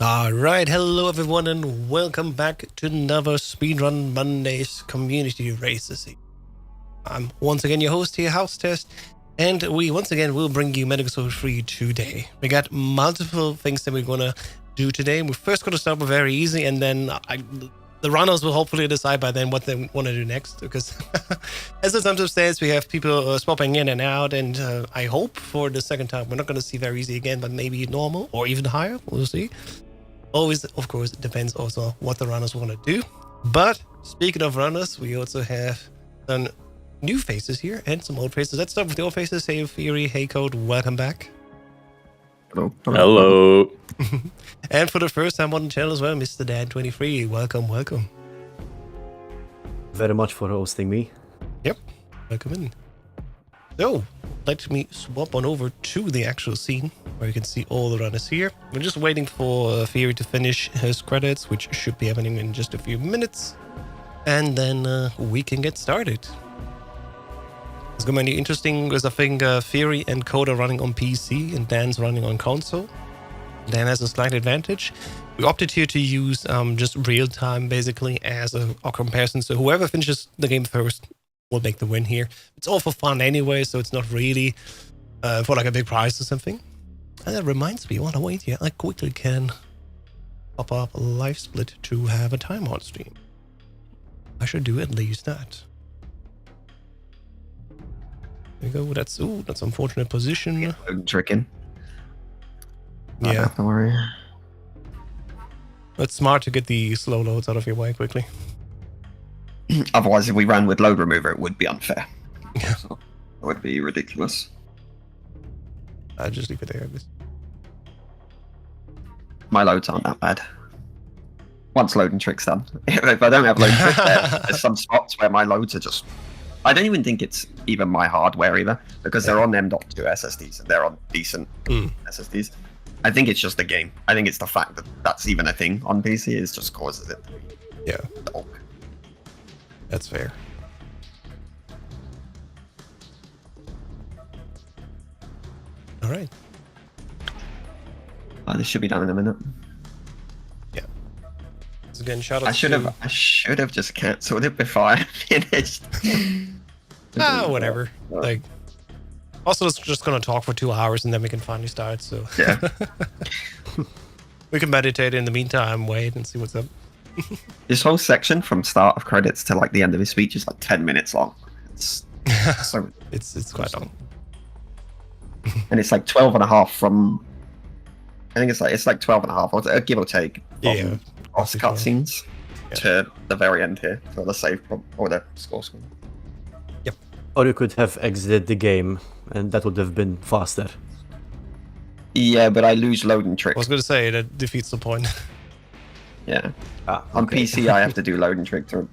Alright, hello everyone and welcome back to another Speedrun Mondays community races. I'm once again your host here, House Test, and we once again will bring you Medical Soul Free today. We got multiple things that we're gonna do today. We're first gonna start with very easy, and then the runners will hopefully decide by then what they want to do next, because as it sometimes says, we have people swapping in and out, and I hope for the second time we're not going to see very easy again, but maybe normal or even higher. We'll see. Always, of course, it depends also what the runners want to do. But speaking of runners, we also have some new faces here and some old faces. Let's start with the old faces. Hey Fury, hey Code, welcome back. Hello. And for the first time on the channel as well, Mr. Dan23, welcome. Very much for hosting me. Yep, welcome in. So, let me swap on over to the actual scene where you can see all the runners here. We're just waiting for Fury to finish his credits, which should be happening in just a few minutes. And then we can get started. It's going to be interesting because I think Fury and Code are running on PC and Dan's running on console. Dan has a slight advantage. We opted here to use just real time basically as a comparison. So whoever finishes the game first will make the win here. It's all for fun anyway, so it's not really for like a big prize or something. And that reminds me, while I wait here, I quickly can pop up a live split to have a timeout stream. I should do at least that. There you go. That's unfortunate position. Tricking. Yeah. Don't worry. It's smart to get the slow loads out of your way quickly. Otherwise, if we ran with load remover, it would be unfair. Yeah. So, it would be ridiculous. I'll just leave it there. My loads aren't that bad. Once loading trick's done. If I don't have load trick, there's some spots where my loads are just... I don't even think it's even my hardware either, because they're on M.2 SSDs and they're on decent SSDs. I think it's just the game. I think it's the fact that that's even a thing on PC is just causes it to be dog. That's fair. All right. This should be done in a minute. Yeah. So again, shout out. I should have just cancelled it before I finished. Whatever. Like, also, it's just gonna talk for 2 hours and then we can finally start. So Yeah. we can meditate in the meantime, wait and see what's up. This whole section from start of credits to like the end of his speech is like 10 minutes long. It's so it's quite long. and it's like 12 and a half from I think it's like 12 and a half, or give or take, from off cutscenes to the very end here for the save or the score screen. Yep. Or you could have exited the game and that would have been faster. Yeah, but I lose loading trick. I was gonna say that defeats the point. Yeah. Ah, On okay. PC I have to do loading trick to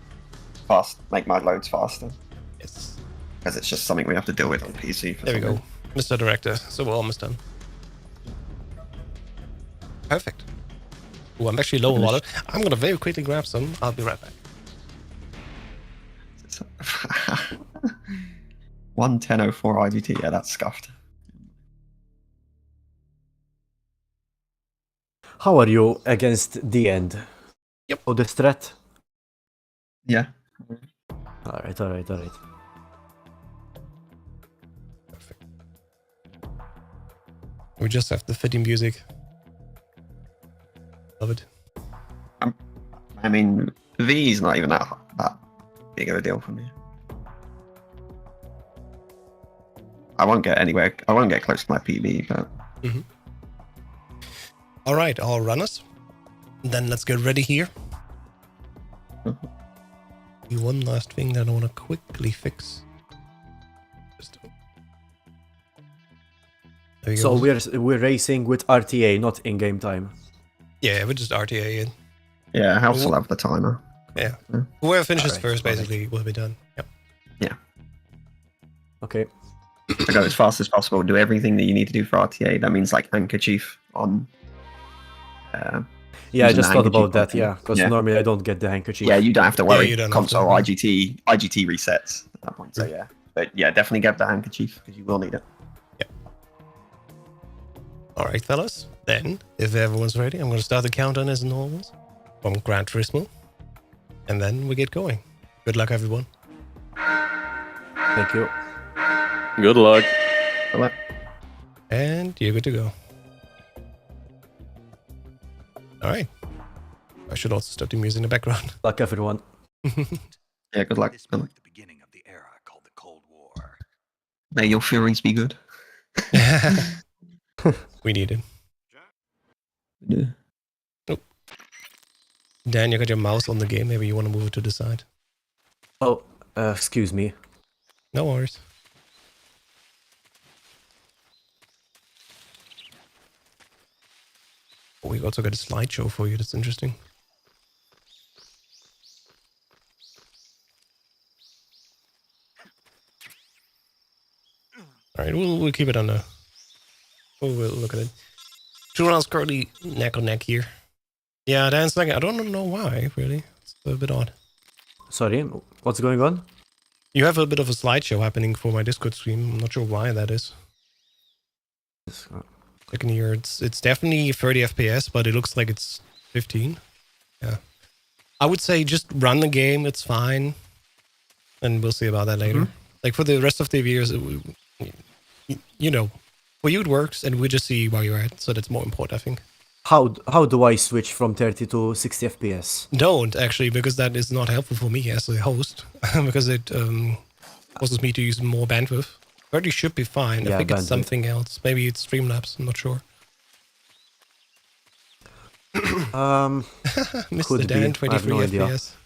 make my loads faster. Yes. Because it's just something we have to deal with on PC. There we go, Mr. Director. So we're almost done. Perfect. Oh, I'm actually low on water. I'm gonna very quickly grab some. I'll be right back. 1:10:04 IGT. Yeah, that's scuffed. How are you against the end? Yep. Oh, the strat? Yeah. Alright. Perfect. We just have the fitting music. Love it. I mean, V is not even that big of a deal for me. I won't get anywhere. I won't get close to my PB, but All right, all runners. Then let's get ready here. One last thing that I want to quickly fix. There you So go. we're racing with RTA, not in-game time. Yeah, we're just RTA in. yeah, House will have the timer. Yeah. Whoever finishes Alright, first alright. basically will be done. Yep. Okay. To go as fast as possible, do everything that you need to do for RTA. That means like handkerchief on. Yeah, I Using just the thought about handkerchief that, button. yeah. Because Yeah. normally I don't get the handkerchief. Yeah, you don't have to worry. you don't have Console to. IGT resets at that point. So yeah, but yeah, definitely get the handkerchief because you will need it. All right, fellas. Then, if everyone's ready, I'm going to start the countdown as normal from Gran Turismo. And then we get going. Good luck, everyone. Thank you. Good luck. Hello. And you're good to go. All right. I should also stop the music in the background. Luck, everyone. Yeah, good luck. This Good luck. marked the beginning of the era called the Cold War. May your feelings be good. We need it. Yeah. Dan, you got your mouse on the game. Maybe you want to move it to the side. Oh, excuse me. No worries. Oh, we also got a slideshow for you. That's interesting. All right, we'll keep it on the. We'll look at it. Two rounds currently neck on neck here. Yeah, Dan's like, I don't know why, really. It's a bit odd. Sorry, what's going on? You have a bit of a slideshow happening for my Discord stream. I'm not sure why that is. Second here, it's definitely 30 FPS, but it looks like it's 15. Yeah. I would say just run the game, it's fine. And we'll see about that later. Like for the rest of the viewers, you know, for you it works, and we just see where you're at, so that's more important, I think. How do I switch from 30 to 60 FPS? Don't, actually, because that is not helpful for me as a host, because it causes me to use more bandwidth. 30 should be fine. I Yeah, think it's bandwidth. something else. Maybe it's Streamlabs, I'm not sure. Mr. Could Dan, be. I have 23 no idea. FPS.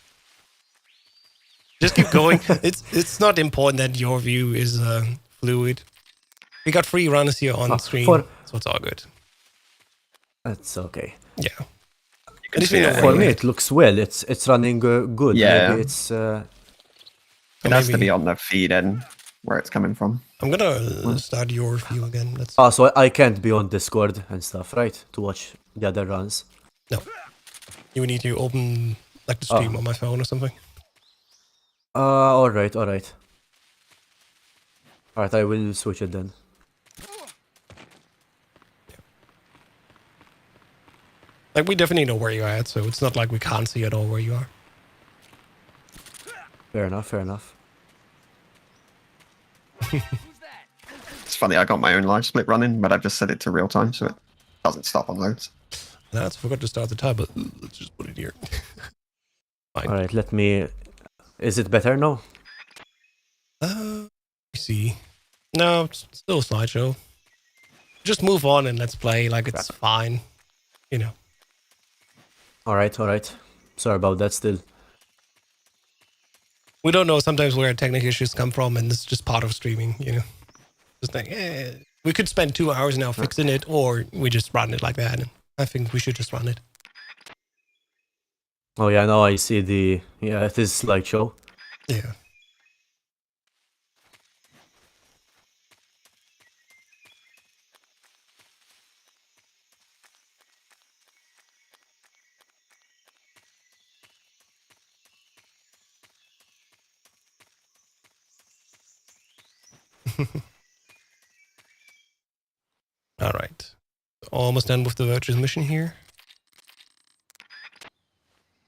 Just keep going. It's not important that your view is fluid. We got 3 runners here on screen, so it's all good. That's okay. Yeah. You can least see we know it. where For you're me, at. it looks well. It's running good. Yeah. Maybe it's It has to be on the feed end where it's coming from. I'm gonna start your view again. Let's. so I can't be on Discord and stuff, right? To watch the other runs. No. You need to open like the stream on my phone or something. All right. All right, I will switch it then. Like we definitely know where you're at, so it's not like we can't see at all where you are. Fair enough. Fair enough. It's funny, I got my own live split running, but I've just set it to real time, so it doesn't stop on loads. That's forgot to start the tab, but let's just put it here. Fine. All right. Let me. Is it better now? Let me see. No, it's still a slideshow. Just move on and let's play. Like it's fine, you know. All right. All right. Sorry about that. Still. We don't know sometimes where technical issues come from, and it's just part of streaming, you know. Just like, we could spend 2 hours now fixing it, or we just run it like that. And I think we should just run it. Oh yeah. Now I see the. Yeah, it is slideshow. Yeah. All right. Almost done with the virtuous mission here.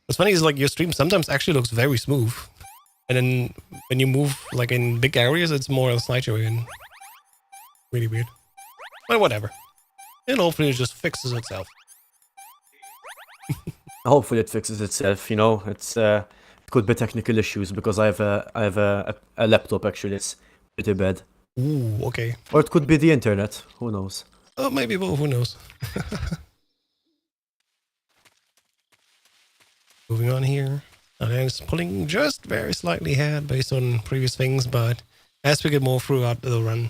What's funny is like your stream sometimes actually looks very smooth. And then when you move like in big areas, it's more a slideshow again. Really weird. But whatever. And hopefully it just fixes itself. Hopefully it fixes itself. You know, it's it could be technical issues because I have a laptop actually. It's pretty bad. Ooh, okay. Or it could be the internet. Who knows? Oh, maybe, well, who knows? Moving on here. And it's pulling just very slightly ahead based on previous things, but as we get more throughout the run,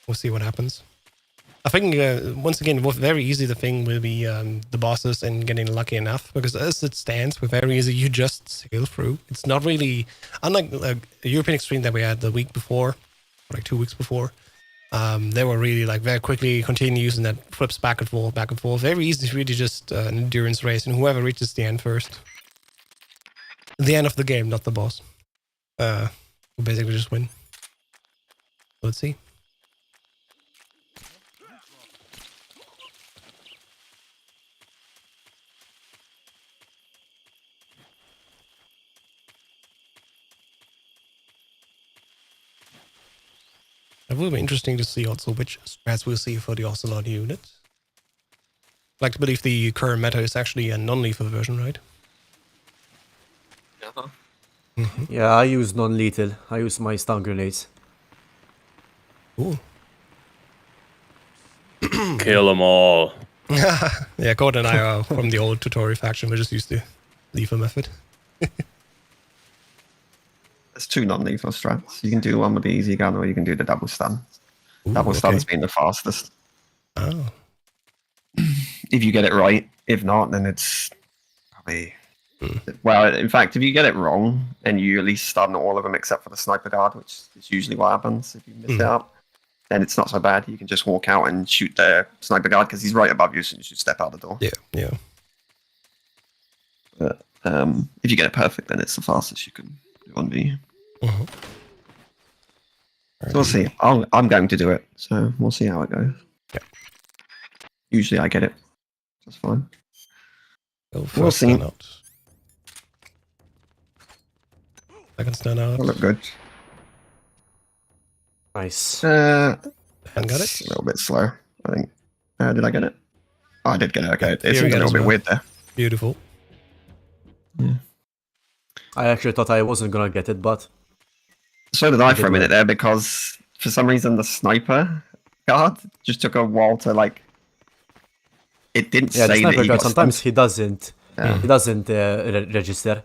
we'll see what happens. I think, once again, very easy the thing will be the bosses and getting lucky enough, because as it stands, we're very easy, you just sail through. It's not really, unlike a European Extreme that we had the week before, or like 2 weeks before, they were really like very quickly continuous and that flips back and forth, back and forth. Very easy, it's really just an endurance race, and whoever reaches the end first. The end of the game, not the boss. Will basically just win. Let's see. It will be interesting to see also which strats we'll see for the Ocelot unit. Like to believe the current meta is actually a non-lethal version, right? Yeah, I use non-lethal. I use my stun grenades. Ooh. Kill them all. Yeah, Gordon and I are from the old tutorial faction. We're just used to lethal method. There's two non-lethal strats. You can do one with the easy gun, or you can do the double stun. Ooh, Double okay. stun's been the fastest. Oh. If you get it right. If not, then it's probably... Well, in fact, if you get it wrong, and you at least stun all of them except for the sniper guard, which is usually what happens if you miss it up, then it's not so bad. You can just walk out and shoot the sniper guard because he's right above you, so you should step out the door. Yeah, yeah. But if you get it perfect, then it's the fastest you can do on V. Uh-huh. So we'll see. I'm going to do it, so we'll see how it goes. Yeah. Usually I get it. That's fine. Go We'll first see. stun out. Second stun out. That'll look good. Nice. And got It's it. a little bit slow, I think. Did I get it? Oh, I did get it. Okay. It Here seems we a go little as bit well. weird there. Beautiful. I actually thought I wasn't gonna get it, but So did I did for a minute well. there because for some reason the sniper guard just took a while to like. It didn't yeah, the say that sniper he guard got sometimes stunned. he doesn't. Yeah. He doesn't register.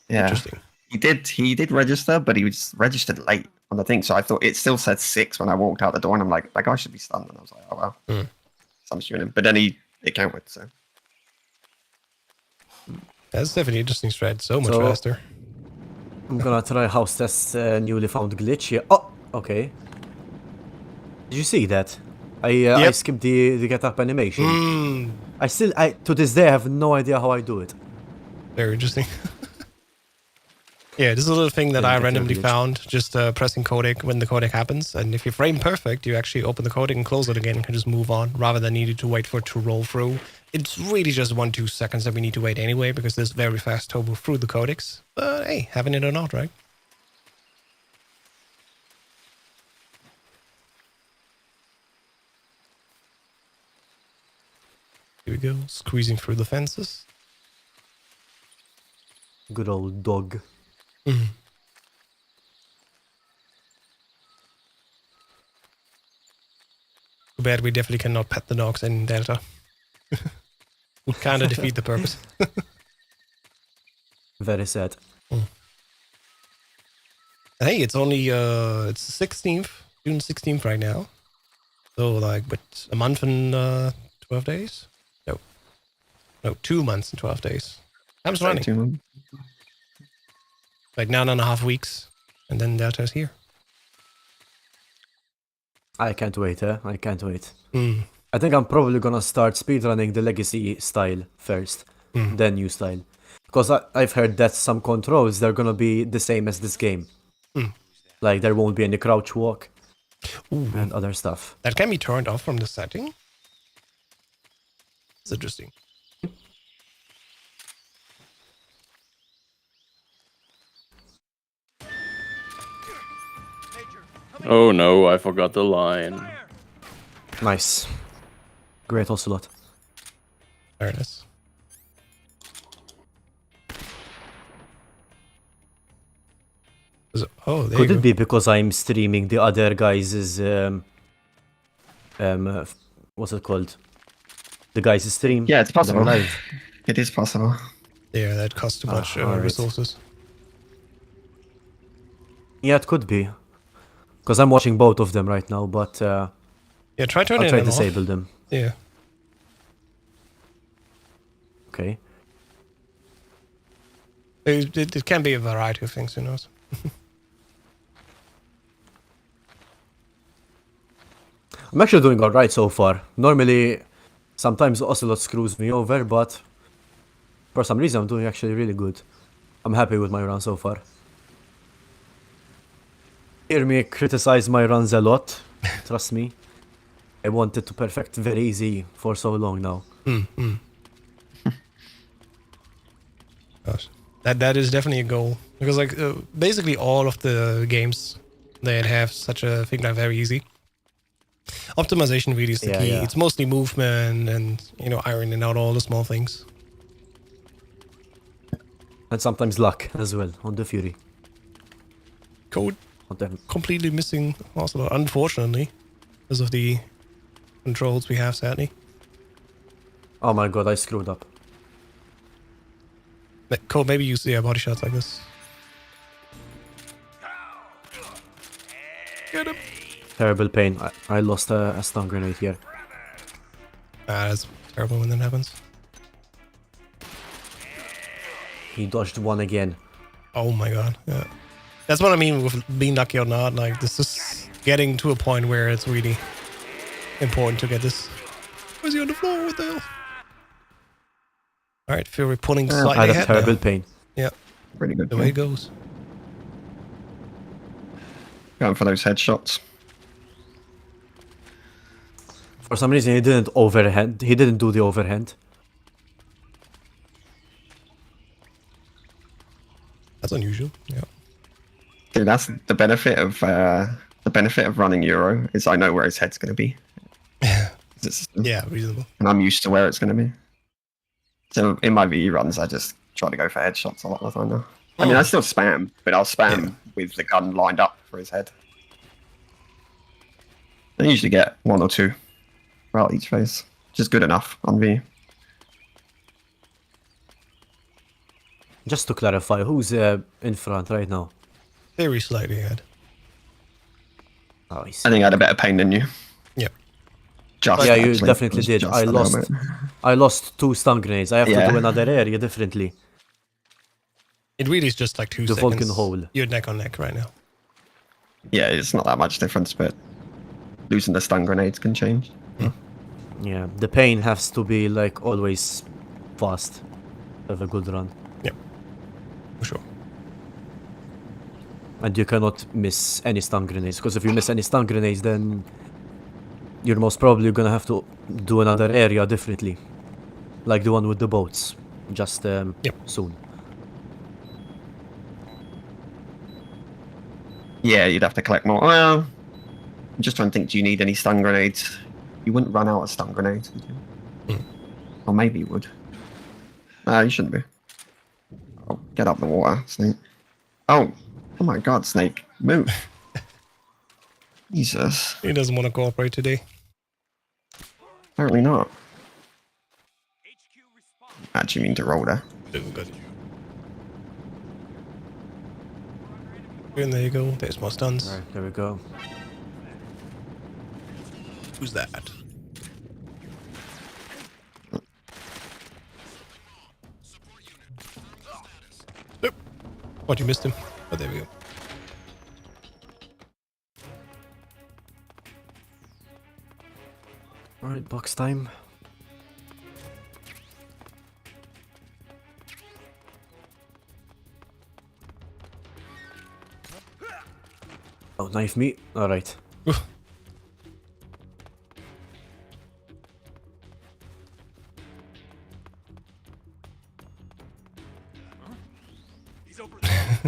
Yeah. Interesting. He did register, but he was registered late on the thing. So I thought it still said 6 when I walked out the door, and I'm like, that guy should be stunned. And I was like, oh well. Hmm. So I'm shooting him. But then it counted. So That's definitely interesting strat. So much So- faster. I'm gonna try house test newly found glitch here. Oh, okay. Did you see that? I Yep. skipped the get up animation. Mm, I to this day I have no idea how I do it. very interesting. Yeah, this is a little thing that Didn't I get your randomly glitch. found. Just pressing codec when the codec happens. And if you frame perfect, you actually open the codec and close it again and can just move on rather than needing to wait for it to roll through. It's really just 1-2 seconds that we need to wait anyway because there's very fast turbo through the codecs. But hey, having it or not, right? Here we go, squeezing through the fences. Good old dog. Too bad we definitely cannot pet the dogs in Delta. Would kind of defeat the purpose. Very sad. Hey, it's only it's the 16th, June 16th right now. So like, what, a month and 12 days? No, 2 months and 12 days. Time's running. 2 months. Like 9.5 weeks, and then Delta's here. I can't wait, I can't wait. Mm. I think I'm probably gonna start speedrunning the legacy style first, then new style. Because I've heard that some controls, they're gonna be the same as this game. Like there won't be any crouch walk Ooh, and other stuff. that can be turned off from the setting. It's interesting. Oh no, I forgot the line. Nice. Great Ocelot. Fairness. Oh, there Could you it go. be because I'm streaming the other guys' what's it called? The guys' stream? Yeah, it's They're possible. live. It is possible. Yeah, that costs too much alright. resources. Yeah, it could be. Because I'm watching both of them right now, but Yeah, try turning I'll try them to off. disable them. Yeah. Okay. It can be a variety of things, who knows? I'm actually doing alright so far. Normally, sometimes Ocelot screws me over, but for some reason I'm doing actually really good. I'm happy with my run so far. Hear me criticize my runs a lot, trust me. I wanted to perfect very easy for so long now. Gosh. That is definitely a goal because like basically all of the games that have such a thing like very easy. Optimization really is the Yeah, key. yeah. It's mostly movement and ironing out all the small things. And sometimes luck as well on the Fury. Code On them. completely missing also, unfortunately, because of the controls we have sadly. Oh my god, I screwed up. Code, maybe use body shots like this. Get him. Terrible pain. I lost a stun grenade here. That's terrible when that happens. He dodged one again. Oh my god. Yeah. That's what I mean with being lucky or not. Like, this is getting to a point where it's really important to get this. Where's he on the floor? What the hell? Alright, Fury pulling I slightly had a ahead terrible now. pain. Yeah, Pretty good. the way it goes. Going for those headshots. For some reason he didn't overhand. He didn't do the overhand. That's unusual. Yeah. Dude, that's the benefit of running Euro is I know where his head's going to be. Yeah, reasonable. And I'm used to where it's going to be. So in my VE runs, I just try to go for headshots a lot of the time now. I mean, I still spam, but I'll spam with the gun lined up for his head. I usually get 1 or 2 throughout each phase, which is good enough on VE. Just to clarify, who's in front right now? Very slightly ahead. Oh, I I see. think I had a better pain than you. Yeah. Just Yeah, you actually, definitely just did. a I little lost. bit. I lost 2 stun grenades. I have to Yeah. do another area differently. It really is just like 2 The seconds. Vulcan hole. You're neck on neck right now. Yeah, it's not that much difference, but losing the stun grenades can change. Yeah, the pain has to be like always fast. To have a good run. Yeah, for sure. And you cannot miss any stun grenades, because if you miss any stun grenades, then you're most probably gonna have to do another area differently. Like the one with the boats. Just soon. Yeah, you'd have to collect more. Well, I'm just trying to think, do you need any stun grenades? You wouldn't run out of stun grenades, would you? Or maybe you would. You shouldn't be. Oh, get up the water, Snake. Oh my god, Snake. Move. Jesus. He doesn't want to cooperate today. Apparently not. Actually mean to roll there. Doing good. And there you go. There's more stuns. Alright, there we go. Who's that? Nope. What, you missed him? Oh, there we go. Alright, box time. Oh, knife me. Alright.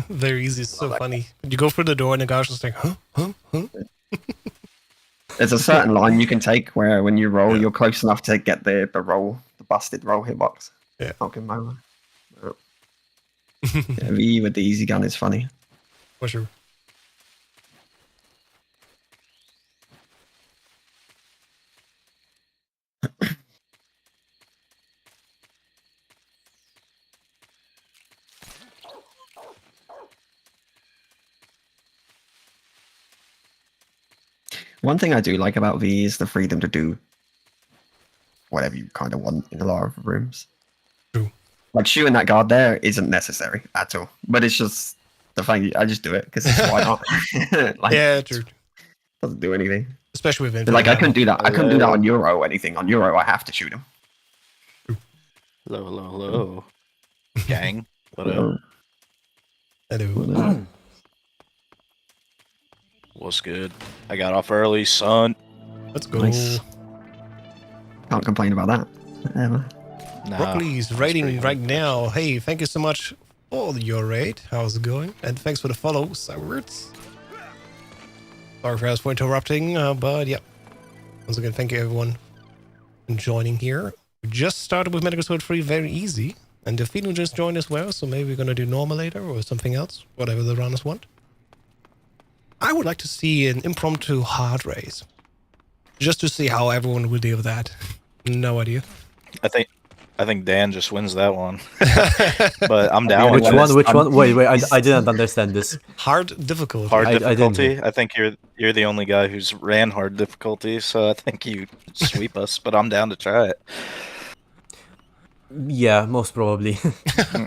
Very easy. It's so funny. You go through the door and the guy's just like, huh? There's a certain line you can take where when you roll, you're close enough to get the busted roll hitbox. Yeah. Knock him over. Yeah, VE with the easy gun is funny. For sure. One thing I do like about VE is the freedom to do whatever you kind of want in a lot of rooms. True. Like shooting that guard there isn't necessary at all, but it's just the fact I just do it because why not? Like, Yeah, true. doesn't do anything. Especially with But, like I couldn't infinite do that. I couldn't do that on Euro or anything. On Euro, I have to shoot him. Hello, hello, hello. Gang. What up? So, Hello. What's good? I got off early, son. Let's go. Nice. Can't complain about that. Ever. Nah, Broccoli's that's raiding pretty right good. now. Hey, thank you so much for your raid. How's it going? And thanks for the follow, Cywords. Sorry for interrupting, but yeah. Once again, thank you everyone for joining here. We just started with Medical Sword 3, very easy. And Delphino just joined as well, so maybe we're going to do normal later or something else, whatever the runners want. I would like to see an impromptu hard race. Just to see how everyone will deal with that. No idea. I think Dan just wins that one. But I'm down with Which it. one? Which one? Wait, I didn't understand this. Hard difficulty. Hard I didn't difficulty. I think you're the only guy who's ran hard difficulty, so I think you sweep us. But I'm down to try it. Yeah, most probably.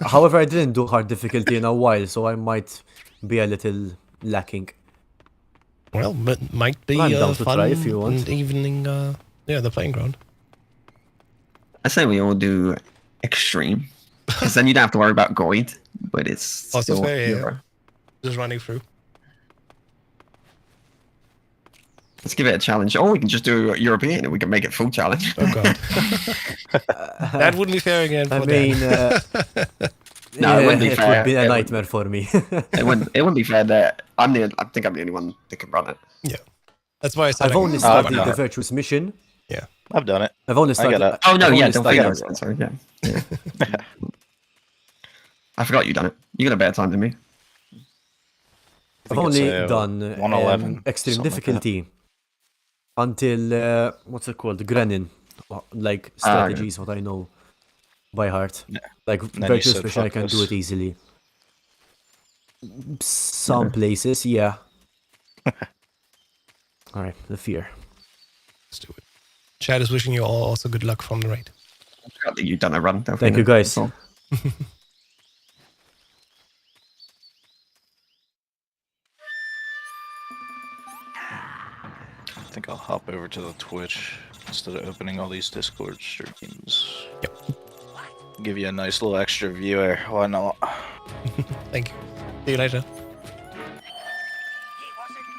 However, I didn't do hard difficulty in a while, so I might be a little lacking. Well, but might be I'm down to fun try if you want. evening, the playing ground. I say we all do extreme, because then you don't have to worry about Goid, but it's Also still fair, yeah. Euro. Just running through. Let's give it a challenge. Or we can just do European and we can make it full challenge. Oh god. That wouldn't be fair again for I mean, No, yeah, it wouldn't be it fair. would be It a wouldn't- nightmare for me. It wouldn't be fair that I think I'm the only one that can run it. Yeah. That's why I said I've only I've started done the it. virtuous mission. I've done it. I've only I started. got it. Oh no, I've yeah, only don't started- forget. Sorry, yeah. I forgot you done it. You got a better time than me. I've think only it's, done 111, extreme something like that. difficulty until what's it called, Grenin. Like okay. strategies, what I know by heart. Yeah. Like then you virtuous said, mission, I "Fuck can do this." it easily. Some places, yeah. All right, the fear. let's do it. Chad is wishing you all also good luck from the raid. I forgot that you've done a run. Thank you, guys. That's all. I think I'll hop over to the Twitch instead of opening all these Discord streams. Yep. Give you a nice little extra viewer. Why not? Thank you. See you later.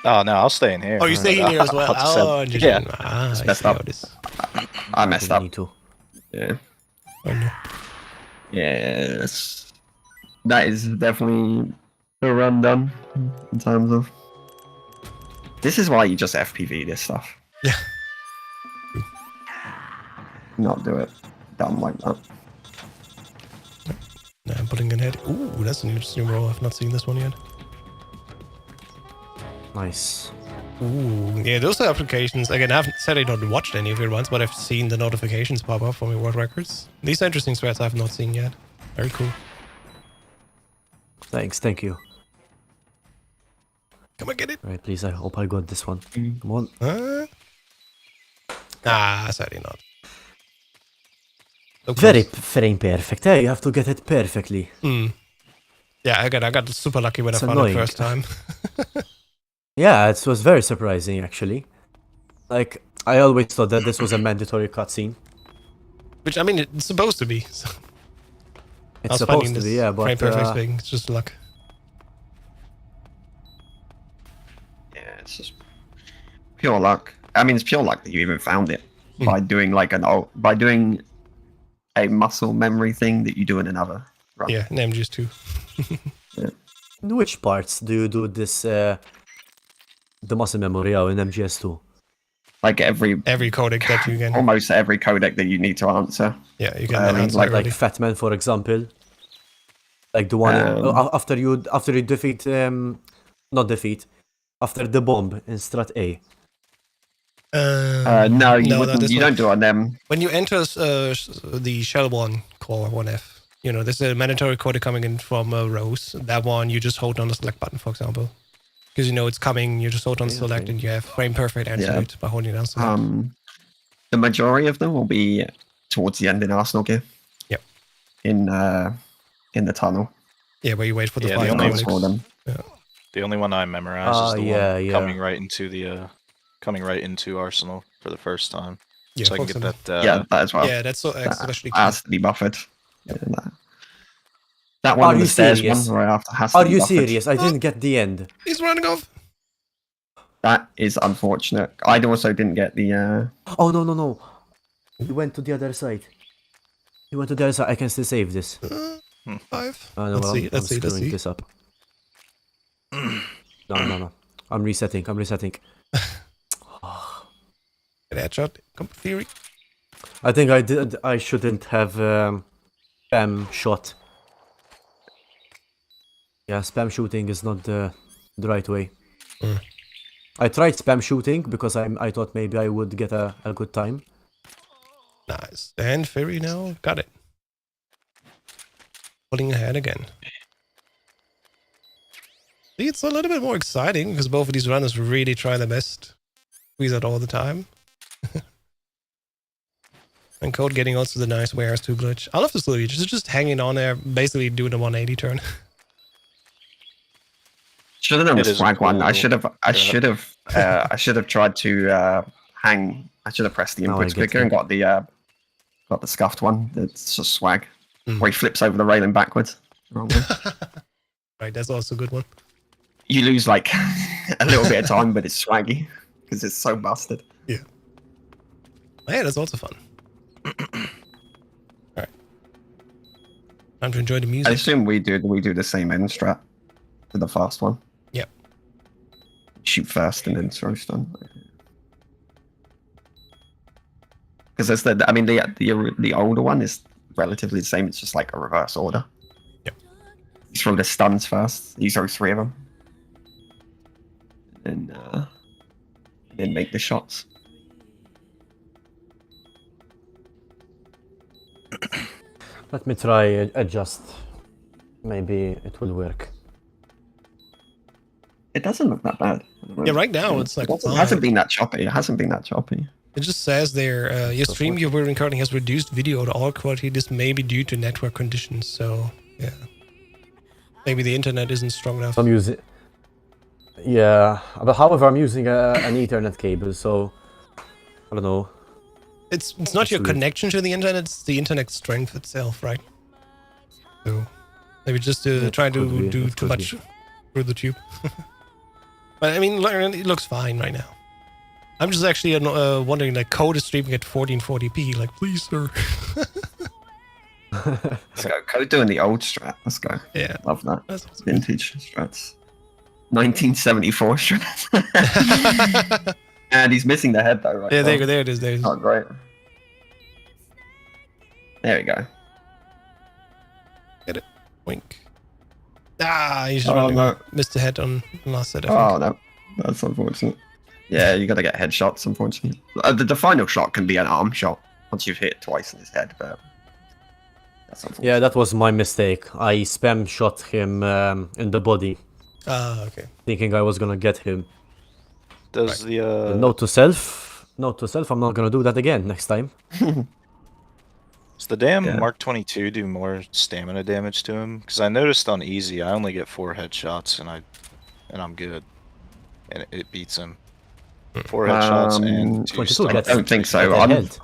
Oh no, I'll stay in here. Oh, you stay in here as well. I'll just Oh, yeah. I messed see how up. it is. I messed up. Me too. Yeah. Oh no. Yes. That is definitely a run done in terms of. This is why you just FPV this stuff. Yeah. Not do it dumb like that. Now I'm putting in head. Ooh, that's an interesting role. I've not seen this one yet. Nice. Ooh, yeah, those are applications. Again, I haven't said I don't watched any of your ones, but I've seen the notifications pop up for my world records. These are interesting threads I've not seen yet. Very cool. Thanks, thank you. Come on, get it. All right, please. I hope I got this one. Come on. Sadly not. So Very close. frame perfect. Hey, you have to get it perfectly. Yeah, I got super lucky when It's I found annoying. it first time. Yeah, it was very surprising actually. Like, I always thought that this was a mandatory cutscene. Which, I mean, it's supposed to be. So I It's was supposed finding to be, this yeah, frame but perfect thing. It's just luck. Yeah, it's just pure luck. I mean, it's pure luck that you even found it by doing like by doing a muscle memory thing that you do in another run. Yeah, name just two. in which parts do you do this, the muscle memory in MGS2? Like every Codec that you can. almost every codec that you need to answer. Yeah, you can I mean, answer like early. Like Fat Man, for example. Like the one after you defeat, not defeat, after the bomb in Strat A. No, you not wouldn't, this you one. don't do it on them. When you enter the Shell 1 core 1F, you know, there's a mandatory codec coming in from Rose. That one, you just hold on the select button, for example. Because you know it's coming, you just hold on select and you have frame perfect answer Yeah. it by holding down select. The majority of them will be towards the end in Arsenal gear. Yep. In the tunnel. Yeah, where you wait for the Yeah, five the only For them. The only one I memorized is the yeah, one yeah. coming right into Arsenal for the first time. Yeah, So I can for get example. that. Yeah, that as well. Yeah, that's so That especially key. has to be buffered. Yeah, that one Are on you the stairs serious? one right after has to Are be you buffered. serious? I didn't get the end. He's running off. That is unfortunate. I also didn't get the Oh, no. He went to the other side. He went to the other side. I can still save this. 5. Oh, no, Let's I'm, see. I'm Let's see. Let's screwing see. this up. No. I'm resetting. Good headshot. Come, Fury. I think I shouldn't have spam shot. Yeah, spam shooting is not the right way. I tried spam shooting because I thought maybe I would get a good time. Nice. And Fury now got it. Pulling ahead again. See, it's a little bit more exciting because both of these runners really try their best. Squeeze out all the time. And Code getting also the nice warehouse 2 glitch. I love this little just hanging on there, basically doing a 180 turn. Should have done It the is swag one. I cool. should have tried to hang. I should have pressed the Now I inputs get quicker you. and got the scuffed one. That's just swag. Mm. Where he flips over the railing backwards. Wrong way. Right, that's also a good one. You lose like a little bit of time, but it's swaggy because it's so busted. Yeah. Yeah, that's also fun. Alright. Time to enjoy the I music. assume we do the same end strat for the fast one. Yep. Shoot first and then throw stun. Because that's the older one is relatively the same. It's just like a reverse order. Yep. You throw the stuns first. You throw 3 of them, and then make the shots. Let me try adjust. Maybe it will work. It doesn't look that bad. I don't know. Yeah, right now it's like It fine. hasn't been that choppy. It hasn't been that choppy. It just says there, your stream you were recording has reduced video to all quality. This may be due to network conditions. So, yeah. Maybe the internet isn't strong enough. I'm using. Yeah, but however, I'm using an Ethernet cable, so I don't know. It's not your weird. connection to the internet, it's the internet strength itself, right? So, maybe just try could to be, do that too could much be. through the tube. But I mean, it looks fine right now. I'm just actually wondering, like, Code is streaming at 1440p. Like, please, sir. Let's go. Code doing the old strat. Let's go. Yeah, Love that. that's also good. Vintage strats. 1974 strats. And he's missing the head though, right? Yeah, now. there it is. There it is. Oh, great. There we go. Get it. Wink. Ah, you just Oh, no. missed the head on the last set, I think. Oh, no. That's unfortunate. Yeah, you got to get headshots, unfortunately. The final shot can be an arm shot once you've hit twice in his head, but that's unfortunate. Yeah, that was my mistake. I spam shot him in the body, Ah, okay. thinking I was gonna get him. Does the Note to self. Note to self. I'm not gonna do that again next time. does the damn Yeah. Mark 22 do more stamina damage to him? Because I noticed on easy I only get 4 headshots and I'm good, and it beats him. 4 headshots and 2 22 stun. gets- I don't think so. Get health.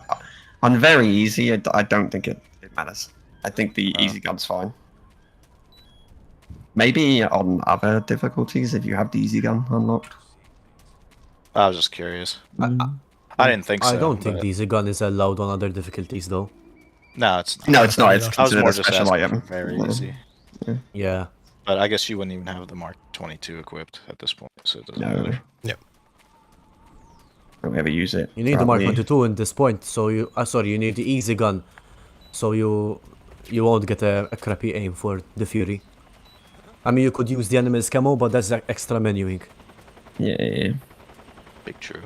On very easy, I don't think it matters. I think the Oh. easy gun's fine. Maybe on other difficulties if you have the easy gun unlocked. I was just curious. I didn't think so. I don't think but- the easy gun is allowed on other difficulties though. No, it's not. No, it's not. It's I was I was considered more a just special asking item. for very Yeah. easy. Yeah. But I guess you wouldn't even have the Mark 22 equipped at this point, so it doesn't No. matter. Don't ever use it. You need the Mark Probably. 22 in this point, so you. Sorry, you need the easy gun, so you won't get a crappy aim for the Fury. I mean, you could use the animal's camo, but that's like extra menuing. Yeah. Big true.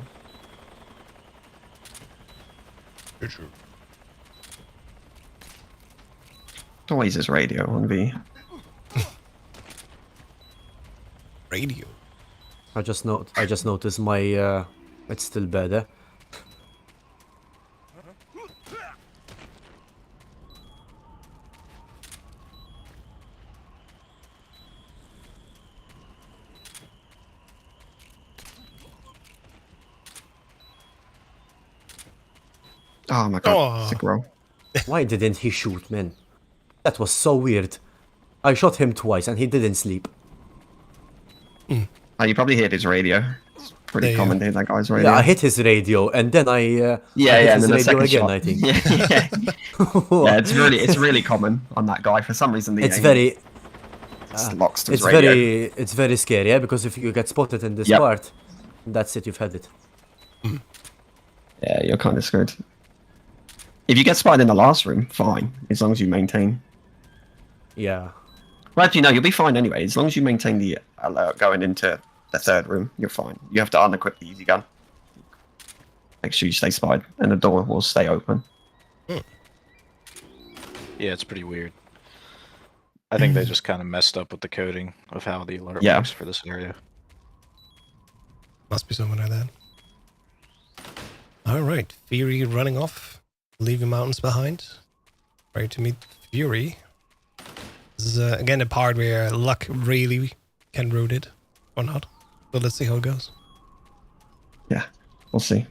Always is radio on V. Radio. I just noticed my it's still better. Oh my god. Oh. Sick roll. Why didn't he shoot, man? That was so weird. I shot him twice and he didn't sleep. Oh, you probably hit his radio. pretty There you common go. to hit that guy's radio. Yeah, I hit his radio, and then I hit and his then the radio second again. shot. I think. Yeah, it's really common on that guy. For some reason, the It's aim very just locks to his it's radio. very scary. Yeah, because if you get spotted in this Yep. part, that's it. You've had it. Yeah, you're kind of screwed. If you get spotted in the last room, fine, as long as you maintain. Yeah. Well, actually, no, you'll be fine anyway. As long as you maintain the alert going into the third room, you're fine. You have to unequip the easy gun. Make sure you stay spotted, and the door will stay open. Yeah, it's pretty weird. I think they just kind of messed up with the coding of how the alert Yeah. works for this area. Must be something like that. All right, Fury running off, leaving mountains behind. Ready to meet Fury. This is again a part where luck really can root it, or not. But let's see how it goes. Yeah, we'll see.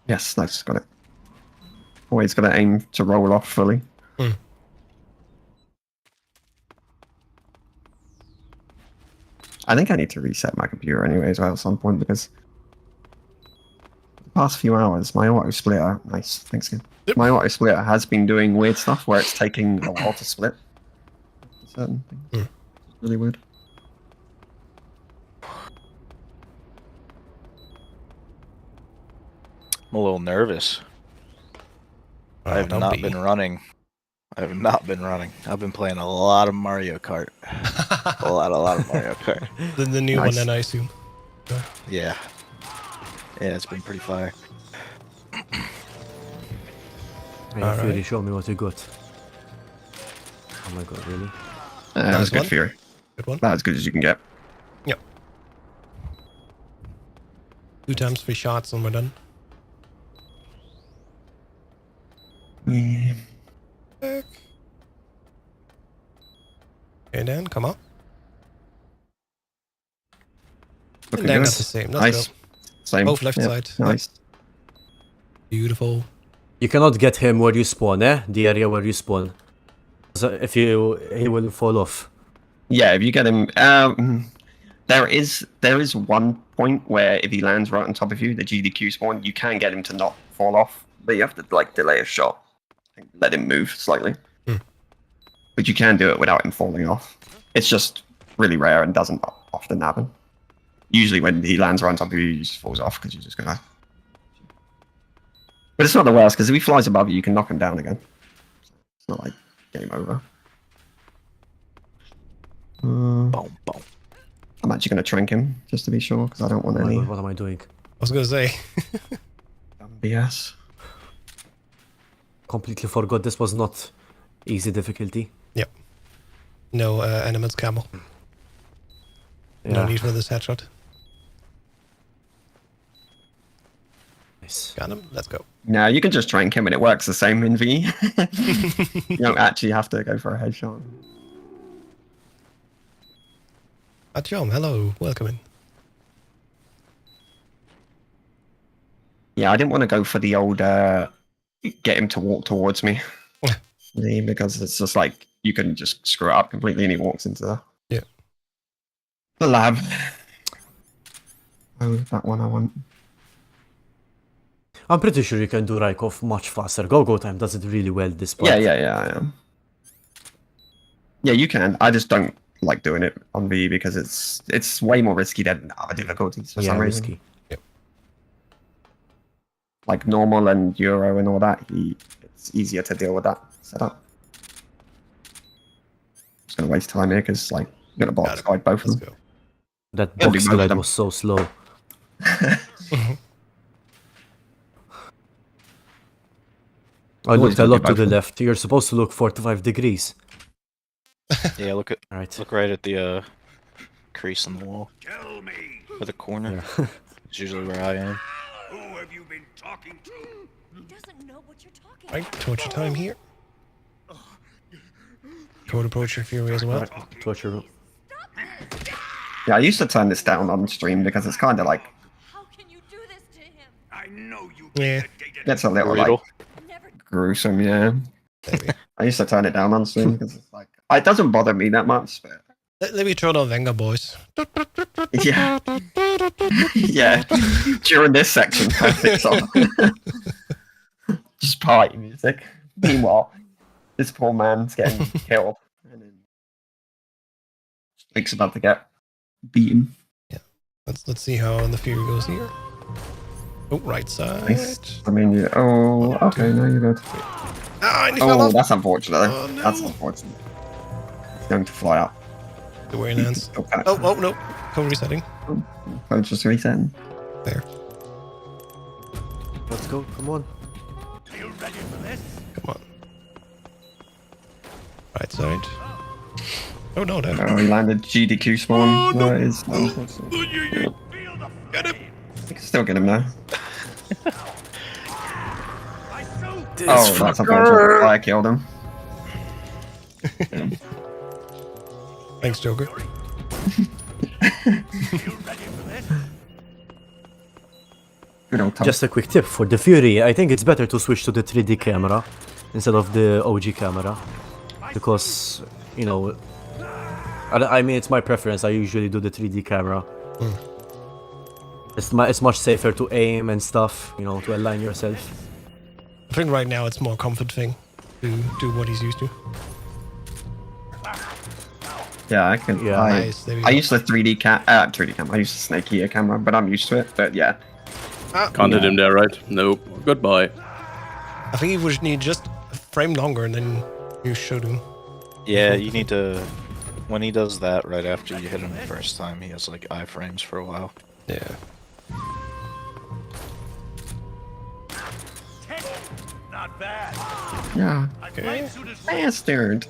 Yes, nice, got it. Always got to aim to roll off fully. I think I need to reset my computer anyway as well at some point because the past few hours my auto splitter, nice, thanks again. Yep. My auto splitter has been doing weird stuff where it's taking a while to split certain things. It's really weird. I'm a little nervous. I have Don't not be. been running. I have not been running. I've been playing a lot of Mario Kart. a lot of Mario Kart. The new one, Nice. then I assume. Yeah. Yeah, it's been pretty fire. Hey, All Fury, right. show me what you got. Oh my god, really? That was Nice good one. for you. Good one. About as good as you can get. Yep. 2 times 3 shots and we're done. Okay, Dan, come on. Looking And Dan good. got the same. Let's Nice. go. Same. Both left Yep, side. Nice. Beautiful. You cannot get him where you spawn, eh? The area where you spawn. So if you, he will fall off. Yeah, if you get him, there is one point where if he lands right on top of you, the GDQ spawn, you can get him to not fall off, but you have to like delay a shot, let him move slightly. But you can do it without him falling off. It's just really rare and doesn't often happen. Usually when he lands right on top of you, he just falls off because you're just gonna. But it's not the worst because if he flies above you, you can knock him down again. It's not like game over. Boom, boom. I'm actually going to trank him just to be sure because I don't want Oh my any god, what am I doing? I was gonna say. BS. Completely forgot this was not easy difficulty. Yep. No animals camel. No Yeah, need for this headshot. nice. Got him. Let's go. No, you can just trank him and it works the same in V. You don't actually have to go for a headshot. Atjom, hello. Welcome in. Yeah, I didn't want to go for the old get him to walk towards me. Because it's just like you can just screw it up completely and he walks into the lab. Oh, that one I want. I'm pretty sure you can do Rykov much faster. Go time does it really well this part. Yeah, I am. Yeah, you can. I just don't like doing it on V because it's way more risky than other difficulties for Yeah, some reason. risky. Like normal and Euro and all that, it's easier to deal with that setup. Just gonna waste time here because like I'm gonna Got box it. fight both of Let's them. go. That Yeah, do box both of glide them. was so slow. I Always looked a gotta do lot to both the of them. left. You're supposed to look 45 degrees. Yeah, look Alright. right at the crease in the wall. Tell me, Or the corner. Yeah. It's usually where I am. who have you been talking to? He doesn't know what you're talking Right, torture time here. Code approaching Fury as well. Alright, torture room. Yeah, I used to turn this down on stream because it's kind of like How can you do this to him? I know you Yeah. gets a little like Riddle. Never gruesome. Yeah, Maybe. I used to turn it down on stream because it's like it doesn't bother me that much, but Let me turn on Venga Boys. Yeah. Yeah. During this section, perfect song. Just party music. Meanwhile, this poor man's getting killed. And then Snake's about to get beaten. Let's see how the Fury goes here. Oh, right side. Nice. I mean, oh, okay, no, you're good. Ah, and he fell Oh, off. that's unfortunate. Oh, no. That's unfortunate. He's going to fly up. The wearing hands. Okay. Oh, no. Code resetting. Oh, just resetting. There. Let's go. Come on. You ready for this? Come on. Right side. Oh, no, that. Oh, he landed GDQ spawn. Oh, no. No, it is unfortunate. Feel the Get him. You can still get him now. I so Oh, that's unfortunate. I killed him. Thanks, Joker. you ready for this? Good old time. Just a quick tip for the Fury. I think it's better to switch to the 3D camera instead of the OG camera, because you know, I mean it's my preference. I usually do the 3D camera. It's much safer to aim and stuff. You know, to align yourself. I think right now it's more comfort thing to do what he's used to. Yeah, I can. Yeah. Nice, there we I go. use the 3D cam. I use the Snake Eater camera, but I'm used to it. But yeah, Counted him there, right? Nope. Goodbye. I think he would need just a frame longer and then you should him. Yeah, you need to. When he does that right after you hit him the first time, he has like iframes for a while. Yeah. Not bad. yeah, Okay. Flight suit is bastard.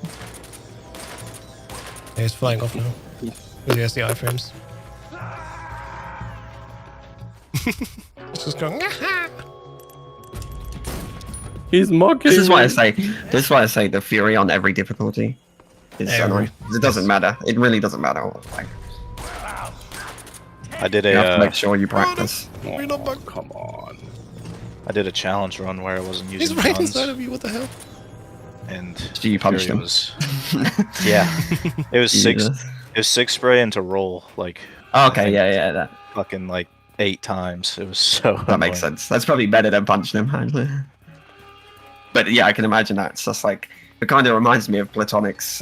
Yeah, he's flying off now. Because he has the iframes. He's just going. He's mocking. This is why I me. say. This is why I say the Fury on every difficulty is Every- annoying. It doesn't matter. It really doesn't matter. Like, I did you have to a make sure you practice. We're not back. Come on. I did a challenge run where I wasn't He's using right guns, inside of you. What the hell? and So you punched Fury him. was yeah. It was six. Jesus. It was 6 spray into roll like Okay, yeah, that fucking like 8 times. It was so. that makes annoying. sense. That's probably better than punching him, actually. But yeah, I can imagine that. It's just like it kind of reminds me of Platonic's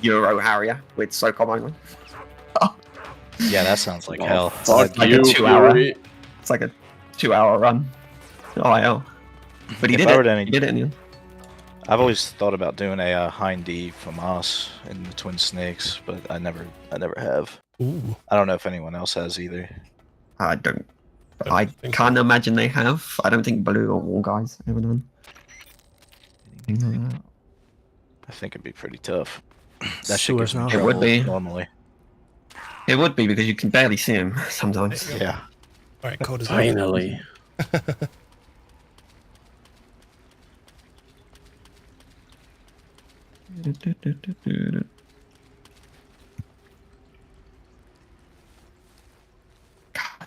Euro Harrier with SOCOM only. Yeah, that sounds like Oh, hell. fuck like a you, 2-hour. Fury. It's like a 2-hour run. Oh hell! But he If did I it. were to any- He did it in the end. I've always thought about doing a Hind D FAMAS in the Twin Snakes, but I never have. Ooh. I don't know if anyone else has either. I don't. Don't I think can't imagine they have. I don't think Blue or War Guys ever done. Anything like that. I think it'd be pretty tough. That shit Sewers gives me now. It would trouble be. normally. It would be because you can barely see him sometimes. Yeah. All right, code is Finally.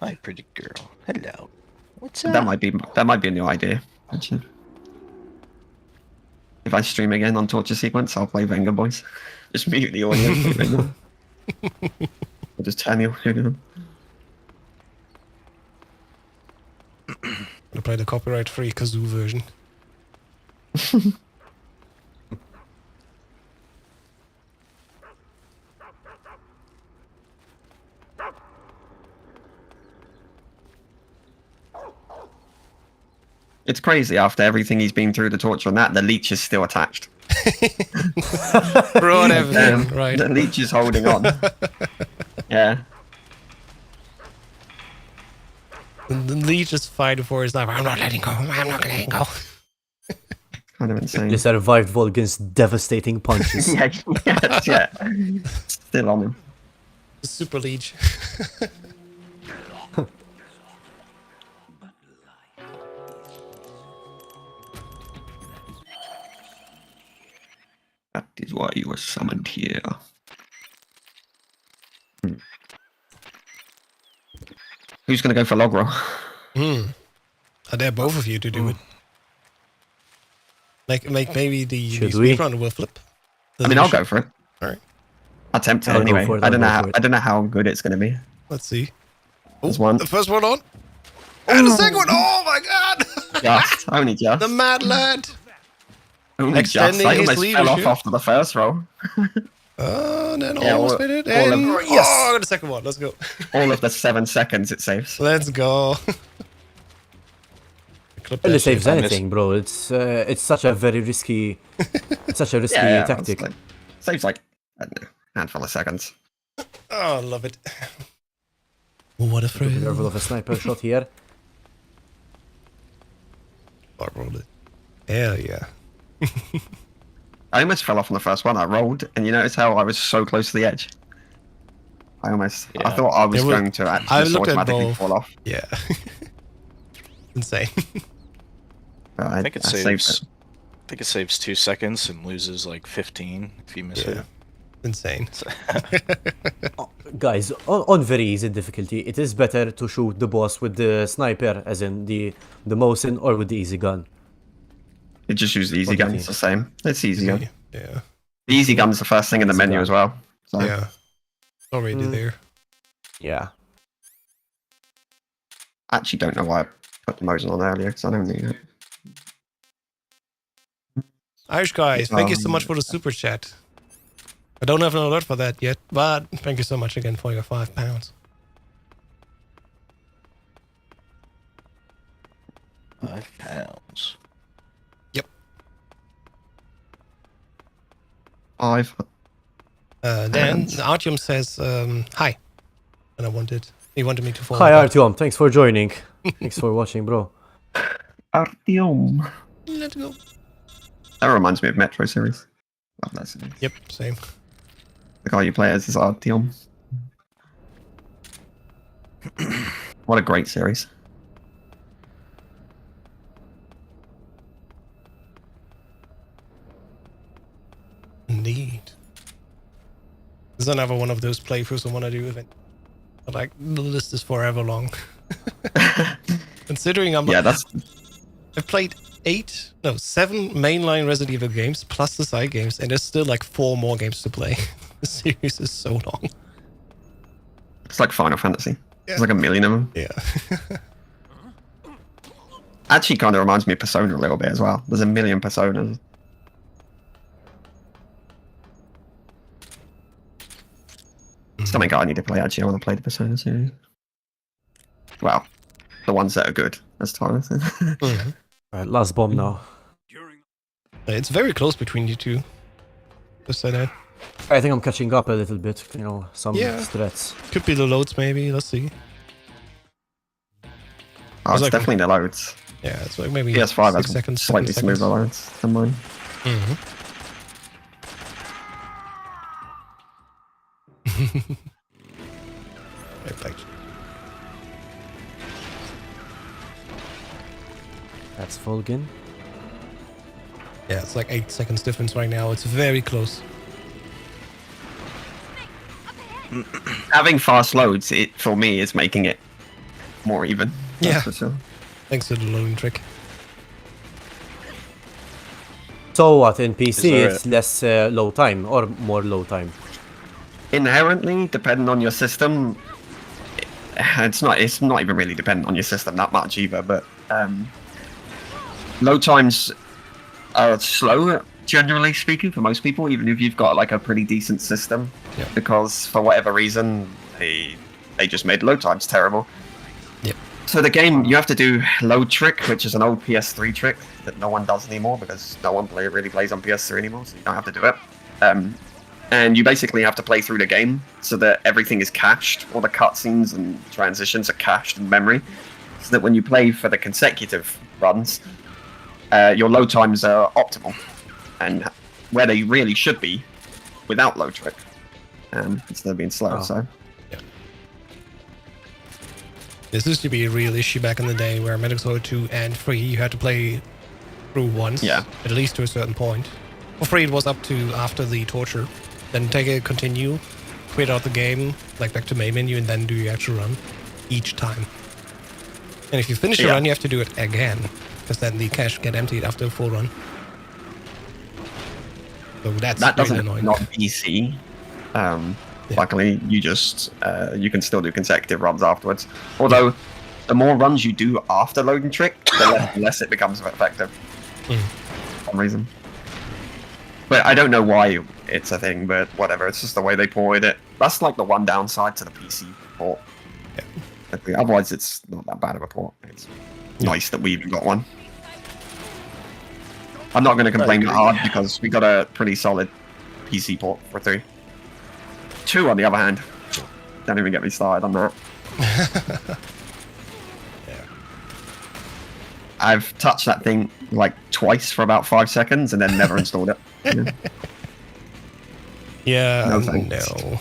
Hi, pretty girl. Hello. What's That up? might be a new idea. Actually. If I stream again on Torture Sequence, I'll play Venga Boys. Just mute the audio. and play Venga. Or just turn the audio on. Gonna play the copyright-free kazoo version. It's crazy. After everything he's been through, the torture and that, the leech is still attached. Brought everything, right. The leech is holding on. Yeah. The leech is fighting for his life. I'm not letting go. I'm not letting go. Kind of insane. They survived Volgan's devastating punches. yeah, yes, yeah. Still on him. The super leech. That is why you were summoned here. Who's going to go for log roll? I dare both of you to do it. Like maybe the Should we? speedrunner will flip. I mean, I'll go for it. Alright. Attempt it I'll go anyway. for it, I don't I'll know go how for it. I don't know how good it's gonna be. Let's see. There's one. The first one on. And the second one. Oh my god! Just, only just. The mad lad. Only just. extending I his almost fell off leadership. after the first roll. Oh, and then Yeah, almost all- made it. all of- And yes. oh, the second one. Let's go. All of the 7 seconds it saves. Let's go. Clip Barely that saves shit. anything, bro. It's such a very risky, it's such a risky tactic. honestly. Saves like, I don't know, handful of seconds. Oh, love it. What a Be careful thrill. of a sniper shot here. I rolled it. Hell yeah. I almost fell off on the first one. I rolled, and you notice how I was so close to the edge. I Yeah. thought I was Yeah, well, going to I actually just looked at automatically both. fall off. Yeah. Insane. But I think it saved saves. I think it saves 2 seconds and loses like 15 if you miss Yeah. it. Insane. Guys, on very easy difficulty, it is better to shoot the boss with the sniper, as in the Mosin, or with the easy gun. It just used the easy What do you gun. think? It's the same. It's easy gun. Yeah. The easy gun's the first thing in the Easy menu gun. as well. So Yeah. Already there. Yeah. I actually don't know why I put the Mosin on earlier because I don't need it. Irish guys, thank you so much for the super chat. I don't have an alert for that yet, but thank you so much again for your £5. 5 pounds. I've Then Artyom says hi, and he wanted me to follow. Hi back. Artyom, thanks for joining. Thanks for watching, bro. Artyom. Let's go. That reminds me of Metro series. Love that series. Yep, same. The guy you play as is Artyom. What a great series. Indeed. This is another one of those playthroughs I want to do with it. But like the list is forever long. Considering Yeah, that's I've played 7 mainline Resident Evil games plus the side games, and there's still like 4 more games to play. The series is so long. it's like Final Fantasy. Yeah. There's like a million of them. Yeah. Actually, kind of reminds me of Persona a little bit as well. There's a million Personas. Something I need to play. Actually, I want to play the Persona series. Well, the ones that are good, as Tyler said. Alright, last bomb now. It's very close between you two. Just say that. I think I'm catching up a little bit, some Yeah. strats. Could be the loads maybe. Let's see. Oh, it's like- definitely the loads. Yeah, it's like maybe PS5 6 has seconds. slightly 7 smoother loads than mine. Mm-hmm. Perfect. That's Volgin. Yeah, it's like 8 seconds difference right now. It's very close. Having fast loads, it for me is making it more even. That's Yeah. for sure. Thanks to the loading trick. So what, in PC there it's less low time, or more low time? Inherently, depending on your system, it's not even really dependent on your system that much either. But load times are slow, generally speaking, for most people, even if you've got like a pretty decent system. Yeah. Because for whatever reason, they just made load times terrible. Yep. So the game, you have to do load trick, which is an old PS3 trick that no one does anymore because no one really plays on PS3 anymore, so you don't have to do it. And you basically have to play through the game so that everything is cached, all the cutscenes and transitions are cached in memory, so that when you play for the consecutive runs, your load times are optimal and where they really should be without load trick, instead of being slow. Oh. So This used to be a real issue back in the day where Metal Gear 2 and 3 you had to play through once, Yeah. at least to a certain point. For 3 it was up to after the torture. Then take a continue, quit out the game, like back to main menu, and then do your actual run each time. And if you finish the Yeah. run, you have to do it again, because then the cache get emptied after a full run. So that's that really doesn't annoying. not PC. Luckily, you can still do consecutive runs afterwards. Although, the more runs you do after loading trick, the less it becomes effective. For some reason. But I don't know why it's a thing, but whatever. It's just the way they ported it. That's like the one downside to the PC port. Yeah. Otherwise, it's not that bad of a port. It's nice that we even got one. I'm not going to complain hard because we got a pretty solid PC port for 3. 2, on the other hand. Don't even get me started on that. I've touched that thing like twice for about 5 seconds and then never installed it. Yeah, No thanks. no.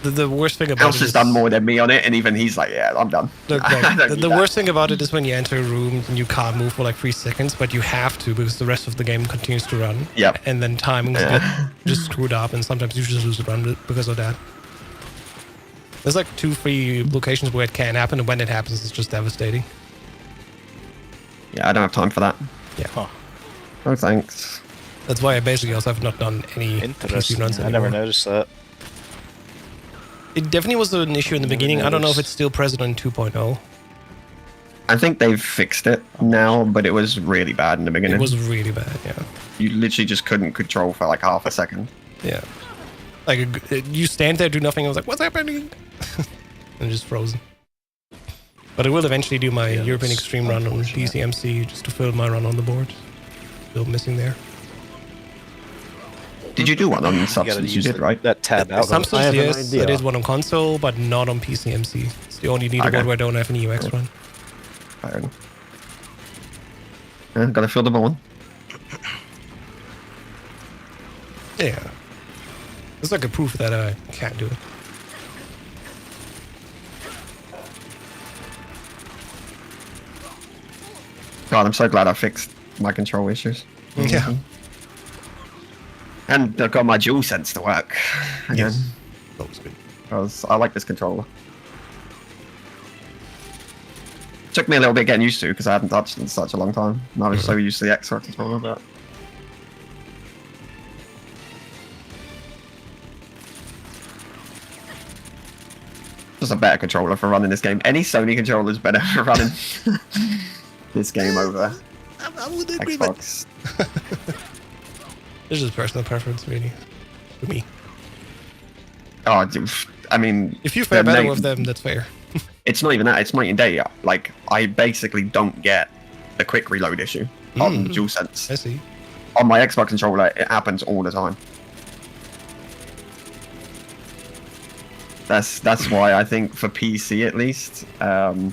The worst thing about Else it has is done more than me on it, and even he's like, yeah, I'm done. Look, I like, don't the need that. worst thing about it is when you enter a room and you can't move for like 3 seconds, but you have to because the rest of the game continues to run. Yep. And then timings get just screwed up, and sometimes you just lose the run because of that. There's like 2-3 locations where it can happen, and when it happens, it's just devastating. Yeah, I don't have time for that. Yeah. Huh. No thanks. That's why I basically also have not done any PC Interesting. runs I anymore. never noticed that. It definitely was an issue in the beginning. I don't know if it's still present on 2.0. I think they've fixed it now, but it was really bad in the beginning. It was really bad, yeah. You literally just couldn't control for like half a second. Yeah. Like, you stand there, do nothing, I was like, what's happening? And just frozen. But I will eventually do my European Extreme run on PCMC just to fill my run on the board. Still missing there. Did you do one on You gotta Substance? You use did, right? that tab out. Substance, I have an yes, idea. I did one on console, but not on PCMC. It's the only leaderboard Okay. where I don't have any UX run. Fair enough. Yeah, gotta fill the ball. Yeah. It's like a proof that I can't do it. God, I'm so glad I fixed my control issues. Yeah. And I've got my dual sense to work again. Yes. That was good. Because I like this controller. Took me a little bit getting used to because I hadn't touched it in such a long time. And I was so used to the Xbox controller, but just a better controller for running this game. Any Sony controller is better for running this game over I would agree, but Xbox. it's just personal preference, really. For me. Oh, I mean, If you fare the better name- with them, that's fair. It's not even that. It's night and day. Like, I basically don't get the quick reload issue on DualSense. I see. On my Xbox controller, it happens all the time. That's why I think for PC at least, I'd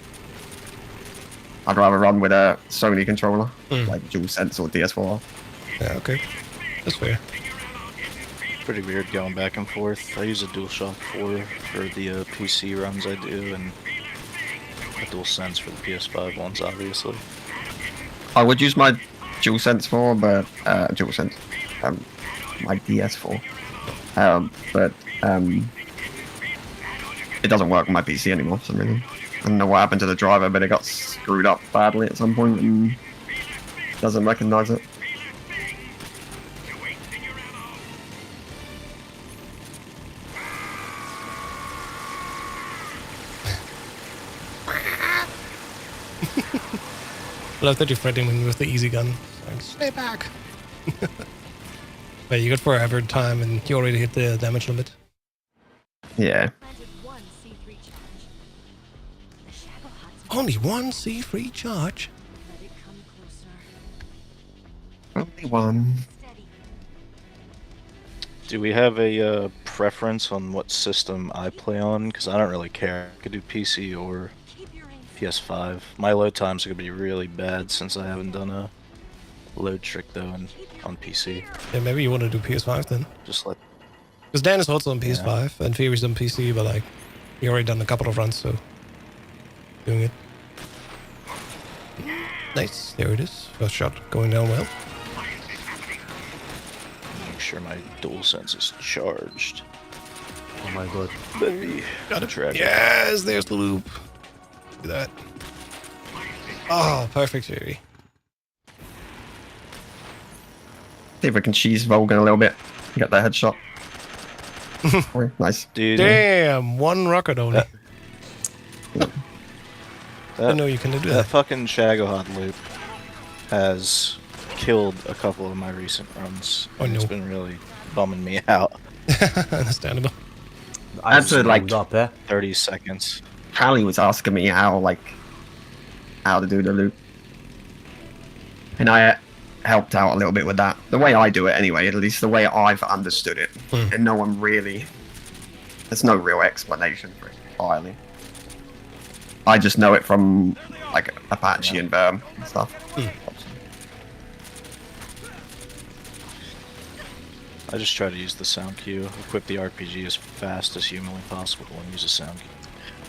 rather run with a Sony controller, like DualSense or DS4. Yeah, okay. That's fair. Pretty weird going back and forth. I use a DualShock 4 for the PC runs I do, and a DualSense for the PS5 ones, obviously. I would use my DualSense 4, but DualSense, my DS4, but it doesn't work on my PC anymore for some reason. I don't know what happened to the driver, but it got screwed up badly at some point and doesn't recognize it. I love that you're threatening him with the easy gun. Like, stay back. But you got forever time and you already hit the damage limit. Yeah. Planted one C3 charge. The shadow huts Only one C3 charge. let it come closer. Only one. Steady. Do we have a preference on what system I play on? Because I don't really care. I could do PC or Keep your aim PS5. My load times are going to be really bad since I haven't done a load trick though on PC. Yeah, maybe you want to do PS5 then. Just let Because Dan is also on PS5 and Fury's on PC, but like, he already done a couple of runs, so doing it. Nice, there it is. First shot going down well. make sure my DualSense is charged. Oh my god. Got it. Track. Yes, there's the loop. Look at that. Oh, perfect Fury. See if we can cheese Volgan a little bit. Get that headshot. Nice. Dude, Damn, one rocket only. I that, know you can do that that. fucking Shagohod loop has killed a couple of my recent runs. Oh, and It's no. been really bumming me out. Understandable. I That's just like- warmed up, eh? 30 seconds. Callie was asking me how to do the loop, and I helped out a little bit with that. The way I do it, anyway, at least the way I've understood it, and no one really. There's no real explanation for it entirely. I just know it from like Apache and Verm and stuff. I just try to use the sound cue, equip the RPG as fast as humanly possible, and use a sound cue.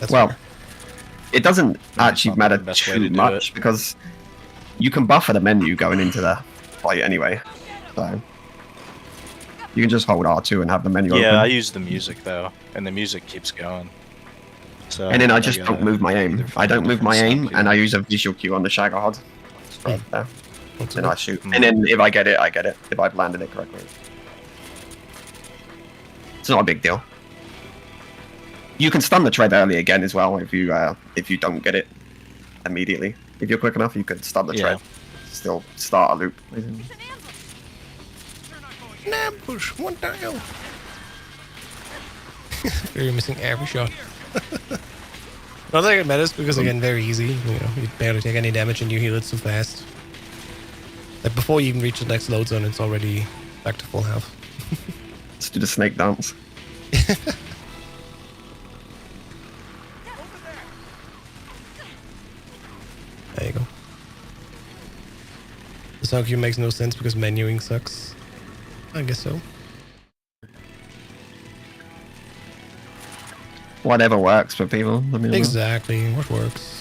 That's Well, fair. it doesn't actually not matter the best way too to do much it. because you can buffer the menu going into the fight anyway. So you can just hold R2 and have the menu Yeah, I open. use the music though, and the music keeps going. So And then I just gotta don't move my aim. either I don't find a move my different aim, sound cue. and I use a visual cue on the Shagohod. Straight there. That's Then good. I shoot. And then if I get it, I get it. If I've landed it correctly. It's not a big deal. You can stun the tread early again as well if you don't get it immediately. If you're quick enough, you can stun the Yeah. tread. Still start a loop. An ambush, one down. You're missing every shot. Not that it matters because again, very easy. You know, you barely take any damage and you heal it so fast. Like before you even reach the next load zone, it's already back to full health. Let's do the snake dance. There you go. The sound cue makes no sense because menuing sucks. I guess so. Whatever works for people. I mean, Exactly. What works?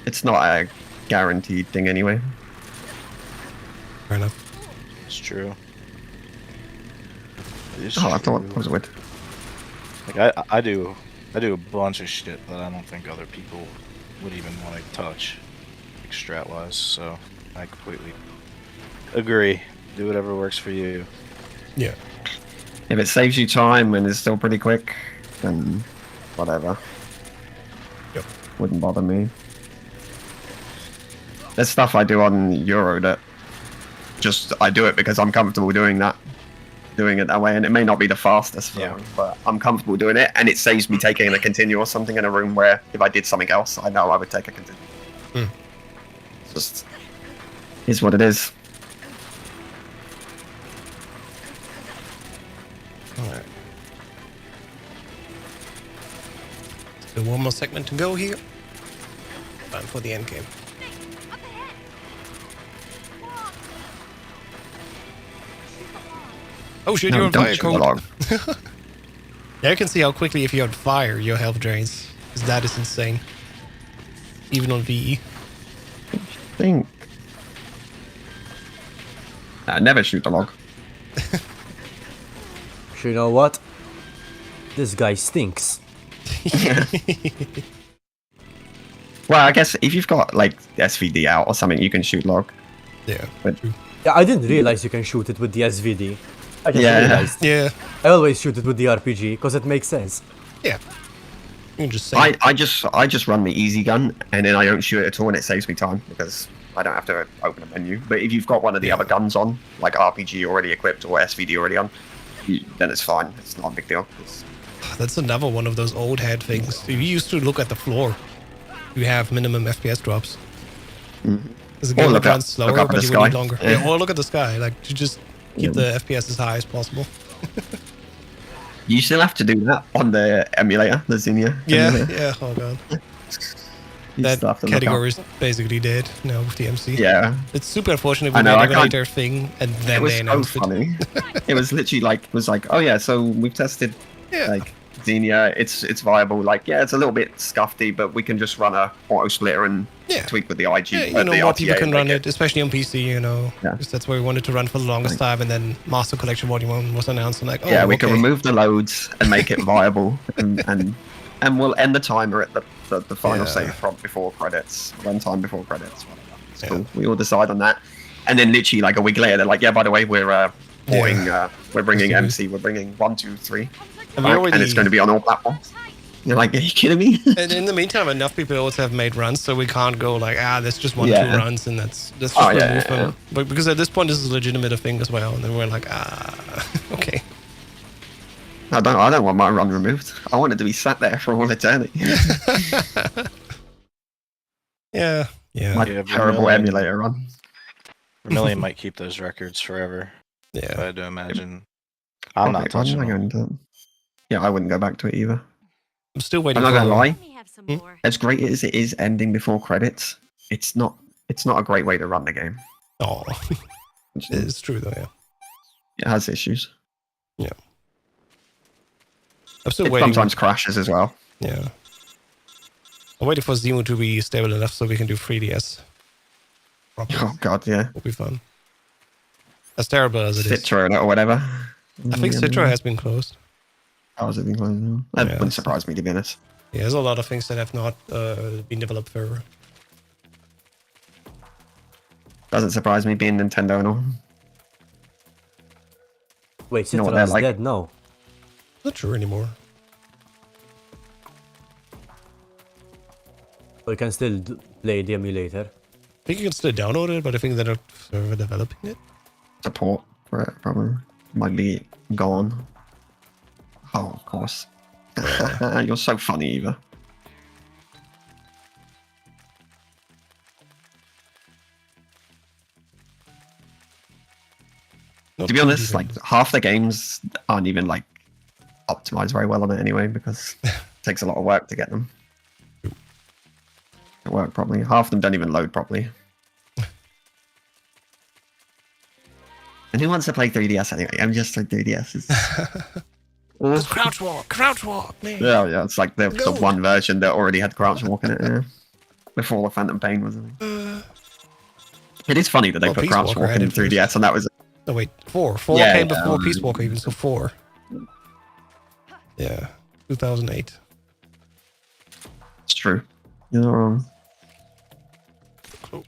it's not a guaranteed thing anyway. Fair enough. It's true. It's Oh, I thought true. that was weird. Like I do a bunch of shit that I don't think other people would even want to touch, like strat wise. So I completely agree. Do whatever works for you. Yeah. If it saves you time and is still pretty quick, then whatever. Yep. Wouldn't bother me. There's stuff I do on Euro that just I do it because I'm comfortable doing it that way, and it may not be the fastest for Yeah. me, but I'm comfortable doing it, and it saves me taking a continue or something in a room where if I did something else, I know I would take a continue. It's just is what it is. Alright. So one more segment to go here. Time for the end game. Oh shit, you're on don't fire, shoot the Code. log. Yeah, you can see how quickly if you're on fire, your health drains. Because that is insane. Even on VE. Think. Never shoot the log. You know what? This guy stinks. Well, I guess if you've got like SVD out or something, you can shoot log. Yeah. But Yeah, I didn't realize you can shoot it with the SVD. I just Yeah. realized. Yeah. I always shoot it with the RPG because it makes sense. Yeah. You can just say. I just run the easy gun and then I don't shoot it at all, and it saves me time because I don't have to open a menu. But if you've got one of the other guns on, like RPG already equipped or SVD already on, then it's fine. It's not a big deal. That's another one of those old head things. If you used to look at the floor, you have minimum FPS drops. Because the game look runs up- slower, look up at but the you will need sky. longer. Yeah. Yeah, or look at the sky. Like, to just keep the FPS as high as possible. You still have to do that on the emulator, the Xenia. Yeah, emulator. yeah. Oh god, You that still have to look up. category is basically dead now with the MC. Yeah, It's super unfortunate I we know, made I a can't- later thing and it then was they so announced it. funny. It was literally like, oh yeah, so we've tested Yeah. like Xenia. It's viable. Like, yeah, it's a little bit scuffy, but we can just run a auto splitter and Yeah. tweak with the IG. Yeah, you know, the more RTA people can and run make it, especially on PC, you know. Yeah. Because that's where we wanted to run for the longest time, and then Master Collection Volume 1 was announced, and like, oh, Yeah, we okay. can remove the loads and make it viable, and we'll end the timer at the final Yeah. save prompt before credits, runtime before credits. Whatever. It's Yeah. cool. We all decide on that, and then literally like a week later, they're like, yeah, by the way, we're porting. We're bringing Yes, MC. We're bringing 1, 2, 3, And we back, already, and it's going to be on all platforms. You're like, are you kidding me? and in the meantime, enough people also have made runs, so we can't go like, that's just 1, 2 Yeah. runs, and let's just Oh, remove yeah, them. yeah. But because at this point, this is a legitimate thing as well, and then we're like, okay. I don't want my run removed. I want it to be sat there for all eternity. Yeah. My Yeah, terrible Vermilion- emulator run. Vermilion might keep those records forever. If I Yeah. had to imagine. I'm not Why did touching I go them. into it? Yeah, I wouldn't go back to it either. I'm still waiting I'm not for. gonna lie. Let me have some more. As great as it is ending before credits, it's not a great way to run the game. Oh, it's true though. Yeah. It has issues. I'm still It waiting. sometimes crashes as well. Yeah. I'm waiting for Zemo to be stable enough so we can do 3DS. Properly. Oh god, yeah. Will be fun. As terrible as it is. Citra or whatever. I think Citra has been closed. How has it been closed now? That Yeah. wouldn't surprise me, to be honest. Yeah, there's a lot of things that have not been developed further. Doesn't surprise me being Nintendo and all. Wait, You know what Citra they're is like? dead now. Not sure anymore. So you can still play the emulator. I think you can still download it, but I think they're not further developing it. Support for it probably might be gone. Oh, of course. You're so funny, Eva. Not To be honest, even- like half the games aren't even like optimized very well on it anyway because it takes a lot of work to get them. To work properly. Half of them don't even load properly. And who wants to play 3DS anyway? I'm just like 3DS. Just crouch walk, man. Yeah, it's like the Go. one version that already had crouch walk in it. Yeah. Before the Phantom Pain was. It is funny that they Well, put Peace crouch Walker walk had in it first. 3DS, and that was No, wait, 4. 4 Yeah, came before um, Peace Walker, even so 4. Yeah, 2008. it's true. You're not wrong. Cool.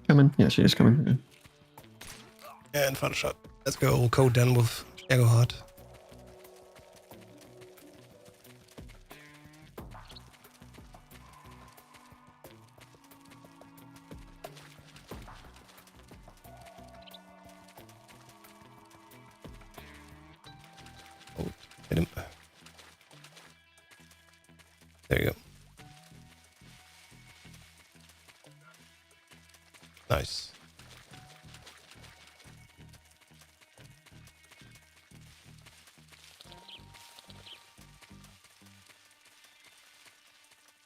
Coming? Yeah, she is coming. Yeah. And final shot. Let's go code done with Shadow Heart. Oh, hit him. There you go. Nice.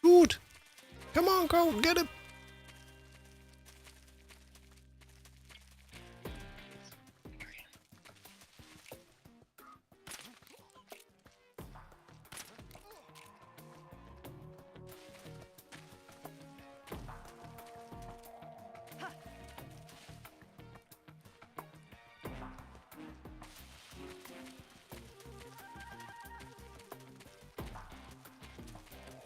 Good. Come on, go get him.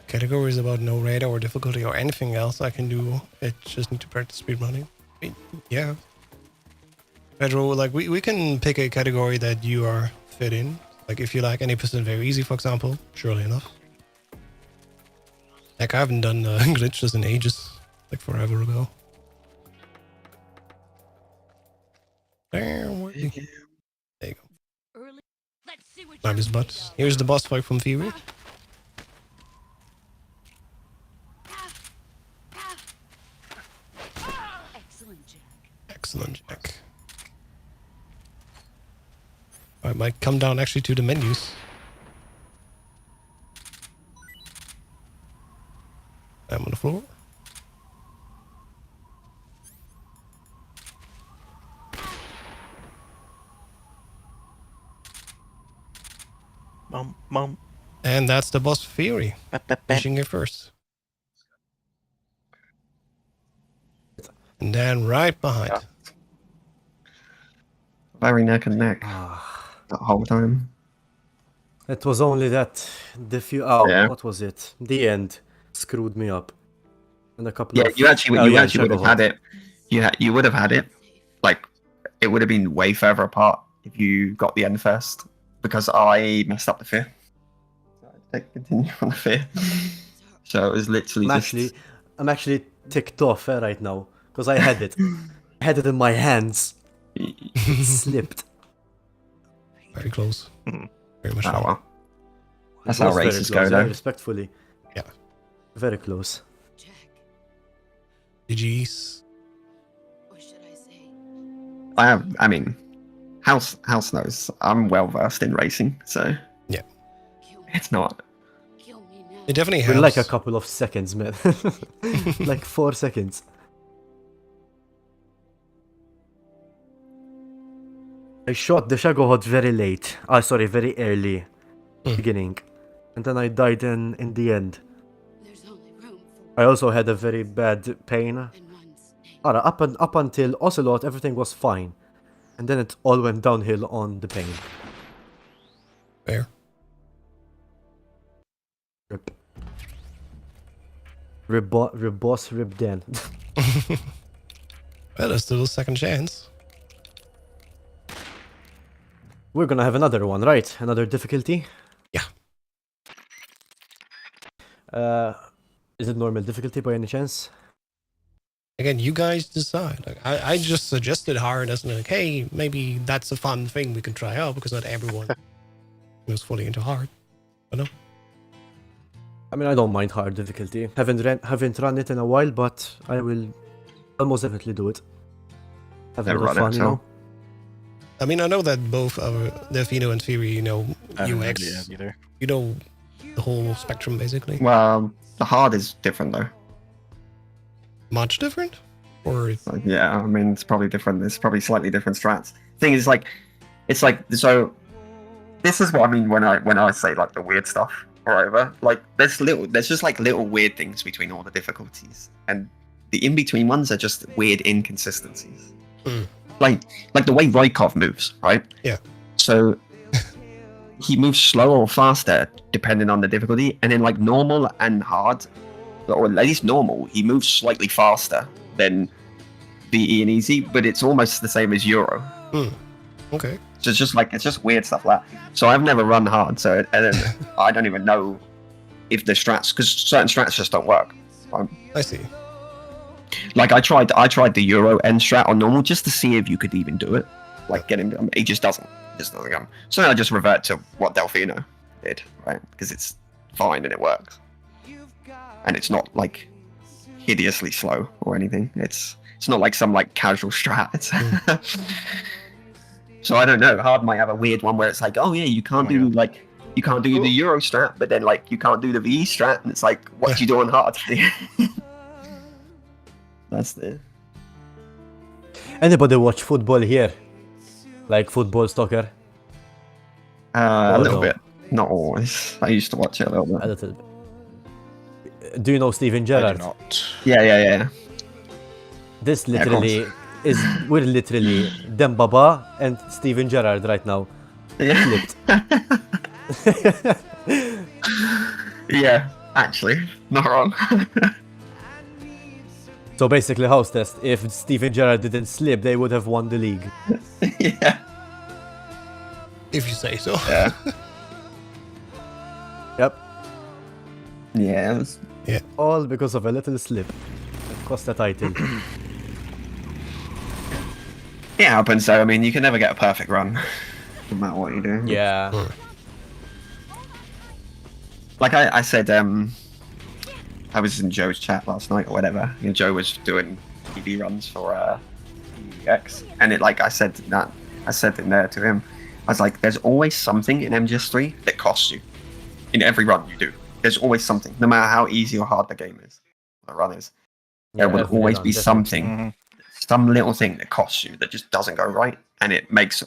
Categories about no radar or difficulty or anything else I can do. I just need to practice speedrunning. I mean, yeah. Pedro, like we can pick a category that you are fit in. Like if you like any percent very easy, for example, surely enough. Like I haven't done glitches in ages, like forever ago. There you go. Early. Let's see what I'm his you're butt. made of. Here's the boss fight from Fury. Excellent, Jack. Excellent, Jack. I might come down actually to the menus. I'm on the floor. Mom. And that's the boss Fury. Finishing it first. And then right behind. Yeah. Very neck and neck that whole time. It was only that oh, Yeah. what was it? The end screwed me up. And a couple Yeah, of you actually would have had it. You would have had it like it would have been way further apart if you got the end first, because I messed up the fear. So I continue on the fear. So it was literally I'm actually ticked off right now because I had it. I had it in my hands. It slipped. Very close. Very much. Oh so. well. That's It how was very races close, go, yeah, though. respectfully. Yeah. Very close. Jack, GG's. or should I say, I mean, House knows I'm well versed in racing, so kill me, it's not. kill me now. It definitely We're helps. like a couple of seconds, man. Like 4 seconds. I shot the Shaggohod very late. Sorry, very early. Beginning. And then I died in the end. There's only room for I also had a very bad pain. and one's name. Up until Ocelot, everything was fine. And then it all went downhill on the pain. Fair. Rip. Rib boss, rib Dan. Well, there's still a second chance. We're gonna have another one, right? Another difficulty? Yeah. Is it normal difficulty by any chance? Again, you guys decide. Like, I just suggested hard as like, hey, maybe that's a fun thing we can try out because not everyone was fully into hard. But no. I mean, I don't mind hard difficulty. Haven't run it in a while, but I will almost definitely do it. Have a Never little run it, fun, you so- know? I mean, I know that both Delfino and Fury, I haven't really UX, had either. you know, the whole spectrum basically. Well, the hard is different though. Much different? Or Like, yeah, I mean, it's probably different. It's probably slightly different strats. Thing is, like, it's like so. This is what I mean when I say like the weird stuff or whatever. Like, there's just like little weird things between all the difficulties, and the in between ones are just weird inconsistencies. Mm. Like the way Rykov moves, right? Yeah. So he moves slower or faster depending on the difficulty, and in like normal and hard, or at least normal, he moves slightly faster than VE and easy, but it's almost the same as Euro. okay. So it's just weird stuff like that. So I've never run hard, so I don't even know if the strats, because certain strats just don't work. I see. Like I tried the Euro end strat on normal just to see if you could even do it. Like get him, he just doesn't. Come. So I just revert to what Delfino did, right? Because it's fine and it works, and it's not like hideously slow or anything. It's not like some like casual strat. It's so I don't know. Hard might have a weird one where it's like, oh yeah, you can't do the Euro strat, but then like you can't do the VE strat, and it's like, what do you do on hard? That's the. Anybody watch football here? Like football soccer? A little no. bit, not always. I used to watch it a little A bit. little bit. Do you know Steven I Gerrard? do not. Yeah. This Yeah, of literally we're literally Dembaba and Steven Gerrard right now. Yeah. Flipped. Yeah, actually, not wrong. So basically, house test. If Steven Gerrard didn't slip, they would have won the league. Yeah. If you say so. Yeah. Yep. Yeah. It was, All because of a little slip. That cost the title. it happens though. I mean, you can never get a perfect run, no matter what you do. Yeah. Like I said, I was in Joe's chat last night or whatever, and Joe was doing EV runs for EX, and it like I said in there to him, I was like, there's always something in MGS3 that costs you. In every run you do, there's always something, no matter how easy or hard the game is, the run is. There will every always run, be definitely. something, some little thing that costs you that just doesn't go right, and it makes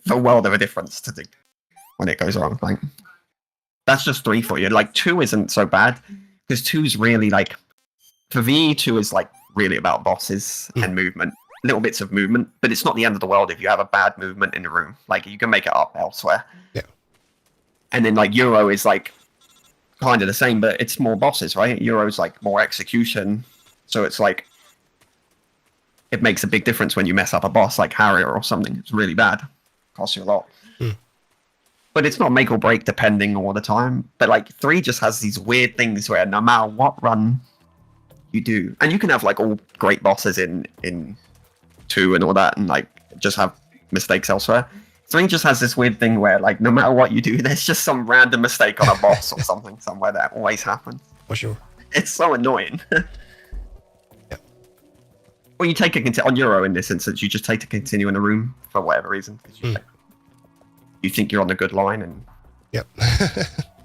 a world of a difference to when it goes wrong. Like that's just 3 for you. Like 2 isn't so bad. Because 2 is really like, for VE, 2 is like really about bosses and movement, little bits of movement, but it's not the end of the world if you have a bad movement in the room. Like you can make it up elsewhere. Yeah. And then like Euro is like kind of the same, but it's more bosses, right? Euro's like more execution, so it's like it makes a big difference when you mess up a boss like Harrier or something. It's really bad. Costs you a lot. But it's not make or break depending all the time. But like 3 just has these weird things where no matter what run you do, and you can have like all great bosses in 2 and all that, and like just have mistakes elsewhere. 3 just has this weird thing where like no matter what you do, there's just some random mistake on a boss or something somewhere that always happens. For sure. It's so annoying. Yeah. Well, you take on Euro in this instance, you just take to continue in a room for whatever reason. 'Cause you think you're on the good line and Yep.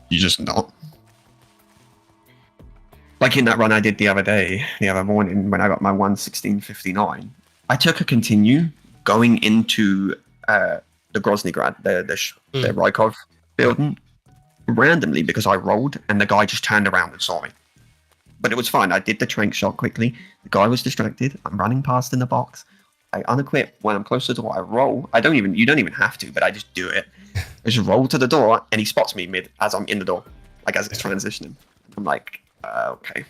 you're just not. Like in that run I did the other morning when I got my 1:16:59, I took a continue going into the Groznygrad, the Rykov building, randomly because I rolled and the guy just turned around and saw me. But it was fine. I did the trank shot quickly. The guy was distracted. I'm running past in the box. I unequip when I'm close to the door. I roll. You don't even have to, but I just do it. I just roll to the door and he spots me as I'm in the door, like as it's transitioning. I'm like, okay.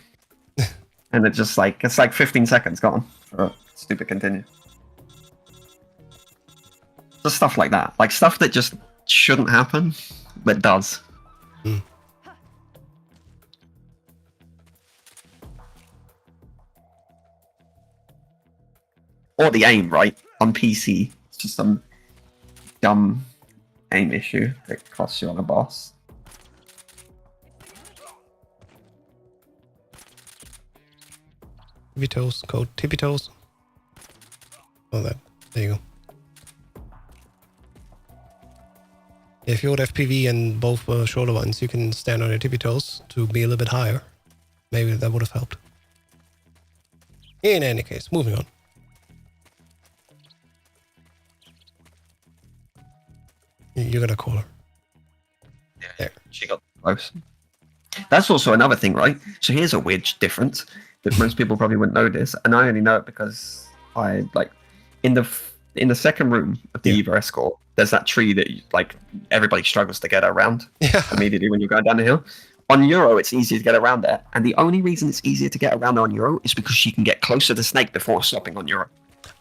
And it's like 15 seconds gone for a stupid continue. Just stuff like that. Like stuff that just shouldn't happen, but does. Or the aim, right? On PC. It's just some dumb aim issue that costs you on a boss. Tippy toes, code tippy toes. Oh, that. There you go. If you hold FPV and both shoulder ones, you can stand on your tippy toes to be a little bit higher. Maybe that would have helped. In any case, moving on. You're gonna call her. Yeah, There. she got close. That's also another thing, right? So here's a weird difference that most people probably wouldn't know this, and I only know it because I like in the second room of the Eva escort. There's that tree that like everybody struggles to get around immediately when you're going down the hill. On Euro, it's easier to get around there, and the only reason it's easier to get around on Euro is because she can get close to the snake before stopping on Euro.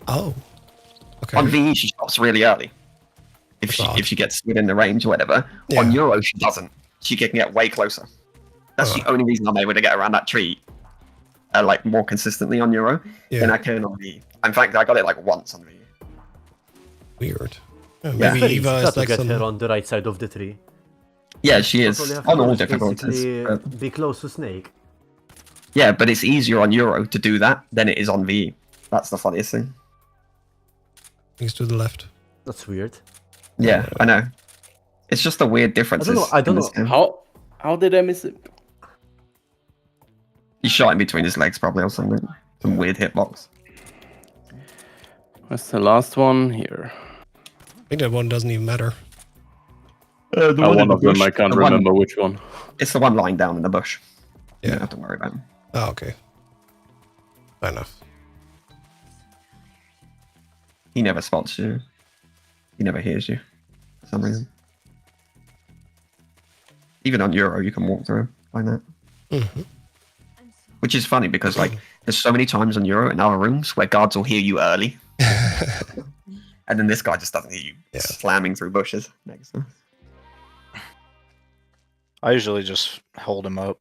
Oh. Okay. On VE, she stops really early. If she gets within the range or whatever. On Euro, she doesn't. She can get way closer. That's the only reason I'm able to get around that tree, like more consistently on Euro than I can on VE. In fact, I got it like once on VE. Weird. Maybe Eva is like get some... her on the right side of the tree. Yeah, she is. All you have On to do all is difficulties. basically be close to Snake. Yeah, but it's easier on Euro to do that than it is on VE. That's the funniest thing. Things to the left. That's weird. Yeah, I know. It's just a weird difference. I don't know. How did I miss it? He shot in between his legs probably or something. Some weird hitbox. What's the last one here? I think that one doesn't even matter. One of them, I can't remember which one. It's the one lying down in the bush. Yeah. You don't have to worry about him. Oh, okay. Fair enough. He never spots you. He never hears you for some reason. Even on Euro, you can walk through him like that. Mm-hmm. Which is funny because like there's so many times on Euro in other rooms where guards will hear you early. And then this guy just doesn't hear you slamming through bushes next to him. I usually just hold him up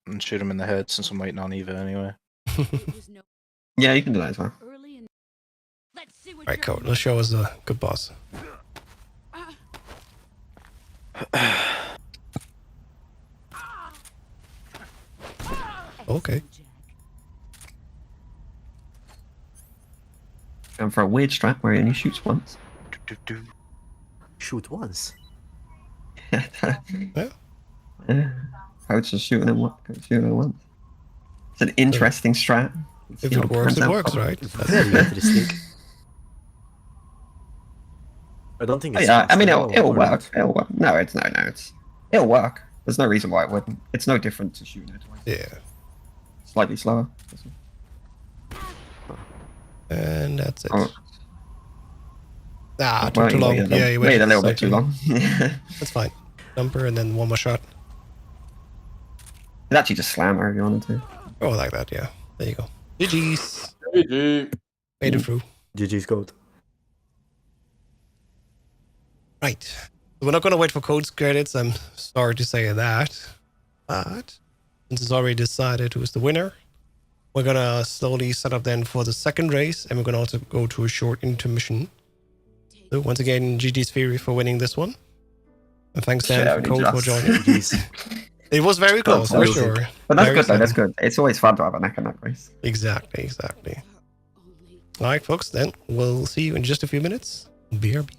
and shoot him in the head since I'm waiting on Eva anyway. Yeah, you can do that as well. Alright, cool. Let's show us a good boss. Okay. And for a weird strat where he only shoots once. Shoot once. Yeah. Coach is shooting him once. It's an interesting strat. If it works, it works, right? Very interesting. I don't think it's Yeah, I mean, fast it'll or work. not. It'll work. No, it'll work. There's no reason why it wouldn't. It's no different to shooting it twice. Yeah. Slightly slower. And that's it. Oh. Ah, Well, too long. Yeah, you wait a little bit too long. That's fine. Jumper and then one more shot. Could actually just slam her if you wanted to. Oh, like that, yeah. There you go. GG's. GG. Made it through. GG's code. Right. We're not going to wait for codes credits. I'm sorry to say that. But since it's already decided who's the winner, we're going to slowly set up then for the second race. And we're going to also go to a short intermission. So once again, GG's Fury for winning this one. And thanks, Dan, Shit, for only Code for just. joining. It was very close, for Absolutely. sure. But that's Very good though. That's exciting. good. It's always fun to have a neck and neck race. Exactly. All right, folks, then we'll see you in just a few minutes. BRB.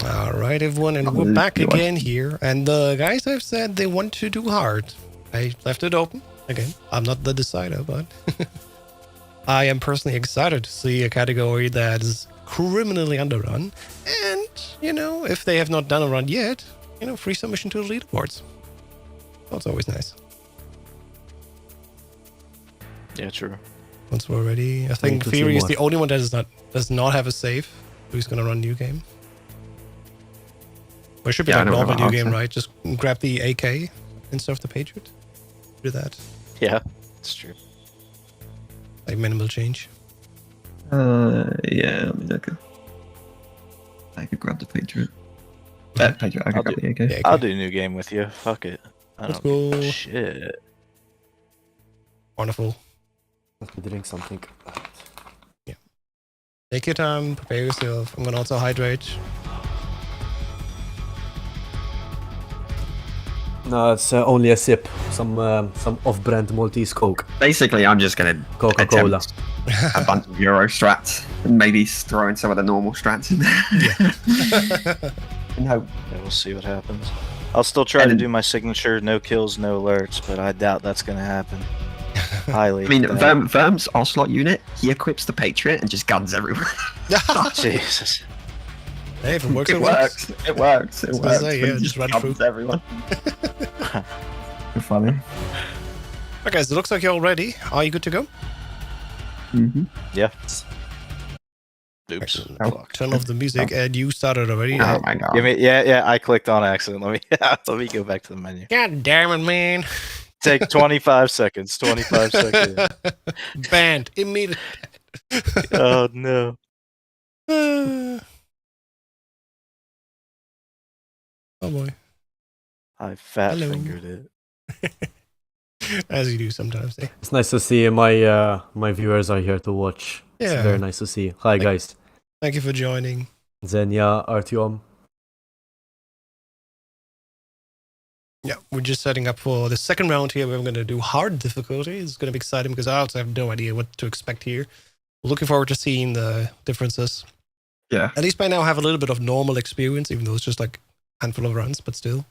All right, everyone, and we're back again here. And the guys have said they want to do hard. I left it open. Again, I'm not the decider, but I am personally excited to see a category that is criminally underrun. And, you know, if they have not done a run yet, you know, free submission to the leaderboards. That's always nice. Yeah, true. Once we're ready, I think Fury is the only one that does not have a save. Who's going to run new game? Well, it should be like normal new game, right? Just grab the AK instead of the Patriot. Do that. Yeah, it's true. Like minimal change. Yeah, I mean, I could grab the Patriot. Patriot, I could grab the AK. Yeah, I'll do new game with you. Fuck it. Let's go. Shit. Wonderful. Let me drink something. Yeah. Take your time. Prepare yourself. I'm gonna also hydrate. No, it's only a sip. Some off-brand Maltese Coke. Basically, I'm just gonna Coca-Cola. attempt a bunch of Euro strats and maybe throw in some of the normal strats in there. Yeah. And hope. Yeah, we'll see what happens. I'll still try to do my signature, no kills, no alerts, but I doubt that's gonna happen. Highly. I mean, Verm's Ocelot unit, he equips the Patriot and just guns everyone. Jesus. Hey, if it works, It works. It works. It works. Say, yeah, He just run guns through. everyone. Funny. Okay, so it looks like you're all ready. Are you good to go? Mm-hmm. Yeah. Oops. Excellent. Fuck. Turn off the music, and you started already. Oh my god. Give me, yeah, I clicked on accident. Let me go back to the menu. God damn it, man. Take 25 seconds. 25 seconds. Banned. Immediately. Oh no. Oh boy. I fat Hello. fingered it. As you do sometimes, eh? It's nice to see my my viewers are here to watch. It's Yeah. very nice to see. Hi guys. Thank you for joining. Zenya, Artyom. Yeah, we're just setting up for the second round here. We're going to do hard difficulty. It's going to be exciting because I also have no idea what to expect here. Looking forward to seeing the differences. Yeah. At least by now I have a little bit of normal experience, even though it's just like a handful of runs, but still.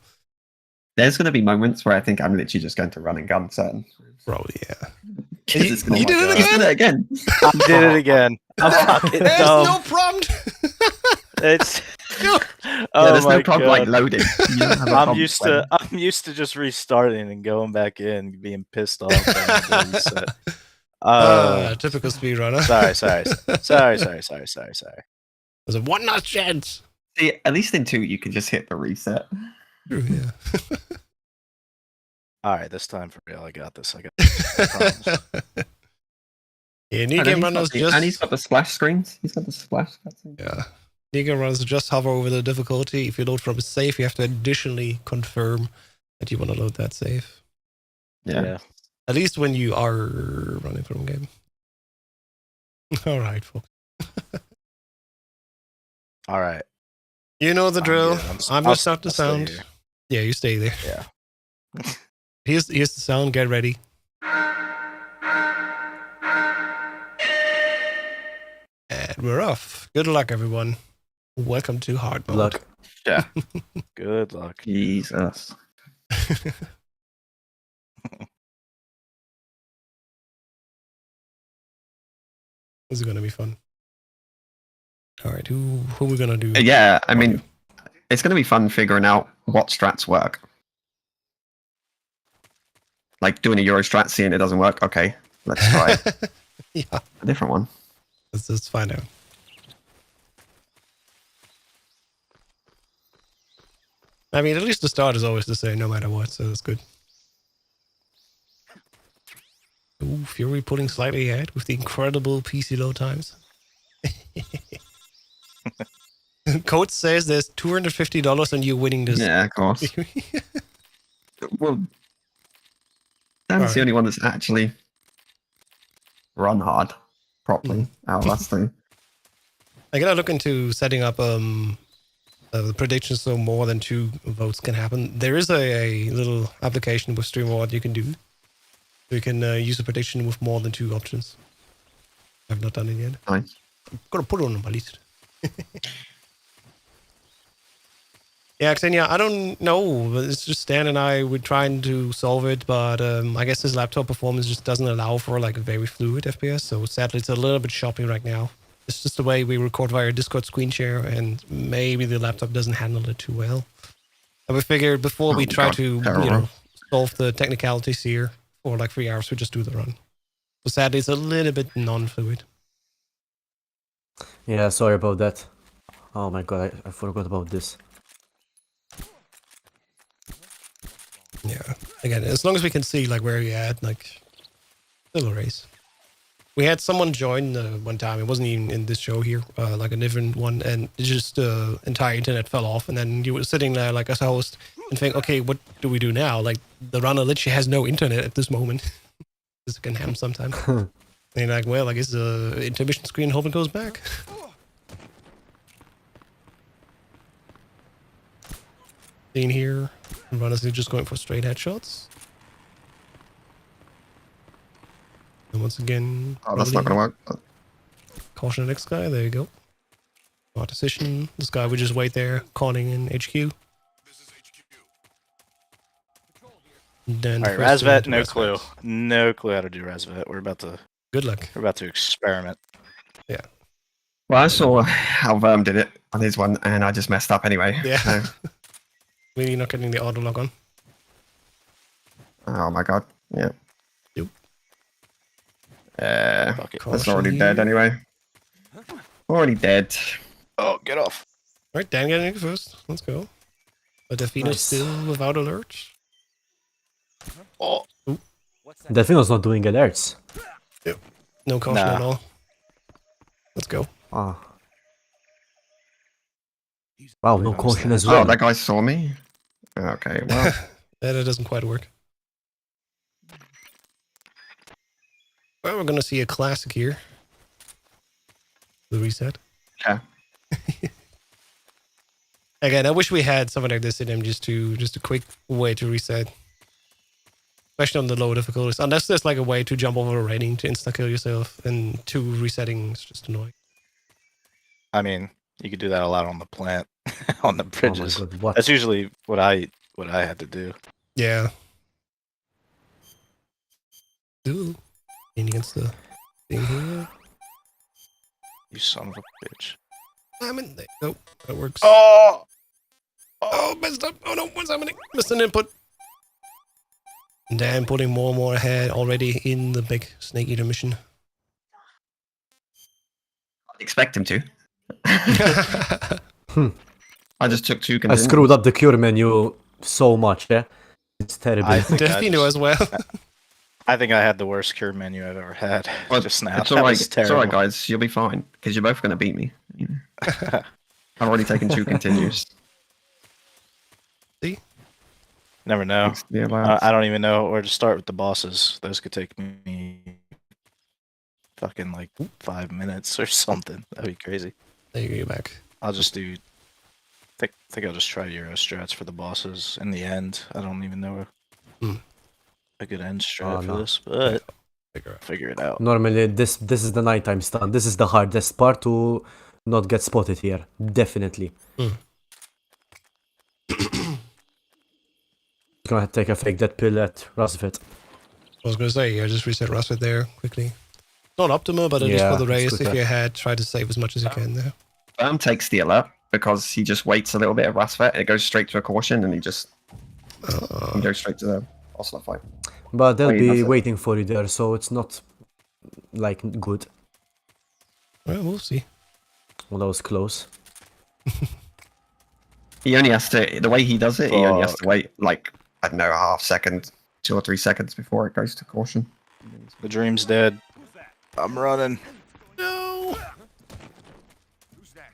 There's going to be moments where I think I'm literally just going to run and gun certain. Probably, yeah. You did it again? I did it again. I'm fucking There's dumb. no prompt. It's. No. Oh there's my no problem God. like loading. You don't have a I'm prompt used to just restarting and going back in, being pissed off. Typical speedrunner. Sorry. There's a one not chance. See, at least in 2 you can just hit the reset. True, yeah. All right, this time for real, I got this. I promise. Yeah, new game runners just. And he's got the splash screens. He's got the splash cutscene. Yeah. New game runners just hover over the difficulty. If you load from a save, you have to additionally confirm that you want to load that save. Yeah. At least when you are running from a game. All right, folks. All right. You know the drill. I'm going to start the I'll stay sound. here. Yeah, you stay there. Yeah. Here's the sound. Get ready. And we're off. Good luck, everyone. Welcome to hard mode. Luck. Yeah. Good luck. Jesus. This is going to be fun. All right, who are we going to do? Yeah, I mean, it's going to be fun figuring out what strats work. Like doing a Euro strat, seeing it doesn't work. Okay, let's try Yeah, a different one. let's find out. I mean, at least the start is always the same, no matter what, so that's good. Ooh, Fury pulling slightly ahead with the incredible PC load times. Code says there's $250 and you're winning this. Yeah, of course. Well, Dan's the only one that's actually run hard properly out of us three. I gotta look into setting up the predictions so more than 2 votes can happen. There is a little application with StreamYard you can do. So you can use a prediction with more than 2 options. I've not done it yet. Nice. I'm gonna put it on my list. Yeah, Xenia, I don't know. It's just Dan and I were trying to solve it, but I guess his laptop performance just doesn't allow for like a very fluid FPS. So sadly, it's a little bit choppy right now. It's just the way we record via Discord screen share, and maybe the laptop doesn't handle it too well. And we figured before we try God, to, terrible. solve the technicalities here for like 3 hours, we just do the run. So sadly, it's a little bit non-fluid. Yeah, sorry about that. Oh my god, I forgot about this. Yeah. Again, as long as we can see like where you're at, like still a race. We had someone join one time. It wasn't even in this show here, like a different one, and it just entire internet fell off. And then you were sitting there like as a host and think, okay, what do we do now? Like the runner literally has no internet at this moment. This can happen sometimes. And you're like, well, I guess the intermission screen hope it goes back. In here, runners are just going for straight headshots. And once again, Oh, that's not probably gonna work. caution the next guy. There you go. Smart decision. This guy would just wait there, conning in HQ. Then All right, Razvet, no clue. No clue how to do Razvet. Good luck. We're about to experiment. Yeah. Well, I saw how Verm did it on his one, and I just messed up anyway. Yeah. So, Maybe you're not getting the auto lock on. oh my god. Yeah. Yep. Fuck it. That's already dead anyway. Already dead. Oh, get off. All right, Dan getting it first. Let's go. But Delfino's Nice. still without alert. Oh, Delfino's not doing alerts. No caution Nah. at all. Let's go. Ah. Wow, no caution as Oh, well. that guy saw me? Okay, well. That doesn't quite work. Well, we're gonna see a classic here. The reset. Yeah. Again, I wish we had something like this in him, just a quick way to reset. Especially on the lower difficulties. Unless there's like a way to jump over a rating to insta kill yourself, and 2 resetting is just annoying. I mean, you could do that a lot on the plant, on the Oh my bridges. god, what? That's usually what I had to do. Yeah. Ooh. And against the thing here. You son of a bitch. I'm in there. Oh, that works. Oh, Oh, messed up. Oh no, what's happening? Missed an input. And Dan putting more and more ahead already in the big Snake Eater mission. Expect him to. I just took 2 I continues. screwed up the cure menu so much, yeah? It's terrible. I think I Delfino as well. I think I had the worst cure menu I've ever had Well, just now. It's That alright, was it's alright, terrible. guys. You'll be fine, because you're both going to beat me. I've already taken 2 continues. Never know. Yeah, well, I don't even know where to start with the bosses. Those could take me fucking like 5 minutes or something. That'd be crazy. There you go, back. I'll just do. Think I'll just try Euro strats for the bosses. In the end, I don't even know a good end strat Oh, for no. this, but Figure out. figure it out. Normally, this is the nighttime stun. This is the hardest part to not get spotted here. Definitely. Gonna take a fake dead pill at Rasvet. I was gonna say, yeah, just reset Russet there quickly. Not optimal, but at least Yeah, for the it's race, good if that- you're ahead, try to save as much as you can there. Verm takes the alert, because he just waits a little bit at Rasvet, and it goes straight to a caution, and he just he goes straight to the Oslo fight. But they'll Wait, be that's it. waiting for you there, so it's not like good. Well, we'll see. Well, that was close. He only has to, the way he does it, he only has Fuck. to wait, like, I don't know, a half second, 2 or 3 seconds before it goes to caution. The dream's dead. I'm running. No. Who's that?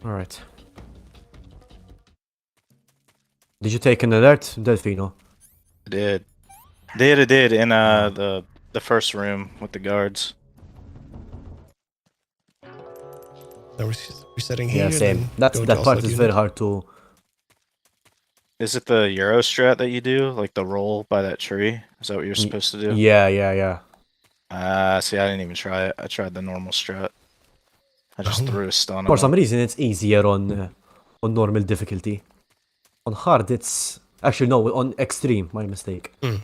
Alright. Did you take an alert, Delfino? I did in the first room with the guards. Now we're resetting here. Yeah, same. then That's go to that Oslo part is unit. very hard to. Is it the Euro strat that you do, like the roll by that tree? Is that what you're supposed to do? Yeah. See, I didn't even try it. I tried the normal strat. I just threw a stun. For on some him. reason, it's easier on normal difficulty. On hard, it's actually no, on extreme. My mistake. Why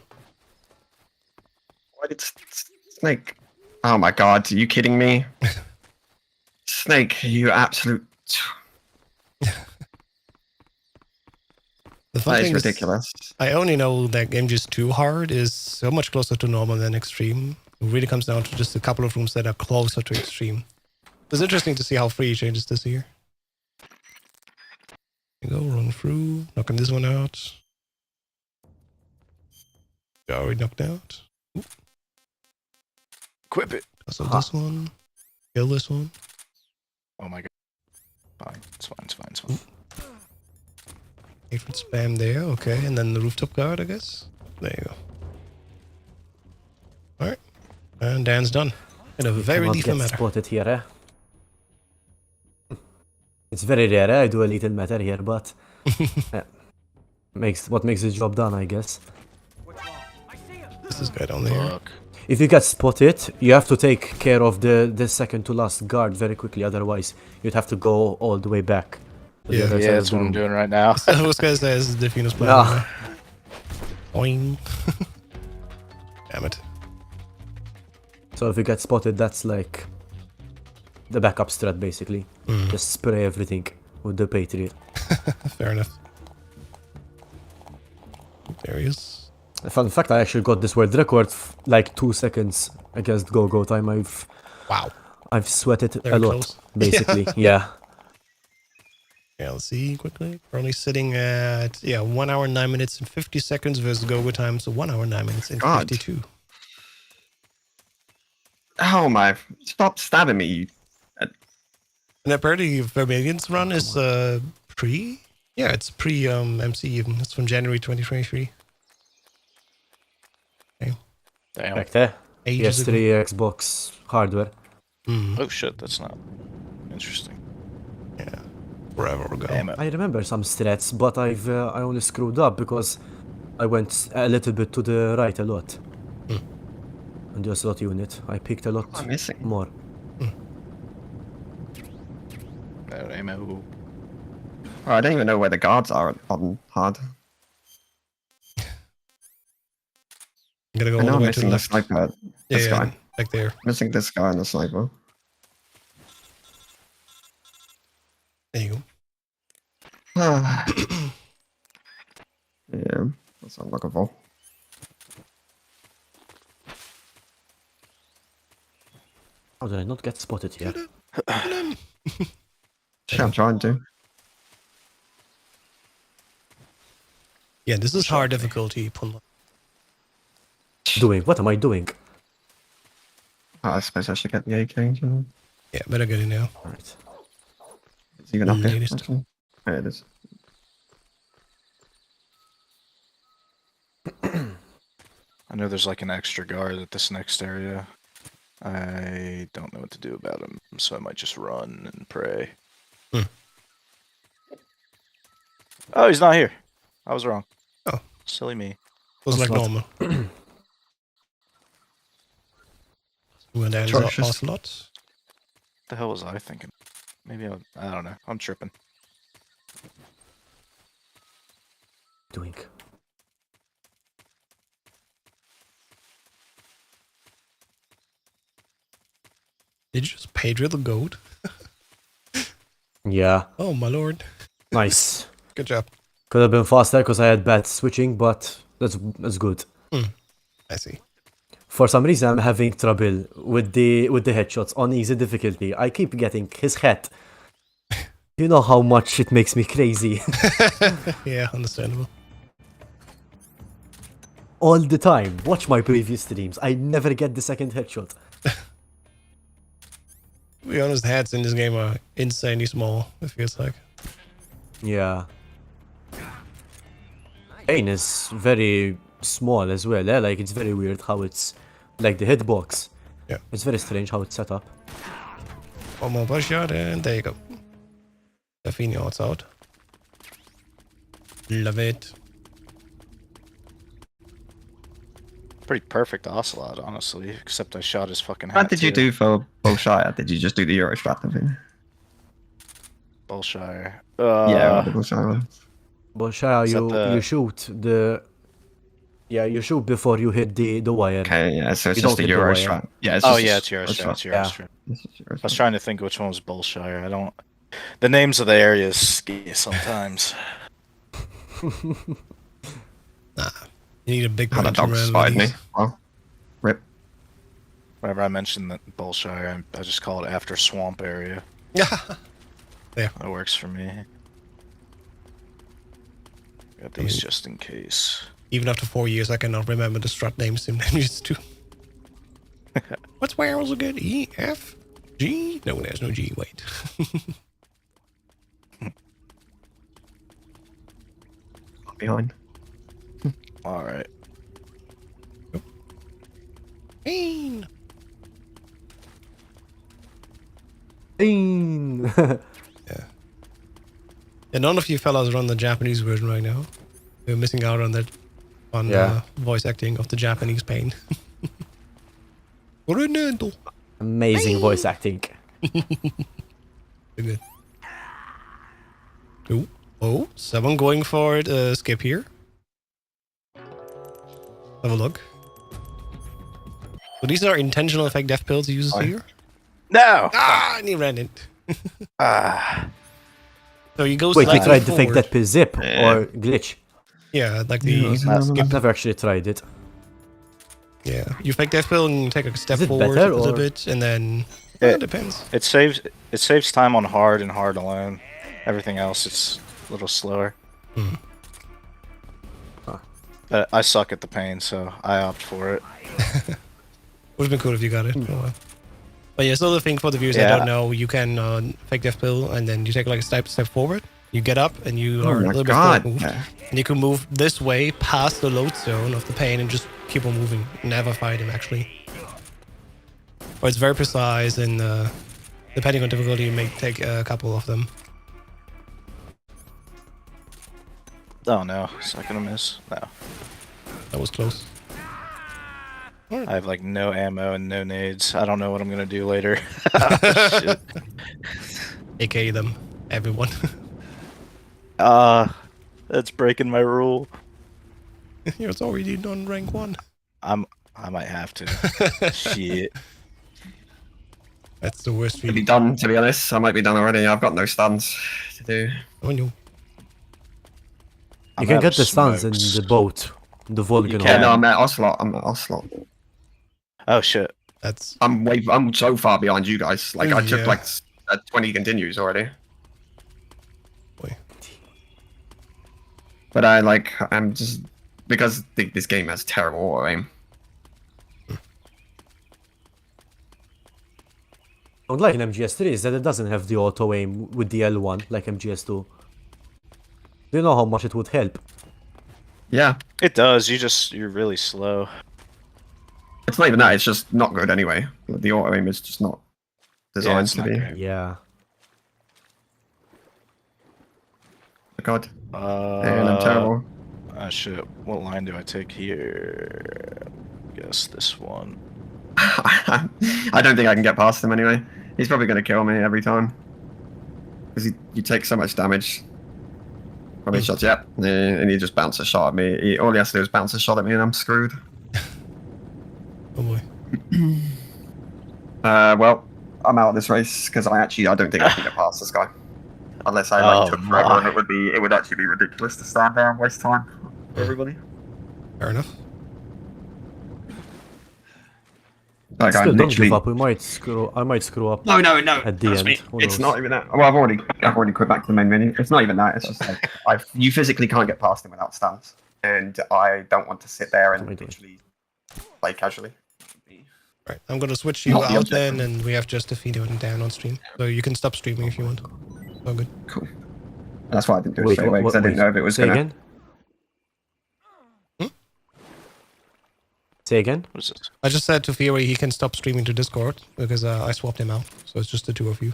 did Snake? Oh my god, are you kidding me? Snake, you absolute. The fun That is thing ridiculous. I only know that game just too hard is so much closer to normal than extreme. It really comes down to just a couple of rooms that are closer to extreme. It's interesting to see how free changes this year. There you go, run through, knocking this one out. Already knocked out. Equip it. Also this one. Kill this one. Oh my god. Fine. It's fine. It's fine. It's fine. Favorite spam there, okay. And then the rooftop guard, I guess. There you go. Alright. And Dan's done. In a very Cannot different get matter. spotted here. It's very rare. I do a little matter here, but makes the job done, I guess. This is guy down there. Fuck. If you get spotted, you have to take care of the second to last guard very quickly. Otherwise, you'd have to go all the way back. To the Yeah. other Yeah, side that's of the what I'm room. doing right now. I was gonna say, this is the Venus plan. Ah. Boing. Damn it. So if you get spotted, that's like the backup strat, basically. Just spray everything with the Patriot. Fair enough. There he is. Fun fact, I actually got this world record like 2 seconds against go time. Wow. I've sweated Very a lot, close. basically. Yeah. Yeah, let's see quickly. We're only sitting at 1 hour 9 minutes and 50 seconds versus go time, so 1 hour 9 minutes and God. 52. Oh my! Stop stabbing me. You. And apparently Vermilion's run is pre? Yeah, it's pre MC even. It's from January 2023. Damn. Back there. Ages ago. PS3, Xbox hardware. Oh shit, that's not interesting. Yeah. Forever ago. Damn it. I remember some strats, but I only screwed up because I went a little bit to the right a lot. And the slot unit, I picked a lot I'm missing. more. Ammo. Oh, I don't even know where the guards are on hard. I'm gonna go I all know the I'm way to the missing the left. sniper. Yeah, This yeah, guy. back there. Missing this guy and the sniper. There you go. Yeah, that's what I'm looking for. How did I not get spotted here? Shit, I'm trying to. Yeah, this is hard difficulty. Punla. Doing? What am I doing? Oh, I suppose I should get the AK. You know? Yeah, better get in now. Alright. It's even up here. Latest. Actually. There it is. I know there's like an extra guard at this next area. I don't know what to do about him, so I might just run and pray. Oh, he's not here. I was wrong. Oh. Silly me. Was like Ocelot. normal. When there's Atrocious. Ocelot. What the hell was I thinking? Maybe I don't know. I'm tripping. Doing? Did you just pay drill the goat? Yeah. Oh my lord. Nice. Good job. Could have been faster because I had bad switching, but that's good. I see. For some reason, I'm having trouble with the headshots on easy difficulty. I keep getting his head. You know how much it makes me crazy. Yeah, understandable. All the time. Watch my previous streams. I never get the second headshot. To be honest, heads in this game are insanely small, it feels like. Yeah. Pain is very small as well. Eh? Like, it's very weird how it's like the hitbox. Yeah. It's very strange how it's set up. One more push shot, and there you go. Definitely it's out. Love it. Pretty perfect Ocelot, honestly. Except I shot his fucking hat. What did you do for Bolshire? Did you just do the Euro strat thing? Bolshire. Yeah, the Bolshire one. But Shaya, Is that you the- shoot the. Yeah, you shoot before you hit the wire. Okay, yeah, so it's You just don't a hit the Euro wire. strat. Yeah, it's Oh just yeah, a it's Euro strat. Strat. Euro Yeah. Strat. It's just Euro I was strat. trying to think which one was Bolshire. I don't. The names of the areas ski sometimes. Nah, you need a big Had a brain to dog remember spied me. these. Well, rip. Whenever I mention that Bolshire, I just call it after swamp area. Yeah. That works for me. Got these just in case. Even after 4 years, I cannot remember the strat names I'm used to. What's Wales again? E, F, G? No, there's no G. Wait. Behind. All right. Pain. Ding! Yeah, none of you fellas are on the Japanese version right now. You're missing out on that Yeah. voice acting of the Japanese pain. Renando. Amazing voice acting. Good. Oh, someone going for it. Skip here. Have a look. So these are intentional effect death pills he uses here. No. Ah, and he ran it. So you go Wait, you slightly tried to fake forward. that pill zip or glitch? Yeah, like the skip. I've never actually tried it. Yeah, you fake death pill and take a step Is it forward better, a little or- bit, and then It- it depends. It saves time on hard and hard alone. Everything else it's a little slower. I suck at the pain, so I opt for it. Would have been cool if you got it. Oh, well. But yeah, so the thing for the viewers that Yeah. don't know, you can fake death pill, and then you take like a step forward. You get up, and you are a Oh my little bit god. forward moved. And you can move this way past the load zone of the pain and just keep on moving. Never fight him, actually. Or it's very precise, and depending on difficulty, you may take a couple of them. Oh no, is that gonna miss? No. That was close. I have like no ammo and no nades. I don't know what I'm gonna do later. Shit. AK them, everyone. That's breaking my rule. It's already done rank 1. I might have to. Shit. That's the worst To be feeling. done, to be honest. I might be done already. I've got no stuns to do. Oh no. You I'm can out get of the stuns in smokes. the boat. The Vulcan. can. Yeah, one. no, I'm at Ocelot. I'm at Ocelot. Oh shit. That's I'm so far behind you guys. Like I took Yeah. like 20 continues already. boy. But I'm just because this game has terrible auto aim. What I like in MGS3 is that it doesn't have the auto aim with the L1 like MGS2. Do you know how much it would help? Yeah, It does. You're really slow. it's not even that. It's just not good anyway. The auto aim is just not designed it's to not be. great. Yeah. God, and I'm terrible. Shit. What line do I take here? Guess this one. I don't think I can get past him anyway. He's probably going to kill me every time. Because you take so much damage. Probably shots, yep. And he just bounces a shot at me. All he has to do is bounce a shot at me and I'm screwed. Oh boy. Well, I'm out of this race because I don't think I can get past this guy. Unless I Oh, took forever, and my. it would actually be ridiculous to stand there and waste time for everybody. Fair enough. Like Still, I'm don't literally. give up. I might screw up. No, At the trust end, me, who it's knows? not even that. Well, I've already quit back to the main menu. It's not even that. It's just like you physically can't get past him without stuns, and I don't want to sit there and Totally. literally play casually. Right, I'm gonna switch you Not the out then, objective. and we have just a feed down on stream. So you can stop streaming if you want. Oh, good. Cool. And that's why I didn't do it Wait, straight away because I didn't know if it was Say gonna. again? Say again? What is this? I just said to Fury he can stop streaming to Discord because I swapped him out. So it's just the two of you.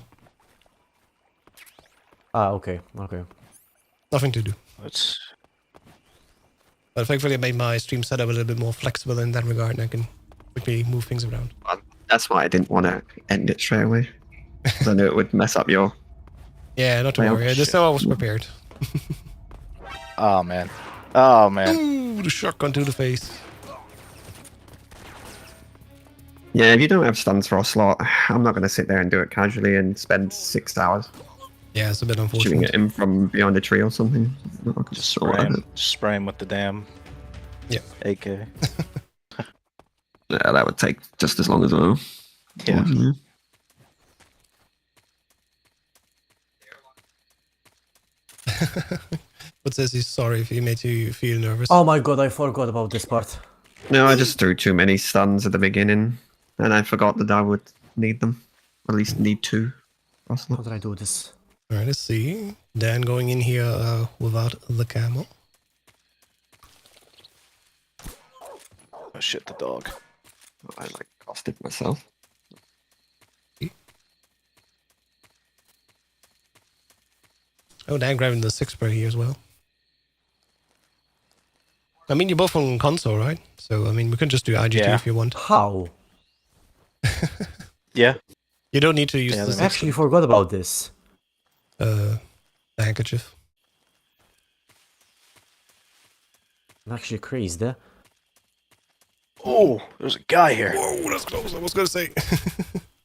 Ah, okay, okay. Nothing to do. Let's. But thankfully I made my stream setup a little bit more flexible in that regard, and I can quickly move things around. That's why I didn't want to end it straight away. 'Cause I knew it would mess up your. Yeah, not to Well, worry. This time I was prepared. Oh man. Oh man. Ooh, the shotgun to the face. Yeah, if you don't have stuns for a slot, I'm not going to sit there and do it casually and spend 6 hours Yeah, it's a bit shooting unfortunate. at him from behind a tree or something. Just spray him with the damn Yeah. AK. Yeah, that would take just as long as well. Yeah. But says he's sorry if he made you feel nervous. Oh my god, I forgot about this part. No, I just threw too many stuns at the beginning, and I forgot that I would need them. At least need 2. How did I do this? Alright, let's see. Dan going in here without the camo. Oh shit, the dog. I like costed myself. Oh, Dan grabbing the 6 here as well. I mean, you're both on console, right? So, I mean, we can just do IG2 Yeah. if you want. How? Yeah. You don't need to use Yeah, the I actually forgot about this. the handkerchief. I'm actually crazed, eh? Oh, there's a guy here. Whoa, that's close. I was gonna say.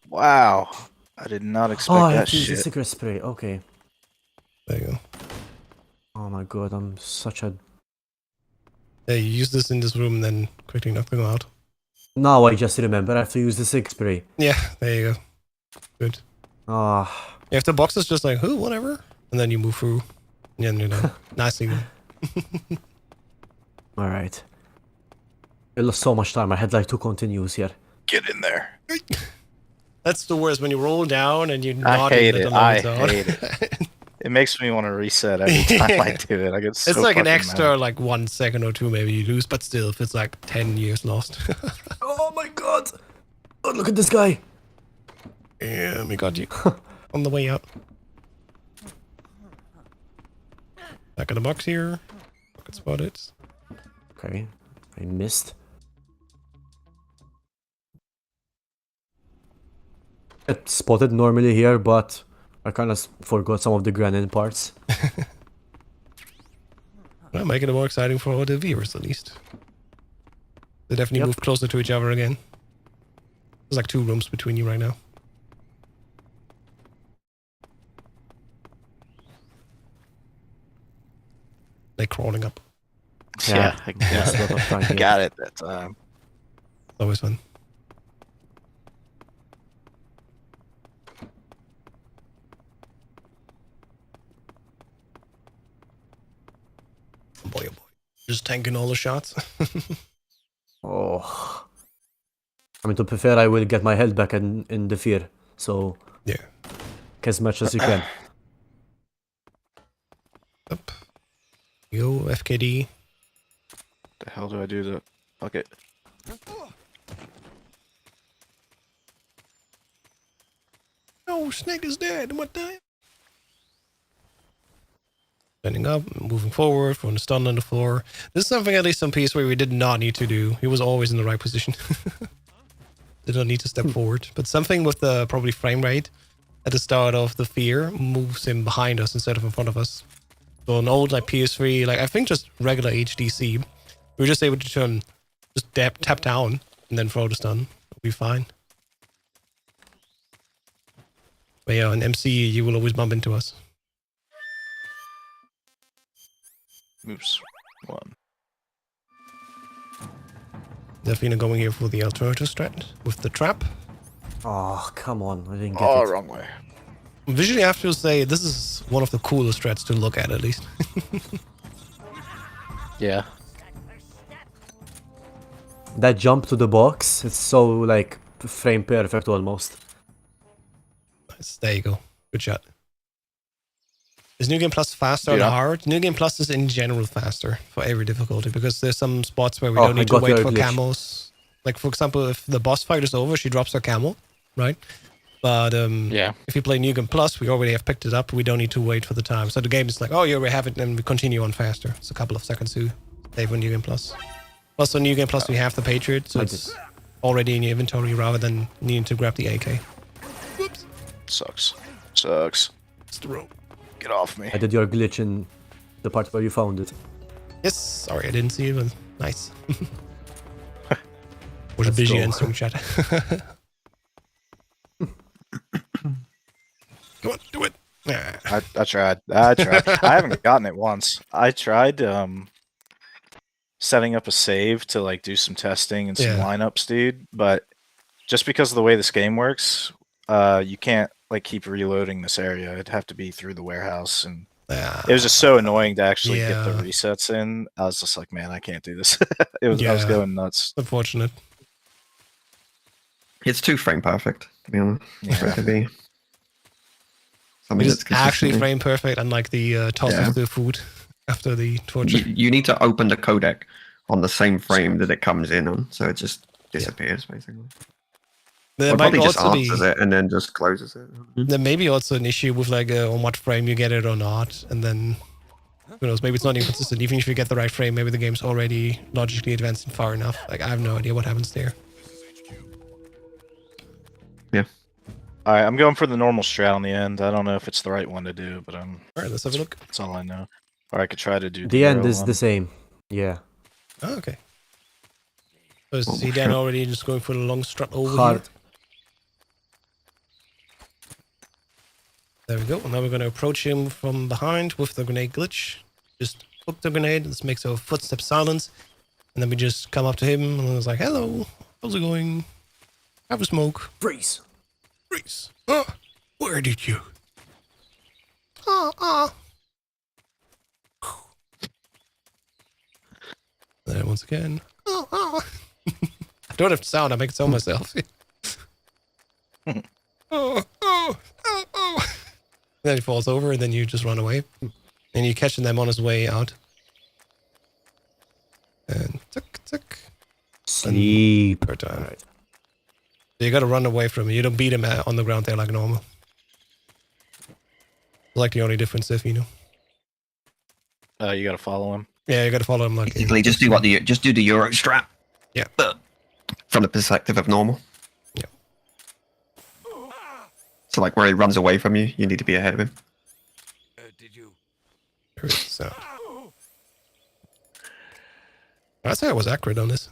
Wow. I did not expect Oh, I that have to use the shit. secret spray. Okay. There you go. Oh my god, I'm such a... Yeah, you use this in this room and then quickly knock them out. Now I just remember I have to use the secret spray. Yeah, there you go. Good. Ah, Yeah, if the box is just like, who, whatever, and then you move through, and then you're done. Nicely done. alright. I lost so much time, I had like 2 continues here. Get in there. That's the worst when you roll down and you're I not hate in it. the I load zone. hate it. It makes me want to reset every time I do it. I get so It's like an fucking extra, mad. like 1 second or 2 maybe you lose, but still, if it's like 10 years lost. Oh my god! Oh, look at this guy! Yeah, we got you. On the way out. Back of the box here. Pocket spotted. Okay, I missed. It's spotted normally here, but I kind of forgot some of the grenade parts. Well, make it more exciting for the viewers at least. They definitely Yep. move closer to each other again. There's like 2 rooms between you right now. They're crawling up. Yeah, I That's what I'm trying to got it that time. Always fun. Boy, oh boy. Just tanking all the shots. Oh. I mean, to be fair, I will get my health back in the fear, so Yeah. as much as you can. Up. Yo, FKD. The hell do I do to fuck it? Oh, Snake is dead. What the? Standing up, moving forward, throwing the stun on the floor. This is something at least on PS where we did not need to do. He was always in the right position. Did not need to step forward. But something with the probably frame rate at the start of the fear moves him behind us instead of in front of us. So an old like PS3, like I think just regular HDC, we were just able to turn, just tap down and then throw the stun. It'll be fine. But yeah, in MC you will always bump into us. Oops. 1. Definitely going here for the alternative strat with the trap. Oh, come on, I didn't get Oh, it. wrong way. Visually, I have to say this is one of the coolest strats to look at least. Yeah. That jump to the box, it's so like frame perfect almost. Nice. There you go. Good shot. Is New Game Plus faster Yeah. on hard? New Game Plus is in general faster for every difficulty because there's some spots where we Oh, don't I need to got wait your for glitch. camos. Like for example, if the boss fight is over, she drops her camo, right? But Yeah. if you play New Game Plus, we already have picked it up. We don't need to wait for the time. So the game is like, oh, yeah, we have it, and we continue on faster. It's a couple of seconds to Save on New Game Plus. Plus on New Game Plus we have the Patriot, so I it's already in your inventory rather than needing to grab the AK. Whoops. Sucks. Sucks. It's the rope. Get off me. I did your glitch in the part where you found it. Yes, sorry I didn't see it, but nice. Was a Let's busy go. answering chat. Come on, do it. Nah. I tried. I tried. I haven't gotten it once. I tried setting up a save to like do some testing and some Yeah. lineups, dude. But just because of the way this game works, you can't like keep reloading this area. It'd have to be through the warehouse, and it was just so annoying to actually get the Yeah. resets in. I was just like, man, I can't do this. I was Yeah. going nuts. Unfortunate. It's 2 frame perfect, to be honest. For it to be. It Something is that's actually consistently- frame perfect, unlike the toss Yeah. of the food after the torture. You need to open the codec on the same frame that it comes in on, so it just disappears basically. There Or might probably just also be answers it and then just closes it. there may be also an issue with like on what frame you get it or not, and then who knows? Maybe it's not inconsistent. Even if you get the right frame, maybe the game's already logically advancing far enough. Like I have no idea what happens there. All right, I'm going for the normal strat on the end. I don't know if it's the right one to do, but All right, let's have a look. that's all I know. Or I could try to do The end Euro is one. the same. Yeah. Oh, okay. So is Oh, Zidane sure. already just going for the long strut over Hard. here? There we go. And now we're going to approach him from behind with the grenade glitch. Just hook the grenade. This makes our footsteps silence. And then we just come up to him and it's like, hello, how's it going? Have a smoke. Freeze. Reese, where did you? Then once again. I don't have sound, I make it sound myself. Then he falls over and then you just run away. And you're catching them on his way out. And tick, tick. Sleep. Per time. So you gotta run away from him. You don't beat him on the ground there like normal. Like the only difference, if you know. You gotta follow him. Yeah, you gotta follow him like. Basically, just do the Euro strat. Yeah. But from the perspective of normal. Yeah. So like where he runs away from you, you need to be ahead of him. Did you? So. I'd say I was accurate on this.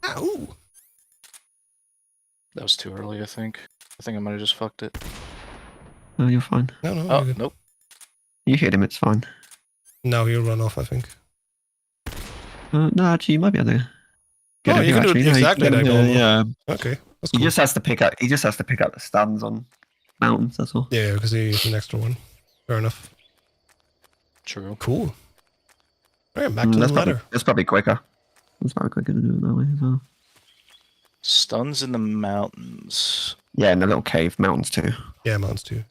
Ow! That was too early, I think. I think I might have just fucked it. No, you're fine. No, no. Oh, you're good. nope. You hit him, it's fine. No, he'll run off, I think. No, actually, you might be able to. Oh, him you here, can do it actually. No, exactly you can like get him here, normal. Yeah. Okay, that's He cool. just has to pick up. He just has to pick up the stuns on mountains. That's all. Yeah, because he's an extra one. Fair enough. True. Cool. All right, back to the That's probably, ladder. that's probably quicker. It's probably quicker to do it that way as well. Stuns in the mountains. Yeah, in the little cave mountains too. Yeah, mounts too.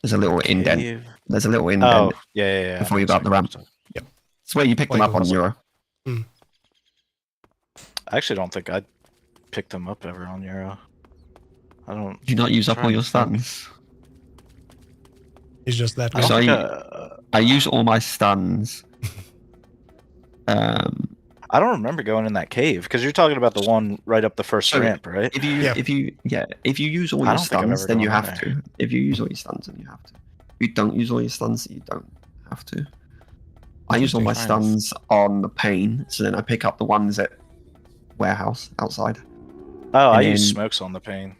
There's a little indent. Cave. There's a little indent. Oh, yeah. Before you go up the ramp. It's where you pick them Wait, up on what's- Euro. I actually don't think I'd pick them up ever on Euro. I don't. Do you not use up all Trying your to think. stuns? He's just that I good. don't So think, I use all my stuns. I don't remember going in that cave because you're talking about the one right up the first So, ramp, right? If you Yeah. if you use all I your don't think I've stuns, ever then you gone have there. to. If you use all your stuns, then you have to. If you don't use all your stuns, you don't have to. I use all my Interesting. stuns on the pane, so then I pick up the ones at warehouse outside. Oh, I and use then- smokes on the pane.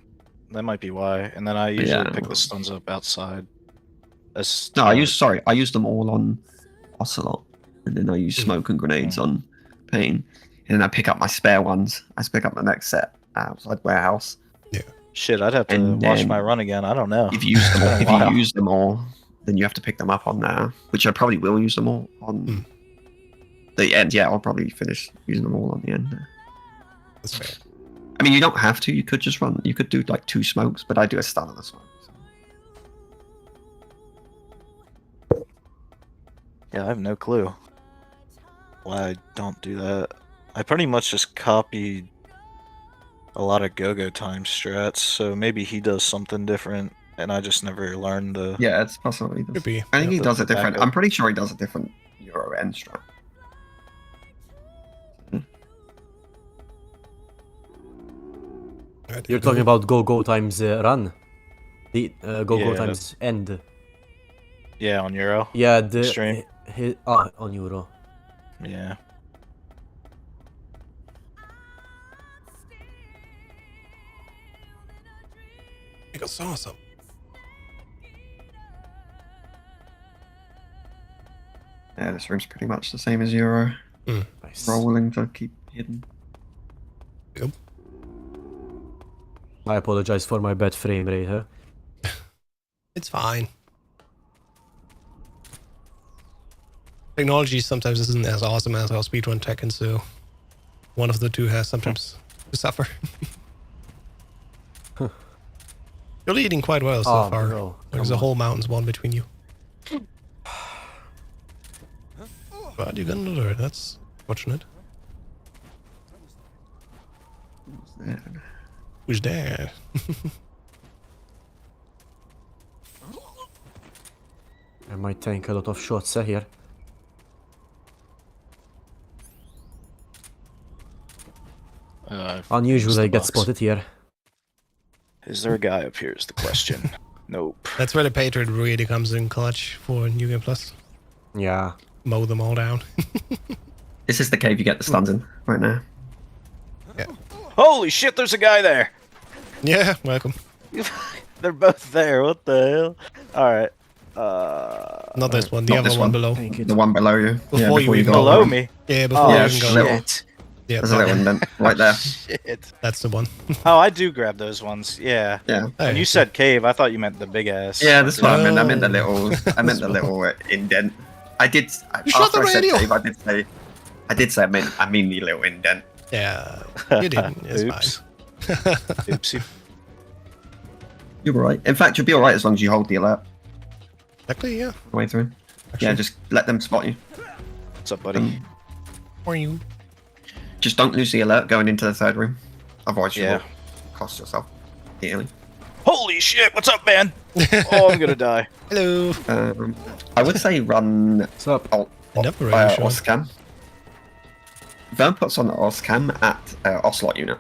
That might be why. And then I usually Yeah. pick the stuns up outside. No, I use them all on Ocelot, and then I use smoke and grenades on pane, and then I pick up my spare ones. I pick up the next set outside warehouse. Shit, I'd have to And watch then my run again. I don't know. If you use them all, It's if been a while. you use them all, then you have to pick them up on there, which I probably will use them all on the end. Yeah, I'll probably finish using them all on the end. That's fair. I mean, you don't have to. You could just run. You could do like 2 smokes, but I do a stun of the smoke. So. Yeah, I have no clue why I don't do that. I pretty much just copied a lot of go-go time strats, so maybe he does something different and I just never learned the. Yeah, it's possible. He Could does. be. I think he the- does the it different. backup. I'm pretty sure he does a different Euro end strat. Right, You're talking about go times run. The go Yeah. times end. Yeah, on Euro. Yeah, the Extreme. on Euro. Yeah. I think I saw some. Yeah, this room's pretty much the same as Euro. Nice. Rolling to keep hidden. Yep. I apologize for my bad frame rate, huh? It's fine. Technology sometimes isn't as awesome as our speedrun tech, and so one of the two has sometimes to suffer. You're leading quite well so Oh, far. bro, There's come a on. whole mountain spawn between you. But you got another. That's fortunate. Who's there? I might tank a lot of shots here. Unusual I get spotted here. Is there a guy up here? Is the question. Nope. That's where the Patriot really comes in clutch for New Game Plus. Yeah. Mow them all down. This is the cave you get the stuns in right now. Holy shit! There's a guy there. Yeah, welcome. They're both there. What the hell? All right. Not this one, the Not other this one one. below. Tank it. The one below you. Before you even go go Below over. me. Yeah, before Oh Yeah, you even go. little. shit! Yeah, There's a little indent right there. Shit. that's the one. Oh, I do grab those ones. Yeah. Yeah. When you said cave, I thought you meant the big ass. Yeah, that's what I meant. I meant the Oh. little. I meant the little indent. I did. shot the After I said radio. cave, I did say. I mean the little indent. Yeah, you didn't. It's Oops. fine. Oopsie. You're right. In fact, you'll be all right as long as you hold the alert Exactly, yeah. the way through. Actually, Yeah, just let them spot you. What's up, buddy? for you. Just don't lose the alert going into the third room. Otherwise, you Yeah. will cost yourself healing. Holy shit! What's up, man? Oh, I'm gonna die. Hello. I would say run What's up? Never really sure. Oscam. Vern puts on the Oscam at Ocelot unit.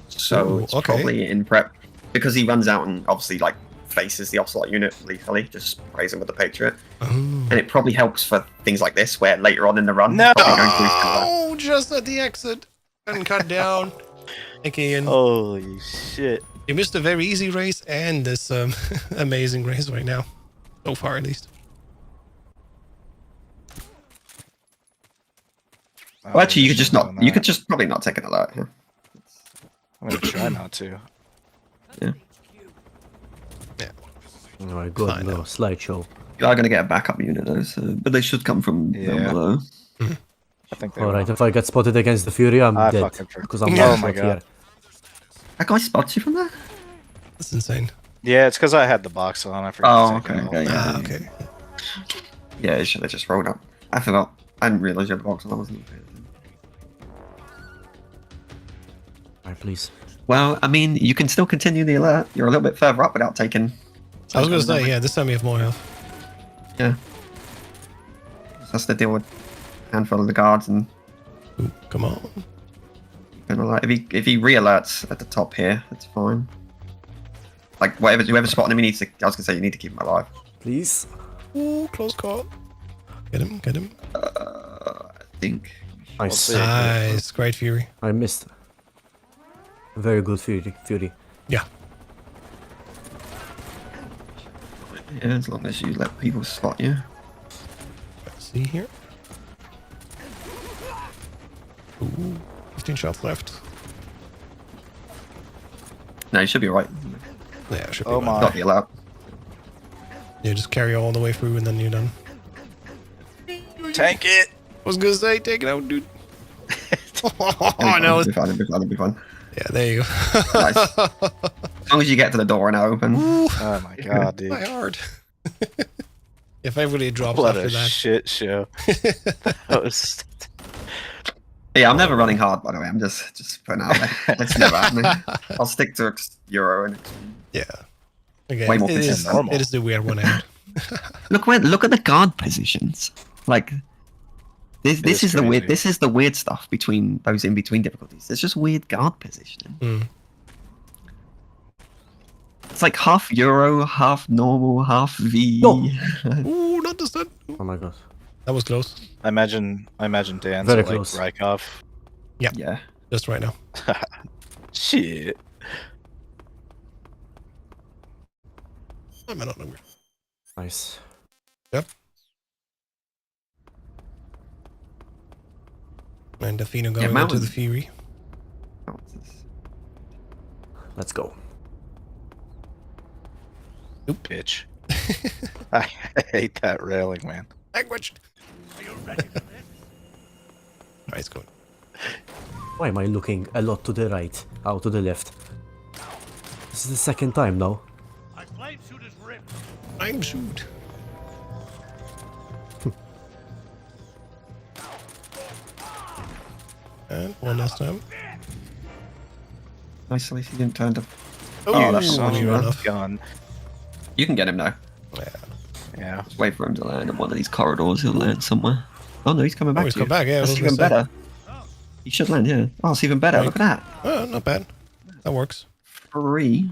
So Ooh, it's okay. probably in prep. Because he runs out and obviously like faces the Ocelot unit lethally, just sprays him with the Patriot. And it probably helps for things like this, where later on in the run, No! probably going through similar. Oh, just at the exit. And cut down. Again. Holy shit! You missed a very easy race and this amazing race right now. So far, at least. Well, actually, you could just not. You could just probably not take an alert. Yeah. I'm gonna try not to. Yeah. Alright, good. Fine, No, now. slideshow. You are going to get a backup unit though, so, but they should come from down Yeah. below. I think they Alright, will. if I get spotted against the Fury, I'm I dead. fucking Because I'm Yeah. one Oh my shot God. here. That guy spots you from there. That's insane. Yeah, it's because I had the box on. I forgot. Oh, to take okay, it off. okay, yeah. Ah, okay. Yeah, you should have just rolled up. I forgot. I didn't realize you had the box on. I wasn't. Alright, please. Well, I mean, you can still continue the alert. You're a little bit further up without taking. I was gonna say, yeah, this time you have more health. Yeah. That's the deal with a handful of the guards and Ooh, come on. keeping alert. If he re-alerts at the top here, that's fine. Like whoever's spotting him, he needs to. I was gonna say you need to keep him alive. Please. Ooh, close call. Get him, get him. I think. Nice. see. Nice, great Fury. I missed. Very good Fury. Yeah. Yeah, as long as you let people spot you. Let's see here. Ooh, 15 shots left. No, you should be alright. Yeah, should be Oh fine. my. Got the alert. Yeah, just carry all the way through and then you're done. Tank it. I was gonna say, take it out, dude. Oh, no. It'll be fine. It'll be fine. It'll be fine. Yeah, there you go. Nice. As long as you get to the door and it opens. Oh my god, dude. My heart. If everybody drops What after a that. shit show. That was. Yeah, I'm never running hard, by the way. I'm just putting it out there. It's never happening. I'll stick to Euro and Yeah. Again, Way more it is, consistent. normal. it is the weird one out. Look at the guard positions. Like this is the weird. crazy. This is the weird stuff between those in between difficulties. There's just weird guard positioning. Hmm. It's like half Euro, half normal, half V. No. Ooh, not this time. Oh my god. That was close. I imagine Dan's Very like close. Rykov. Yeah. Just right now. Shit. I'm not hungry. Nice. Yep. And Defino going Mountain. into the Fury. Oh, what's this? Let's go. Bitch. I hate that railing, man. Language. Nice going. Why am I looking a lot to the right? Out to the left? This is the second time now. I'm shoot. And one last time. Nice, at least he didn't turn to. Oh, that's son we of ran a off. gun. You can get him now. Yeah. Just wait for him to land in one of these corridors. He'll land somewhere. Oh no, he's coming back. Oh, he's to you. come back. Yeah, I That's was even gonna say. better. He should land. Yeah. Oh, it's even better. Right. Look at that. Oh, not bad. That works. 3.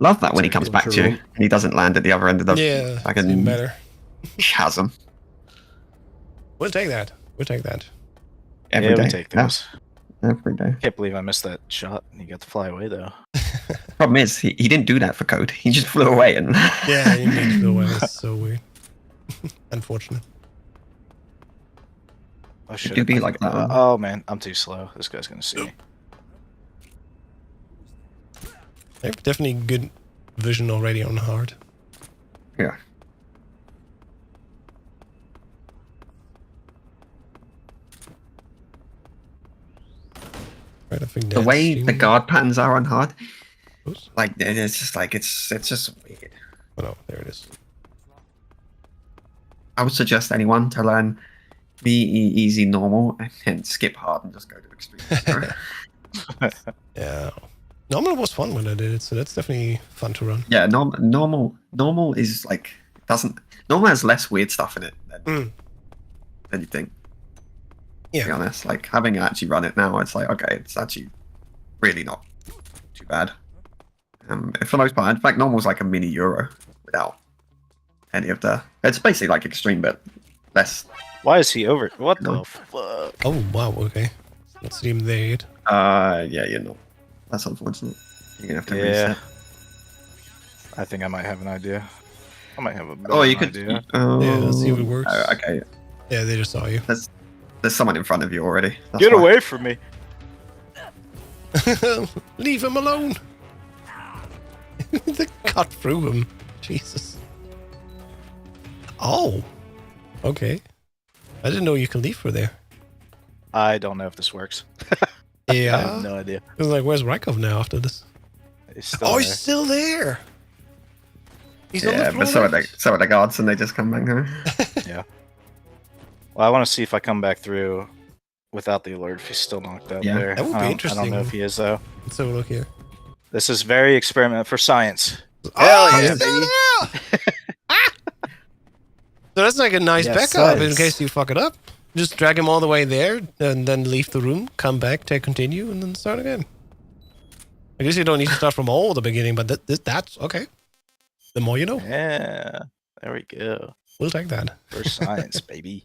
Love that when he comes back to you and he doesn't land at the other end of the Yeah, it's fucking even better. chasm. We'll take that. We'll take that. Every Yeah, day. we take those. Yeah, every day. Can't believe I missed that shot. He got to fly away though. Problem is, he didn't do that for code. He just flew away and. Yeah, you made it away. That's so weird. Unfortunate. Oh It shit. could be like that. Oh man, I'm too slow. This guy's gonna see me. They have definitely good vision already on hard. Yeah. Right, I think The way that's the guard patterns are on hard, Oops. like it's just like it's just weird. Oh no, there it is. I would suggest anyone to learn VE easy normal and then skip hard and just go to extreme. Yeah. Normal was fun when I did it, so that's definitely fun to run. Yeah, normal is like doesn't normal has less weird stuff in it than you think. Yeah. To be honest, like having actually run it now, it's like okay, it's actually really not too bad. For the most part, in fact, normal's like a mini Euro without any of the. It's basically like extreme, but less. Why is he over? What No. the fuck? Oh wow, okay. Not see him there yet. Yeah, you're not. That's unfortunate. You're gonna have to Yeah. reset. I think I might have an idea. I might have a better Oh, you could. idea. Oh, Yeah, let's see if it works. Okay, Yeah, they just saw you. there's someone in front of you already. That's Get why. away from me! Leave him alone. They cut through him. Jesus. Oh. Okay. I didn't know you could leave for there. I don't know if this works. I Yeah. have no idea. I was like, where's Rykov now after this? He's still Oh, there. he's still there. He's on Yeah, the but floor. so are the guards, and they just come back there. Yeah. Well, I want to see if I come back through without the alert if he's still knocked out Yeah. there. That would be I don't interesting. know if he is though. Let's have a look here. This is very experiment for science. Oh, Hell he's yeah, still baby. there! So that's like a nice Yes, backup in size. case you fuck it up. Just drag him all the way there and then leave the room, come back, take continue, and then start again. I guess you don't need to start from all the beginning, but that's okay. The more you know. Yeah. There we go. We'll take that. For science, baby.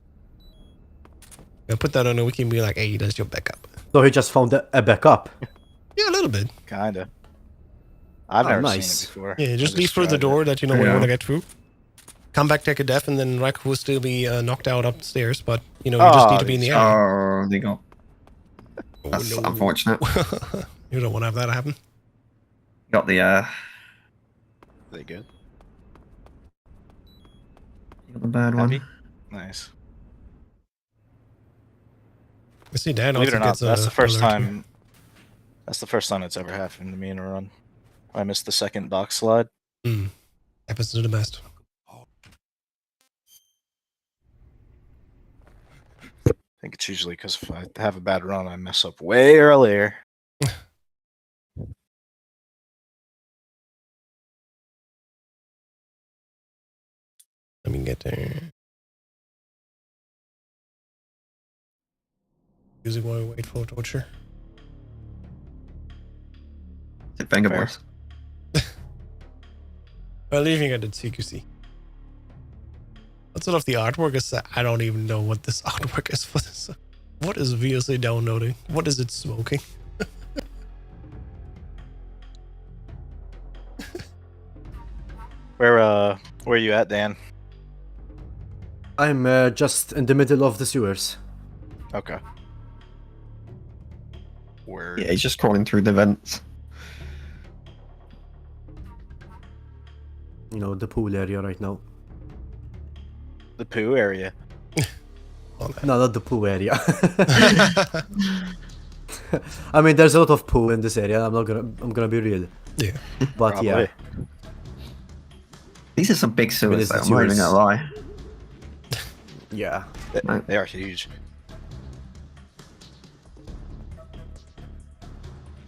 I'll put that on the wiki and be like, hey, that's your backup. So he just found a backup. Yeah, a little bit. Kinda. I've Oh, never nice. seen it before. Yeah, I just leave through the tried it. door that you know we Yeah. want to get through. Come back, take a def, and then Rykov will still be knocked out upstairs, but you know, you just need to be in the air. Oh, they got. Oh, That's no. unfortunate. You don't want to have that happen. Got the They good? bad Happy? one. Nice. I see Dan Believe it also or not, gets that's a the first alert here. time. That's the first time it's ever happened to me in a run. I missed the second box slide. Happens to the best. I think it's usually because if I have a bad run, I mess up way earlier. Let me get there. Music while we wait for torture. Is it Venga Fair. Boys? Well, leaving it at CQC. What sort of the artwork is that? I don't even know what this artwork is for this. What is VSA downloading? What is it smoking? Where are you at, Dan? I'm just in the middle of the sewers. Okay. Where? Yeah, he's just crawling through the vents. You know, the pool area right now. The poo area. No, not the poo area. I mean, there's a lot of poo in this area. I'm gonna be real. Yeah. But yeah, Probably. These are some big sewers, it's though, the I'm not even sewers. gonna lie. yeah. They are huge.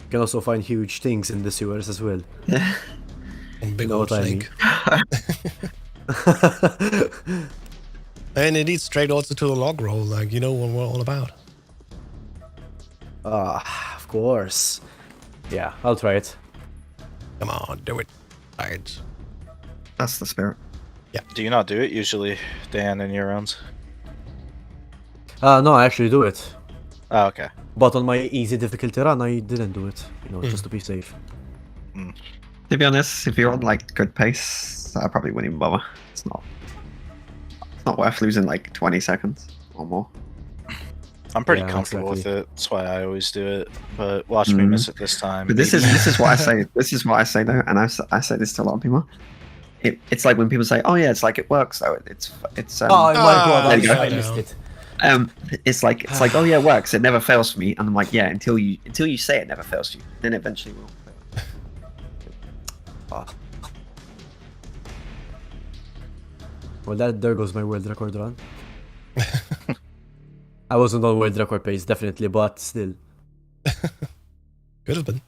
You can also find huge things in the sewers as well. And big Know old what I mean. snake. And it leads straight also to the log roll, like, you know what we're all about. Of course. Yeah, I'll try it. Come on, do it. Alright. That's the spirit. Do you not do it usually, Dan, in your runs? No, I actually do it. Oh, okay. But on my easy difficulty run, I didn't do it. You know, just to be safe. To be honest, if you're on like good pace, I probably wouldn't even bother. It's not worth losing like 20 seconds or more. I'm pretty Yeah, comfortable exactly. with it. That's why I always do it. But watch me miss it this time. But this is what I say. This is what I say though, and I say this to a lot of people. It's like when people say, "Oh yeah, it's like it works though." It's Oh my god, there you go. I missed it. it's like oh yeah, it works. It never fails for me, and I'm like, yeah, until you say it never fails for you, then it eventually will. Well, there goes my world record run. I wasn't on world record pace, definitely, but still. Could have been.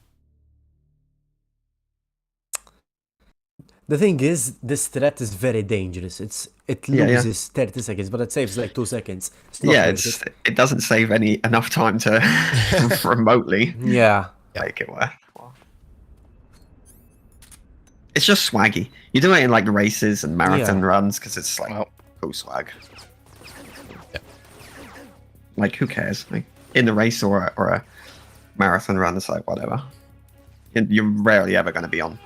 The thing is, this threat is very dangerous. It Yeah, yeah. loses 30 seconds, but it saves like 2 seconds. It's not Yeah, worth it doesn't save enough time to remotely it. Yeah. make it worth. It's just swaggy. You do it in like races and marathon Yeah. runs because it's like Well. cool swag. Yeah. Like who cares? Like in the race or a marathon run, it's like whatever. You're rarely ever going to be on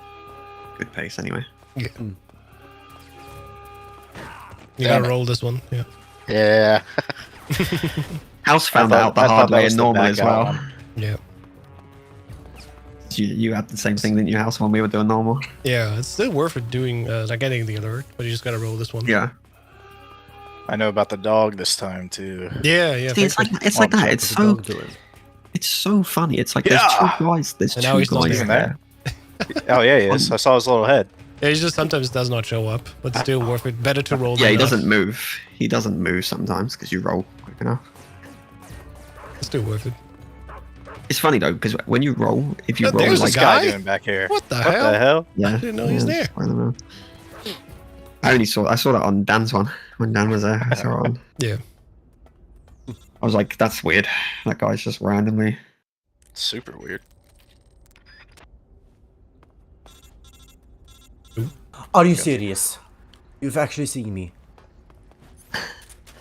good pace anyway. Yeah. Mm. You Damn gotta it. roll this one, yeah. Yeah. House found thought- out the I hard thought that way was in the normal back as out well. one. Yeah. You had the same thing, didn't you, House, when we were doing normal? Yeah, it's still worth it doing, like getting the alert, but you just gotta roll this one. Yeah. I know about the dog this time too. Yeah, yeah. See, it's like that. It's What's the so dog doing? it's so funny. It's like Yeah. there's two guys. There's And now two he's not guys even there. Oh yeah, he is. I saw his little head. Yeah, he just sometimes does not show up, but still worth it. Better to roll Yeah, he than not. doesn't move. He doesn't move sometimes because you roll quick enough. It's still worth it. It's funny though because when you roll, if you Oh, roll there's a like What's this guy guy? doing back here? What the What hell? the hell? yeah, didn't know he's there. Spider-Man. I saw that on Dan's one when Dan was there. I saw it on. Yeah. I was like, that's weird. That guy's just randomly. Super weird. Are you serious? You've actually seen me.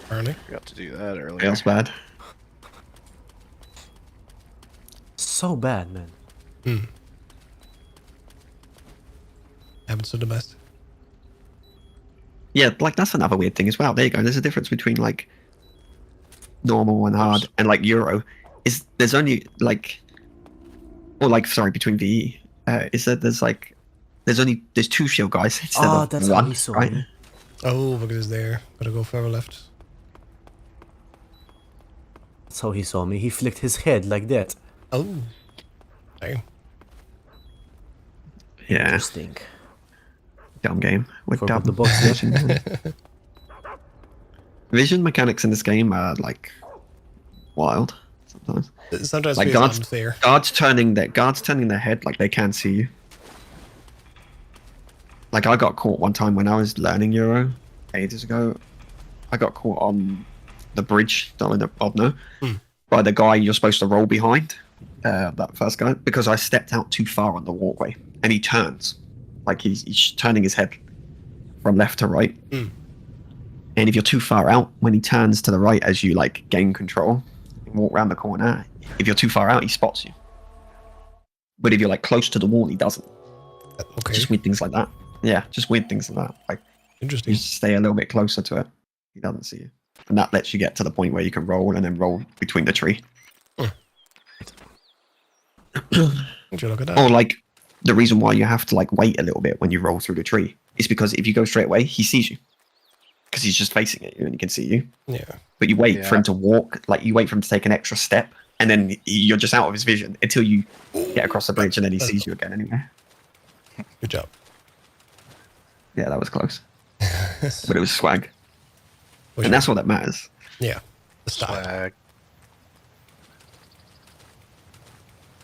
Apparently. Forgot to do that earlier. Feels bad. So bad, man. Happens to the best. Yeah, like that's another weird thing as well. There you go. There's a difference between like normal and hard and like Euro. Is there's only like, or like sorry, between VE. Is that there's two shield guys instead Oh, of that's how one, he saw right? me. Oh, look at this there. Gotta go further left. That's how he saw me. He flicked his head like that. Oh. Damn. Yeah, Interesting. dumb game with Forgot dumb the box there. vision. Vision mechanics in this game are like wild sometimes. It sometimes Like feels guards, unfair. guards turning their head like they can see you. Like I got caught one time when I was learning Euro. ages ago. I got caught on the bridge down in the Bodno by the guy you're supposed to roll behind, that first guy, because I stepped out too far on the walkway, and he turns, like he's turning his head from left to right. And if you're too far out, when he turns to the right as you like gain control and walk around the corner, if you're too far out, he spots you. But if you're like close to the wall, he doesn't. Okay. Just weird things like that. Yeah, just weird things like that. Like Interesting. you stay a little bit closer to it, he doesn't see you, and that lets you get to the point where you can roll and then roll between the tree. Would you look at that? Or like the reason why you have to like wait a little bit when you roll through the tree is because if you go straight away, he sees you because he's just facing at you and he can see you. Yeah. But you wait for him to walk, like you wait for him to take an extra step, and then you're just out of his vision until you get across the bridge, and then he sees you again anyway. Good job. Yeah, that was close, but it was swag, For and sure. that's all that matters. Yeah. The style. Swag.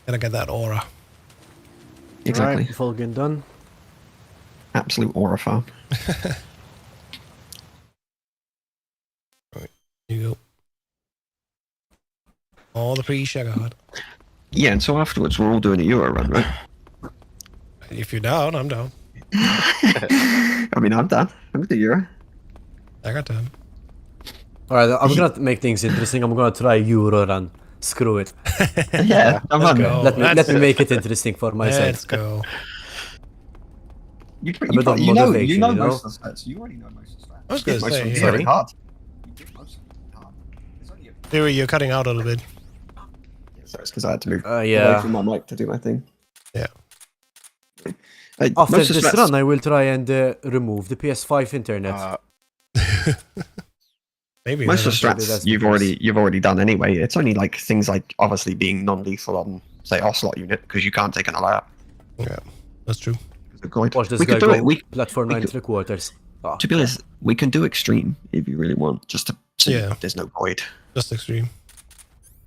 Gotta get that aura. Exactly, Right, Fulgin done. absolute aura farm. Here you go. All the pre-sugar hot. Yeah, and so afterwards we're all doing a Euro run, right? If you're down, I'm down. I mean, I'm done. I'm with the Euro. I got time. Alright, I'm gonna make things interesting. I'm gonna try Euro run. Screw it. Yeah, I'm Let's on. go. Let me make it interesting for myself. Let's go. You, A bit of you know motivation, you know? most of the stats. You already know most of the stats. I was gonna Most say, of them yeah. very hard. You get most of them hard. It's only a- Theory, you're cutting out a little bit. So it's because I had to move Yeah. away from my mic to do my thing. Yeah. After Most of the this stats- run, I will try and remove the PS5 internet. Maybe. most of that's- the that's strats the you've already done anyway. It's only like things like obviously being non-lethal on say Ocelot unit because you can't take an alert. Yeah, that's true. Watch this We guy could do go it. We, platform we 9 could- 3/4. Ah, to be honest, we can do extreme if you really want. Just to so Yeah. there's no void. Just extreme.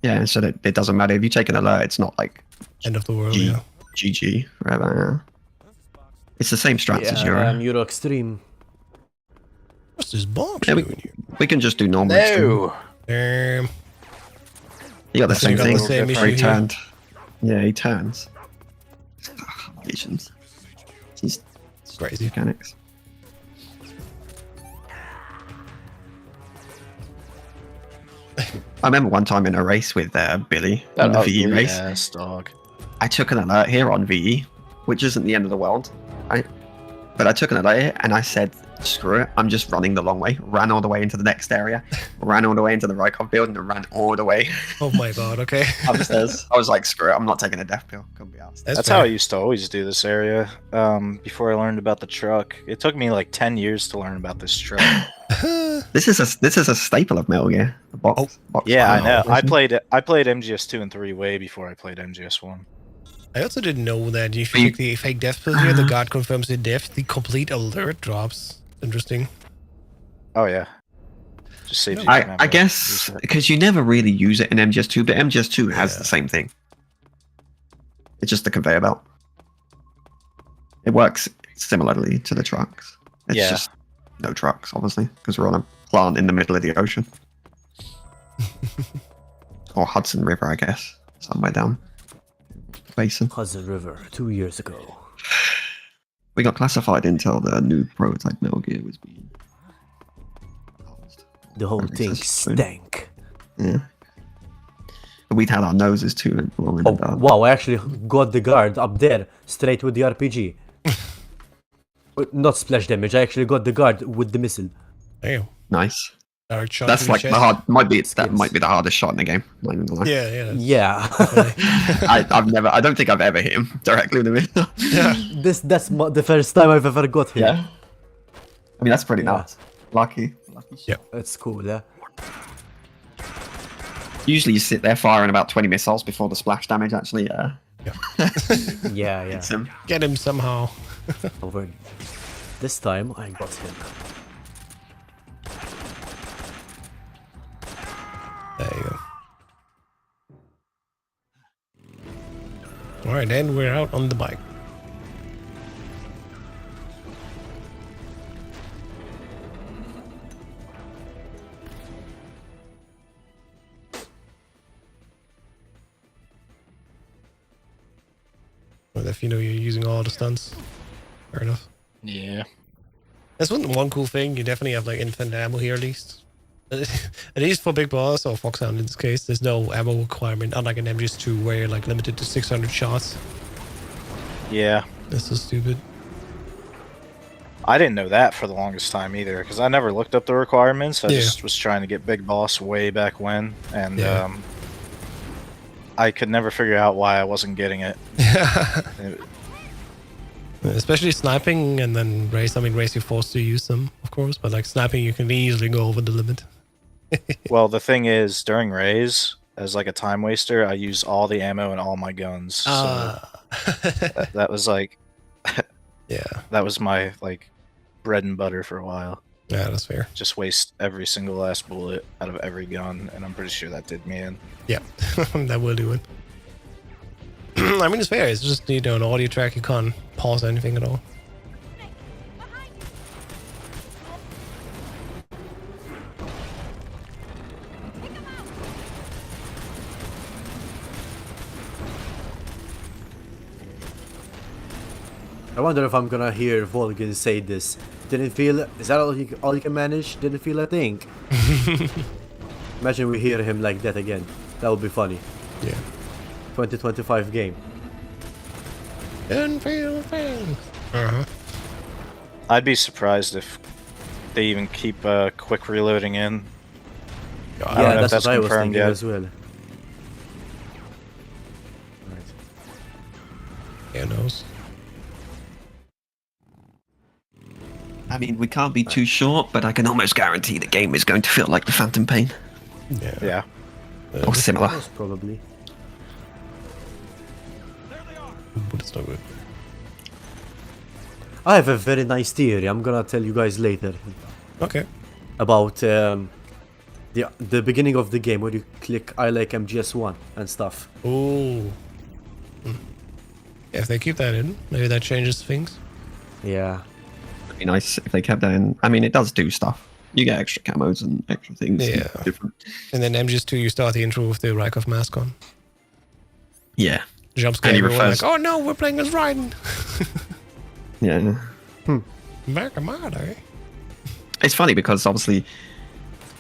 Yeah, so that it doesn't matter if you take an alert. It's not like End of the world, G- yeah. GG forever. It's the same strats as Euro. Euro Extreme. What's this bomb Yeah, shooting you? we can just do normal. extreme. No. Damn. You got the So same you got thing. the same where issue he here. turned. Yeah, he turns. Visions. He's Crazy. mechanics. I remember one time in a race with Billy in the VE race. Yes, dog. I took an alert here on VE, which isn't the end of the world, right? But I took an alert here and I said, screw it, I'm just running the long way. Ran all the way into the next area, ran all the way into the Rykov building and ran all the way Oh my god, okay. upstairs. I was like, screw it, I'm not taking a death pill. Couldn't be asked. That's how I used to always do this area. Before I learned about the truck, it took me like 10 years to learn about this truck. This is a staple of Metal Gear. The box. box Yeah, I file know. I version. played MGS 2 and 3 way before I played MGS 1. I also didn't know that if But you you- take the fake death pill here, the guard confirms the death, the complete alert drops. Interesting. Oh yeah. Just saves you I time to guess use it. because you never really use it in MGS2, but MGS2 has Yeah. the same thing. It's just the conveyor belt. It works similarly to the trucks. It's Yeah. just no trucks, obviously, because we're on a plant in the middle of the ocean. Or Hudson River, I guess. Somewhere down the basin. Hudson River, 2 years ago. We got classified until the new prototype Metal Gear was being The whole That thing makes sense. stank. Yeah. But we'd had our noses too long in Oh, the dark. wow, I actually got the guard up there, straight with the RPG. Not splash damage, I actually got the guard with the missile. Damn. Nice. Dark shot That's to the like the chest. hard. That Skills. might be the hardest shot in the game. Not even gonna lie. Yeah, yeah. Yeah. I don't think I've ever hit him directly in the middle. Yeah. That's the first time I've ever got him. Yeah. I mean, that's pretty Yeah. nuts. Lucky. Yeah. That's cool, yeah. Usually you sit there firing about 20 missiles before the splash damage actually Yeah, hits yeah. him. Get him somehow. Over. This time I got him. There you go. Alright, then we're out on the bike. if you know you're using all the stunts. Fair enough. Yeah. That's one cool thing. You definitely have like infinite ammo here, at least. At least for Big Boss or Foxhound in this case, there's no ammo requirement, unlike an MGS2 where you're like limited to 600 shots. Yeah. That's so stupid. I didn't know that for the longest time either, because I never looked up the requirements. I Yeah. just was trying to get Big Boss way back when, and Yeah. I could never figure out why I wasn't getting it. Especially sniping and then race. I mean, race you're forced to use them, of course, but like sniping, you can easily go over the limit. Well, the thing is, during Rays, as like a time waster, I use all the ammo and all my guns. So that was like, yeah, that was my like bread and butter for a while. yeah, that's fair. Just waste every single last bullet out of every gun, and I'm pretty sure that did me in. Yeah, that will do it. I mean, it's fair. It's just, you know, an audio track. You can't pause anything at all. I wonder if I'm gonna hear Volgin say this. Didn't feel. Is that all you can manage? Didn't feel a thing. Imagine we hear him like that again. That would be funny. Yeah. 2025 game. Didn't feel a thing. Uh-huh. I'd be surprised if they even keep quick reloading in. I don't Yeah, know if that's what I was confirmed thinking yet. as well. Right. Yeah, knows. I mean, we can't be too short, but I can almost guarantee the game is going to feel like the Phantom Pain. Yeah. Yeah. Or similar. Most probably. But it's not good. I have a very nice theory. I'm gonna tell you guys later Okay. about the beginning of the game where you click I like MGS1 and stuff. Ooh. Yeah, if they keep that in, maybe that changes things. Yeah. It'd be nice if they kept that in. I mean, it does do stuff. You get extra camos and extra things. Yeah. Different. And then MGS2, you start the intro with the Rykov mask on. Yeah. Jump scare And he everyone refers- like, oh no, we're playing as Raiden. Yeah. Back of my day. It's funny because obviously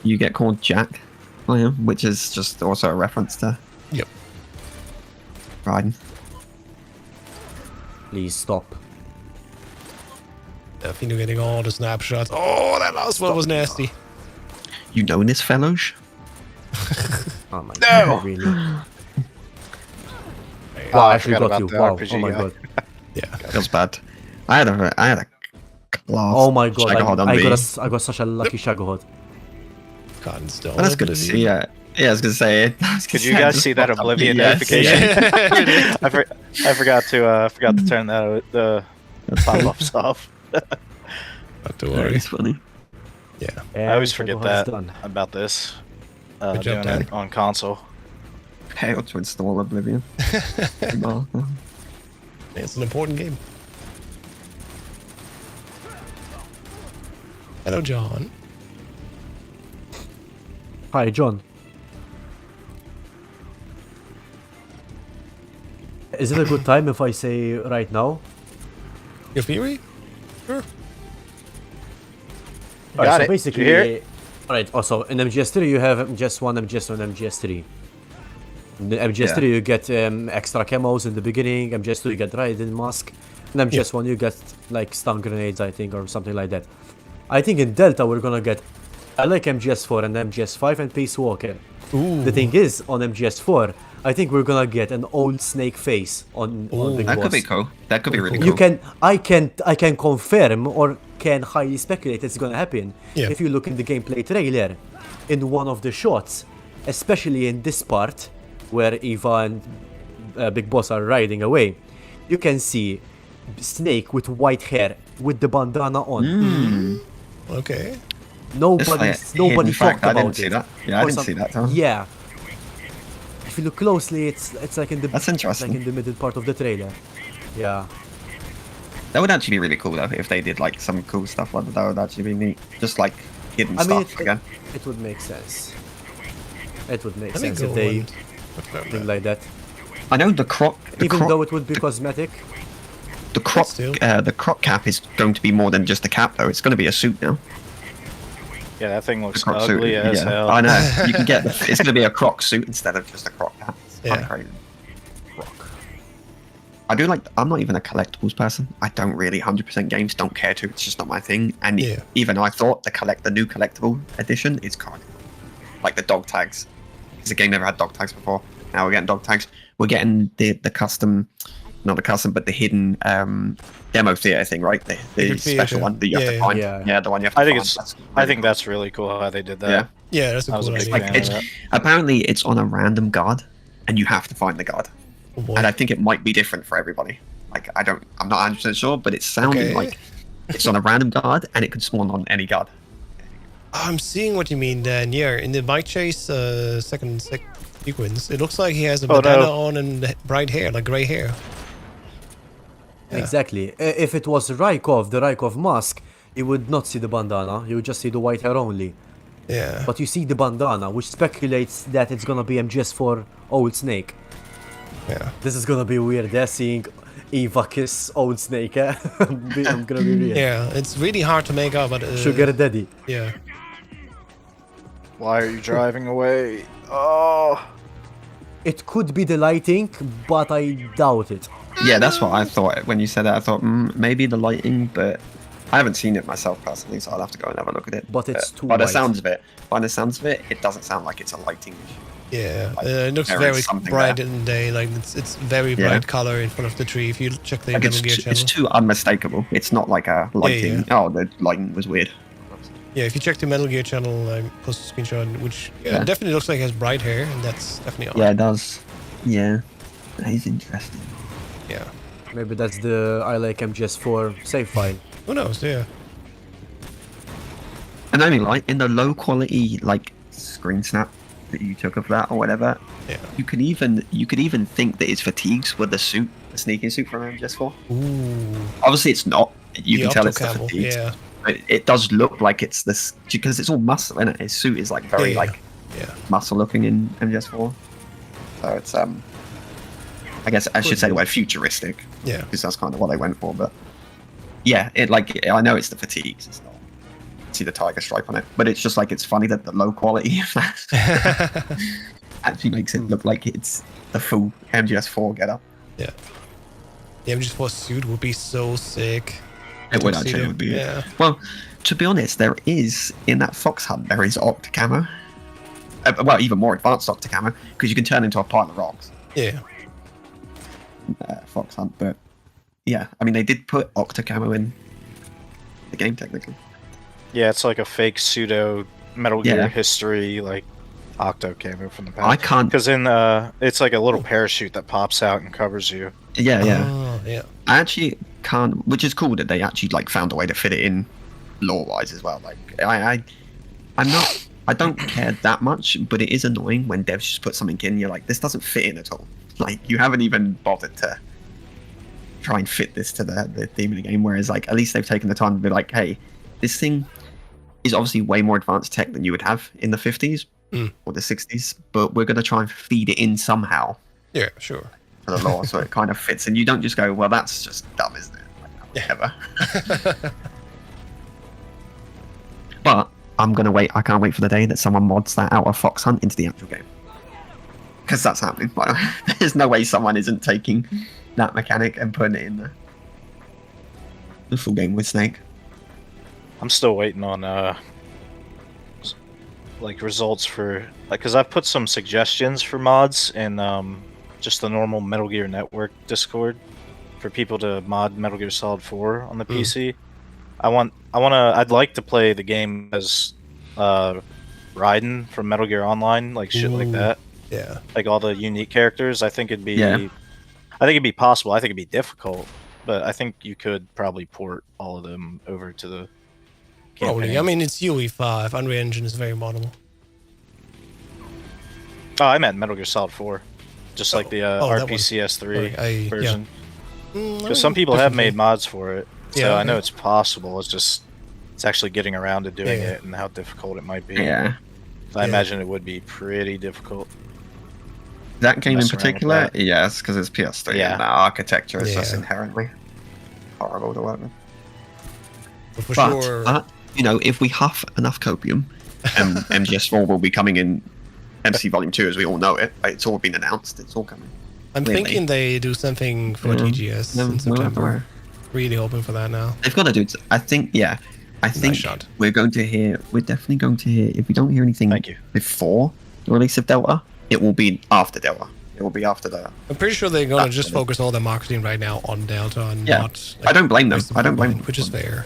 you get called Jack, which is just also a reference to Yep. Raiden. Please stop. Definitely getting all the snapshots. Oh, that last one was nasty. You know this, fellows? Oh my god, really? Oh, Wow, I I actually forgot got you. about the Wow, RPG oh my guy. god. Yeah. Feels bad. I had a class. Oh my god, Shagahod on I me. got such a lucky Shagahod. Cotton still. Well, that's good to see. Yeah, I was gonna say it. Could you guys see that Oblivion notification? I forgot to turn the pop-ups off. Not to worry. It's funny. Yeah. I always forget Shagahod that is done. about this. Good job, Doing Dan. it on console. Pay to install Oblivion. Well, It's an important game. Hello, John. Hi, John. Is it a good time if I say right now? Your theory? Sure. Alright, Got so it. basically, Did you hear it? alright. Also, in MGS3 you have MGS1, MGS2, and MGS3. In the MGS3 you get extra camos in the beginning. MGS2 you get Raiden mask. In MGS1 you get like stun grenades, I think, or something like that. I think in Delta we're gonna get. I like MGS4 and MGS5 and Peace Walker. Ooh. The thing is, on MGS4, I think we're gonna get an old Snake face on Big that Boss. could be cool. That could be really You cool. I can confirm or can highly speculate it's gonna happen. Yeah. If you look in the gameplay trailer, in one of the shots, especially in this part where Eva and Big Boss are riding away, you can see Snake with white hair with the bandana on. Okay. Nobody It's like a nobody hidden fact. talked I about didn't see it. that. Yeah, I Or didn't some- see that, Tom. Yeah. If you look closely, it's like in the That's interesting. like in the middle part of the trailer. Yeah. That would actually be really cool though if they did like some cool stuff like that. That would actually be neat. Just like hidden I mean, stuff again. it would make sense. It would make Let me sense go if they and confirm thing that. like that. I know the croc. Even though it would be cosmetic. The croc, Still. the croc cap is going to be more than just a cap, though. It's going to be a suit now. Yeah, that thing The looks croc ugly suit. as Yeah, hell. I know. You can get it's going to be a croc suit instead of just a croc cap. It's Yeah. crazy. Croc. I do like. I'm not even a collectibles person. I don't really 100% games. Don't care to. It's just not my thing. And Yeah. even I thought the new collectible edition is kind of like the dog tags. Because the game never had dog tags before. Now we're getting dog tags. We're getting the custom, not the custom, but the hidden demo theater thing, right? The Secret special theater. one that you have to Yeah, find. yeah. Yeah, the one you have to I think find. it's. That's I really think cool. that's really cool how they did that. Yeah. Yeah, that's a I was cool a big idea. fan. It's, that. apparently it's on a random guard, and you have to find the guard. Oh, boy. And I think it might be different for everybody. Like I'm not 100% sure, but it's sounding Okay. like it's on a random guard, and it could spawn on any guard. I'm seeing what you mean, Dan. Yeah, in the bike chase second sequence, it looks like he has a Oh, no. bandana on and bright hair, like gray hair. Yeah. Exactly. If it was Rykov, the Rykov mask, you would not see the bandana. You would just see the white hair only. Yeah. But you see the bandana, which speculates that it's gonna be MGS4 Old Snake. Yeah. This is gonna be weird. They're seeing Eva kiss Old Snake. Eh? I'm gonna be real. Yeah, it's really hard to make out, but Sugar Daddy. yeah. Why are you driving away? Oh. It could be the lighting, but I doubt it. Yeah, that's what I thought when you said that. I thought maybe the lighting, but I haven't seen it myself personally, so I'll have to go and have a look at it. But it's too by the white. sounds of it, it doesn't sound like it's a lighting issue. Yeah, Like, it looks there very is something bright there. in the day. Like it's very Yeah. bright color in front of the tree. If you check the Like Metal Gear channel, it's too unmistakable. It's not like a lighting. yeah. Oh, the lighting was weird. yeah, if you check the Metal Gear channel, I posted a screenshot, which Yeah. definitely looks like it has bright hair, and that's definitely on. Yeah, it does. Yeah, that is interesting. Yeah. Maybe that's the I like MGS4 save file. Who knows? Yeah. And I mean, like in the low quality like screen snap that you took of that or whatever, Yeah. you could even think that it's fatigues with the suit, the sneaking suit from MGS4. Ooh. Obviously, it's not. You The can tell it's the octocamo, fatigues. yeah. But it does look like it's this because it's all muscle in it. His suit is like very Yeah. like Yeah. muscle looking in MGS4. So it's I guess I should say the word futuristic Yeah. because that's kind of what they went for. But yeah, it like I know it's the fatigues. It's not. See the tiger stripe on it, but it's just like it's funny that the low quality of that actually makes it look like it's the full MGS4 getup. Yeah. The MG4 suit would be so sick. It would Tuxedo, actually would be. yeah. Well, to be honest, there is in that fox hunt there is octocamo. Well, even more advanced octocamo because you can turn into a pile of rocks. Yeah. Fox hunt, but yeah, I mean they did put octocamo in the game technically. Yeah, it's like a fake pseudo Metal Gear Yeah. history, like Octo camo from the past. I can't. Because in it's like a little parachute that pops out and covers you. Yeah, yeah. Oh, yeah. I actually can't, which is cool that they actually like found a way to fit it in lore-wise as well. Like I don't care that much, but it is annoying when devs just put something in. You're like, this doesn't fit in at all. Like you haven't even bothered to try and fit this to the theme of the game. Whereas like at least they've taken the time to be like, hey, this thing is obviously way more advanced tech than you would have in the 50s or the 60s, but we're going to try and feed it in somehow Yeah, sure. for the lore so it kind of fits. And you don't just go, well, that's just dumb, isn't it? Like, ever. But I'm going to wait. I can't wait for the day that someone mods that out of Fox Hunt into the actual game. Because that's happening, by the way. There's no way someone isn't taking that mechanic and putting it in there. The full game with Snake. I'm still waiting on like results for because I've put some suggestions for mods in just the normal Metal Gear Network Discord for people to mod Metal Gear Solid 4 on the PC. I'd like to play the game as Raiden from Metal Gear Online, like shit like that. Yeah. Like all the unique characters. I think it'd be Yeah. I think it'd be possible. I think it'd be difficult, but I think you could probably port all of them over to the Probably. campaign. I mean, it's UE5. Unreal Engine is very model. Oh, I meant Metal Gear Solid 4. Just like the that one. RPCS3 Sorry, version. I Because some people have made differently. mods for it. So Yeah, I know okay. it's possible. It's actually getting around to doing Yeah. it and how difficult it might be. Yeah. I Yeah. imagine it would be pretty difficult. That game in mess around with particular, that. yes, because it's PS3 Yeah. and the architecture is just Yeah. inherently horrible to work with. But for But, sure, you know, if we huff enough copium, MGS4 will be coming in MC Volume 2 as we all know it. It's all been announced. It's all coming. I'm clearly. thinking they do something for Yeah. TGS Yeah, in we'll September. have to worry. Really hoping for that now. They've got to do it. I think, yeah. I think shot. we're definitely going to hear, if we don't hear anything Thank you. before the release of Delta, it will be after Delta. It will be after the. I'm pretty sure they're gonna That's just it. focus all their marketing right now on Delta and Yeah. not. I don't blame them. rest of I don't the blame line, them. which is fair.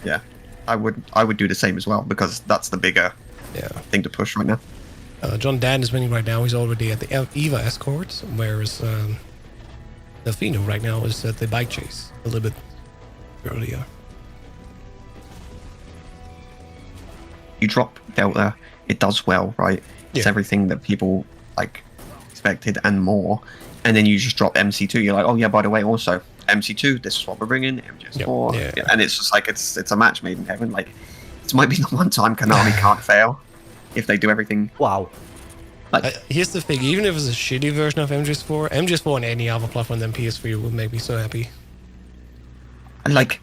Yeah. I would do the same as well because that's the bigger Yeah. thing to push right now. John Dan is winning right now. He's already at the Eva Escort, whereas Delfino right now is at the bike chase a little bit earlier. You drop Delta, it does well, right? It's Yeah. everything that people like expected and more. And then you just drop MC2. You're like, oh yeah, by the way, also MC2. This is what we're bringing. MGS4. Yep. Yeah. And it's just like it's a match made in heaven. Like this might be the one time Konami can't fail if they do everything. Wow. Here's the thing: even if it's a shitty version of MGS4 on any other platform than PS3 would make me so happy. Like,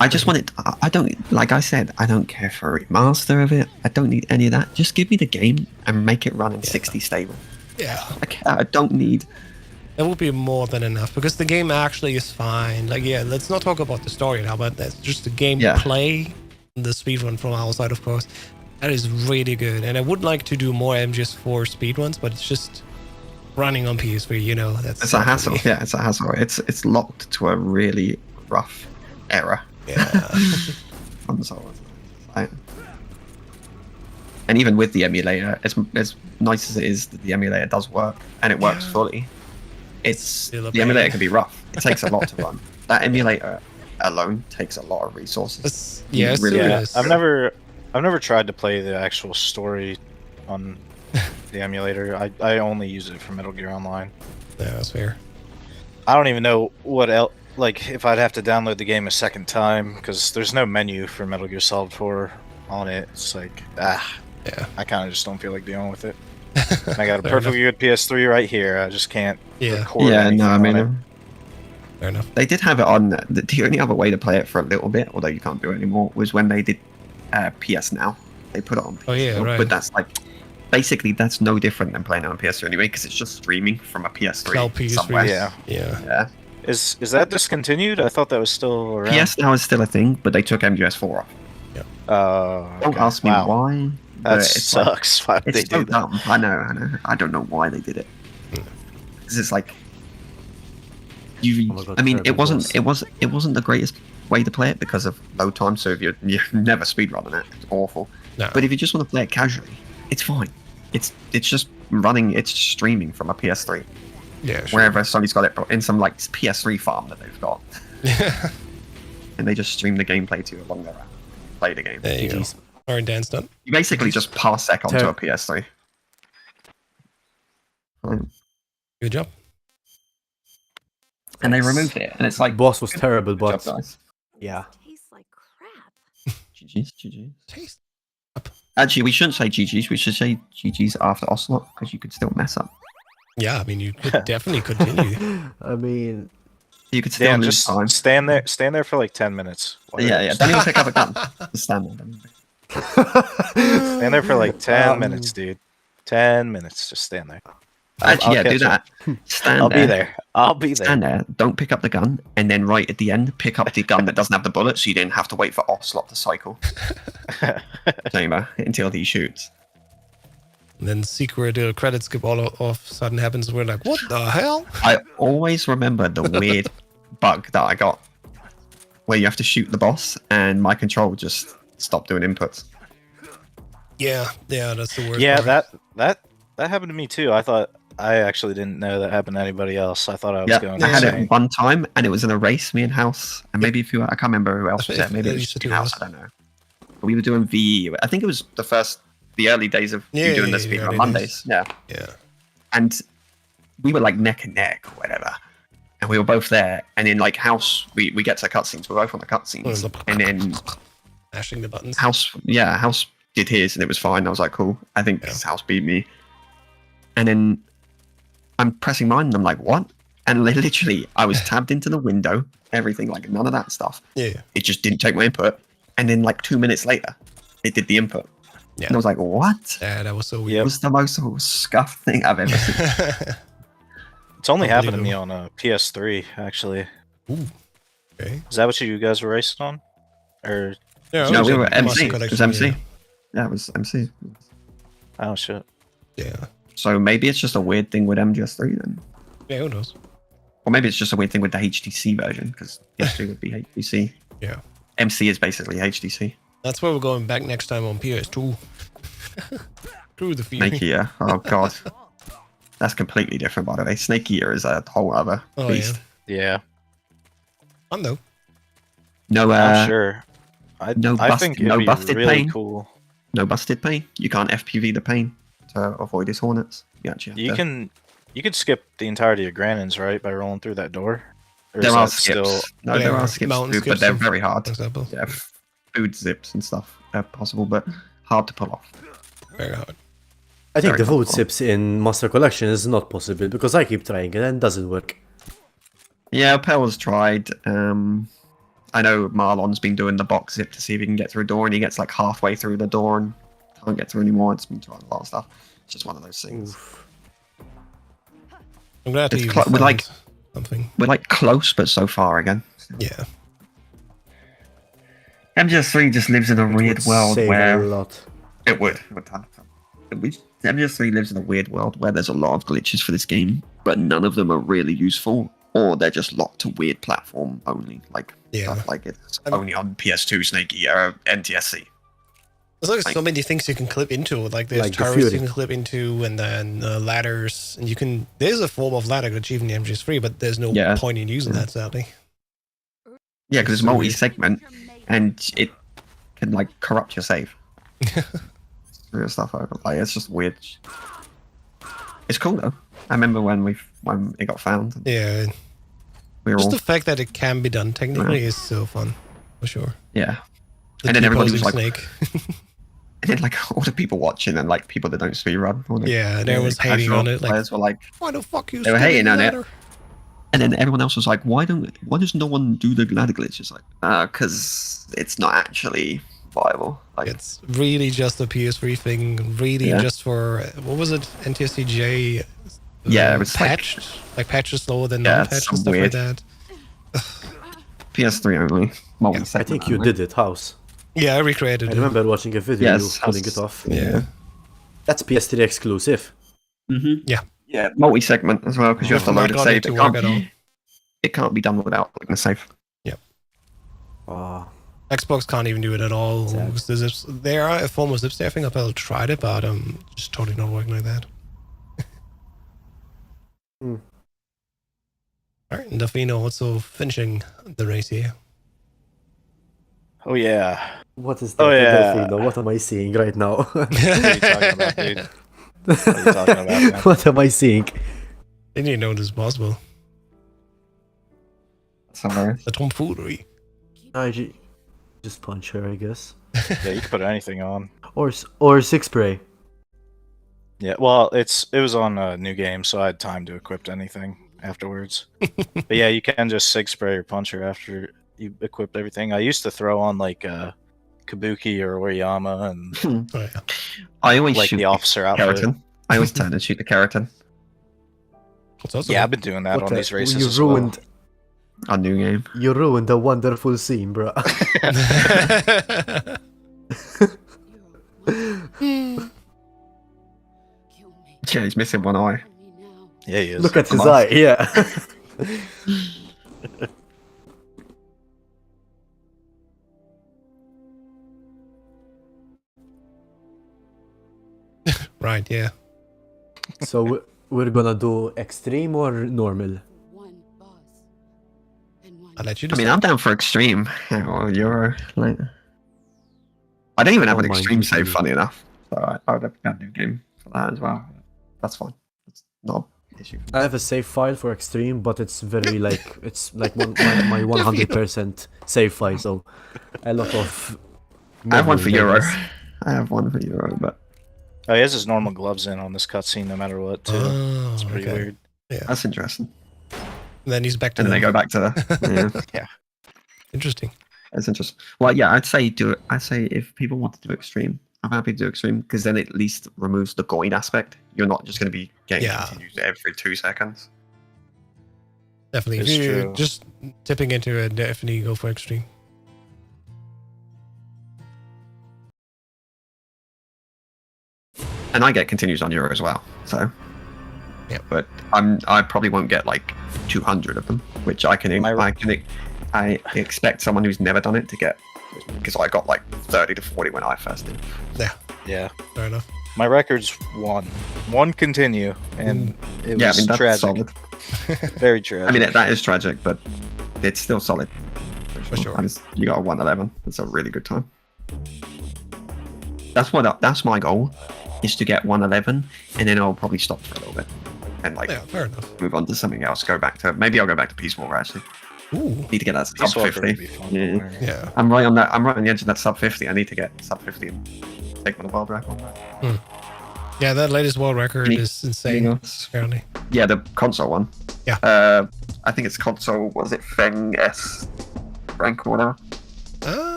I just want it. I don't, like I said, I don't care for a remaster of it. I don't need any of that. Just give me the game and make it run in 60 stable. Yeah. I don't need. That would be more than enough because the game actually is fine. Like, yeah, let's not talk about the story now, but that's just the gameplay, the speedrun from our side, of course. That is really good. And I would like to do more MGS4 speedruns, but it's just running on PS3, you know. It's a hassle. Yeah, it's a hassle. It's locked to a really rough era. Yeah. Console. And even with the emulator, as nice as it is that the emulator does work and it works fully, Still a the emulator pain. can be rough. It takes a lot to run. That emulator alone takes a lot of resources. Yes, Really it Yeah, is. I've never tried to play the actual story on the emulator. I only use it for Metal Gear Online. Yeah, that's fair. I don't even know what else. Like, if I'd have to download the game a second time, because there's no menu for Metal Gear Solid 4 on it. It's like, Yeah. I kind of just don't feel like dealing with it. And I got a Fair perfectly good PS3 right here. I just can't Yeah. record Yeah, anything no, I on mean, it. Fair enough. they did have it on. The only other way to play it for a little bit, although you can't do it anymore, was when they did PS Now. They put it on PS Oh, yeah, Now, right. But that's like, basically, that's no different than playing it on PS3 anyway, because it's just streaming from a PS3 Sell PS3. somewhere. Yeah. Yeah. Yeah. Is that discontinued? I thought that was still around. PS Now is still a thing, but they took MGS4 off. Don't ask me wow. why. but That it's like- sucks. Why would It's they so do that? dumb. I know. I don't know why they did it. Because it's like you. Oh my God, I mean, terrible it wasn't the greatest way to play it because of load time. So if you're never speedrunning it, it's awful. No. But if you just want to play it casually, it's fine. It's just running. It's streaming from a PS3 Yeah, sure. wherever Sony's got it in some like PS3 farm that they've got, and they just stream the gameplay to you along their app. Play the game. There you go. GG's. All right, Dan's done. You basically just parsec onto Ter- a PS3. Good job. And they removed it, and it's like Boss was terrible, good job, but guys. yeah. Tastes like crap. GG's. Taste. Actually, we shouldn't say GG's. We should say GG's after Ocelot because you could still mess up. Yeah, I mean, you could definitely continue. I mean, You could still Dan, lose just time. stand there for like 10 minutes. Yeah. Don't even pick up a gun. Just stand there. Don't even pick- Stand there for like 10 minutes, dude. 10 minutes. Just stand there. Actually, I'll do catch up. that. Stand I'll there. be there. I'll be there. Stand there. Don't pick up the gun, and then right at the end, pick up the gun that doesn't have the bullet, so you didn't have to wait for Ocelot to cycle chamber until he shoots. And then secret credit skip all of a sudden happens. We're like, what the hell? I always remember the weird bug that I got, where you have to shoot the boss, and my control just stopped doing inputs. Yeah, that's the word. Yeah, for it. that happened to me too. I actually didn't know that happened to anybody else. I thought I was Yeah, going I had insane. it one time, and it was in a race. Me and House, and maybe a few. I can't remember who else was there. Maybe it Yeah, was used to just do House. us. I don't know. But we were doing V. I think it was the early days of you doing the the speed early on days. Mondays. Yeah, Yeah. and we were like neck and neck or whatever, and we were both there. And in like House, we get to cutscenes. We're both on the cutscenes, and then Mashing the buttons. House did his, and it was fine. I was like, cool. I think Yeah. House beat me, and then I'm pressing mine, and I'm like, what? And literally, I was tabbed into the window, everything, like none of that stuff. Yeah. It just didn't take my input. And then like 2 minutes later, it did the input. Yeah. And I was like, what? Yeah, that was so It weird. was the most scuffed thing I've ever seen. It's only happened to Unbelievable. me on a PS3, actually. Ooh. Okay. Is that what you guys were racing on? Or Yeah, No, it was we a were Master MC. It was Collection, MC. Yeah. Yeah, it was MC. oh shit. Yeah. So maybe it's just a weird thing with MGS3 then. Yeah, who knows? Or maybe it's just a weird thing with the HTC version, because PS3 would be HTC. Yeah. MC is basically HTC. That's where we're going back next time on PS2. Through the Fury. Snake Eater. Oh god. That's completely different, by the way. Snake Eater is a whole other Oh, beast. Yeah. Fun though. No, I'm sure. I think it'd be busted really pain. cool. No busted pain. You can't FPV the pain to avoid his hornets. You actually have to. You could skip the entirety of Grannon's, right, by rolling through that door? Or There is are that skips. still No, there Yeah, are skips mountain too, skips but they're and- very hard. For example. Yeah, food zips and stuff are possible, but hard to pull off. Very hard. I think Very the food helpful. sips in Master Collection is not possible because I keep trying it and it doesn't work. Yeah, Pell's tried. I know Marlon's been doing the box zip to see if he can get through a door, and he gets like halfway through the door and can't get through anymore. It's been trying a lot of stuff. It's just one of those things. I'm glad It's you cl- with, found like- something. We're like close, but so far again. Yeah. MGS3 just lives in a It weird would world save where a lot. it would. MGS3 lives in a weird world where there's a lot of glitches for this game, but none of them are really useful, or they're just locked to weird platform only, like Yeah. stuff like it's I'm- only on PS2, Snake Eater, NTSC. There's like so many things you can clip into. Like there's Like the turrets you Fury. can clip into, and then ladders, and you can. There's a form of ladder glitch even in MGS3, but there's no Yeah. point in using Yeah. that sadly. Yeah, because it's So weird. multi-segment, and it can like corrupt your save. Real stuff over. Like it's just weird. It's cool though. I remember when it got found. Yeah. We were Just all the fact that it can be done technically is so fun, for sure. yeah. The And then everybody was T-posing like, snake. and then like all the people watching and like people that don't speedrun. All the, Yeah, and the everyone's hating casual on it. Like, players were like, why the fuck you? They were still hating in on it. ladder? and then everyone else was like, why does no one do the ladder glitch? It's like, because it's not actually viable. Like, It's really just a PS3 thing. Really Yeah. just for what was it? NTSCJ. Yeah, it was like- patched. Like patches slower than Yeah, non-patched some and stuff weird- like that. PS3 only. I think you did it, House. Yeah, I recreated I it. remember watching a video Yes, you pulling House- it off. Yeah. That's PS3 exclusive. Mm-hmm. Yeah. Yeah, multi-segment as well because you have to Not load and got save. it to work at all. It can't be done without loading and save. Ah, Xbox can't even do it at all. Sad. Because the zips, there are a form of zip staffing. I've tried it, but just totally not working like that. Hmm. All right, and Delfino also finishing the race here. Oh yeah. what is that? Oh, yeah. Delfino? What am I seeing right now? What are you talking about, dude? What are you talking about, man? What am I seeing? Didn't even know this was possible. Somewhere. The tomfoolery. Just punch her, I guess. Yeah, you can put anything on. Or six spray. Yeah, well, it was on a new game, so I had time to equip anything afterwards. But yeah, you can just sig spray or puncher after you equipped everything. I used to throw on like Kabuki or Oriyama and Oh, yeah. I always like shoot the officer outfit. keratin. I always turn and shoot the keratin It's also Yeah, I've been doing that What on the- these races you as well. ruined on new game. you ruined a wonderful scene, bro. Kill me. Yeah, he's missing one eye. Kill me now. Yeah, he is. Look at his Come on. eye, yeah. right, yeah. So we're gonna do extreme or normal? One boss. And one. I'll let you I mean, decide. I'm down for extreme. Or you're like, I don't even have an Don't mind extreme you, save. dude. Funny enough, so I would have a new game for that as well. That's fine. It's not an issue. I have a save file for extreme, but it's very like it's like my 100% save file. So a lot of. I have one for memory, I Euro. guess. I have one for Euro, but Oh, he has his normal gloves in on this cutscene no matter what, too. Oh, It's pretty okay. weird. Yeah. That's interesting. And then he's back to And then they normal. go back to the. Yeah, Interesting. that's interesting. Well, yeah, I'd say do it. I'd say if people want to do extreme, I'm happy to do extreme because then it at least removes the going aspect. You're not just going to be getting Yeah. continues every 2 seconds. Definitely. It's If you're true. just tipping into it, definitely go for extreme. And I get continues on Euro as well. So. Yeah. But I probably won't get like 200 of them, which I expect someone who's never done it to get, because I got like 30 to 40 when I first did. Yeah. Fair enough. My record's one continue, and it Yeah, I was mean that's tragic. solid. Very tragic. I mean that is tragic, but it's still solid. For sure. You got a 111. That's a really good time. That's my goal, is to get 111, and then I'll probably stop for a little bit and like Yeah, fair enough. move on to something else. Maybe I'll go back to Peace Walker actually. Ooh. Need to get that sub Peace Walker would 50. be fun. Yeah. Yeah. I'm right on that. I'm right on the edge of that sub 50. I need to get sub 50 and take my world record. Yeah, that latest world record Any- is insane, anything else? apparently. Yeah, the console one. Yeah. I think it's console. Was it Feng S rank or whatever?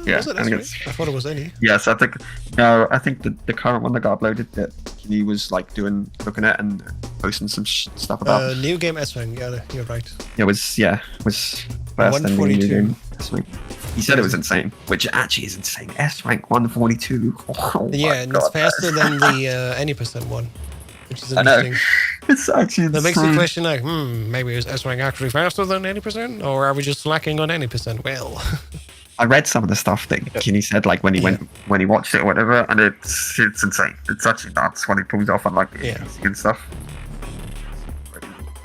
Yeah, Was it I think S rank? I thought it was any. Yes, I think the current one that got uploaded that he was like looking at and posting some stuff about. New game S rank. Yeah, you're right. It was first and new 142. game. S rank. He said it was insane, which actually is insane. S rank 142. Oh my Yeah, and it's God, faster than the any percent one, which is I know. interesting. It's actually That makes you insane. question, like, maybe is S rank actually faster than any percent, or are we just slacking on any percent? Well, I read some of the stuff that Kenny said, like when he when he watched it or whatever, and it's insane. It's actually nuts when he pulls off on like the Yeah. PC and stuff.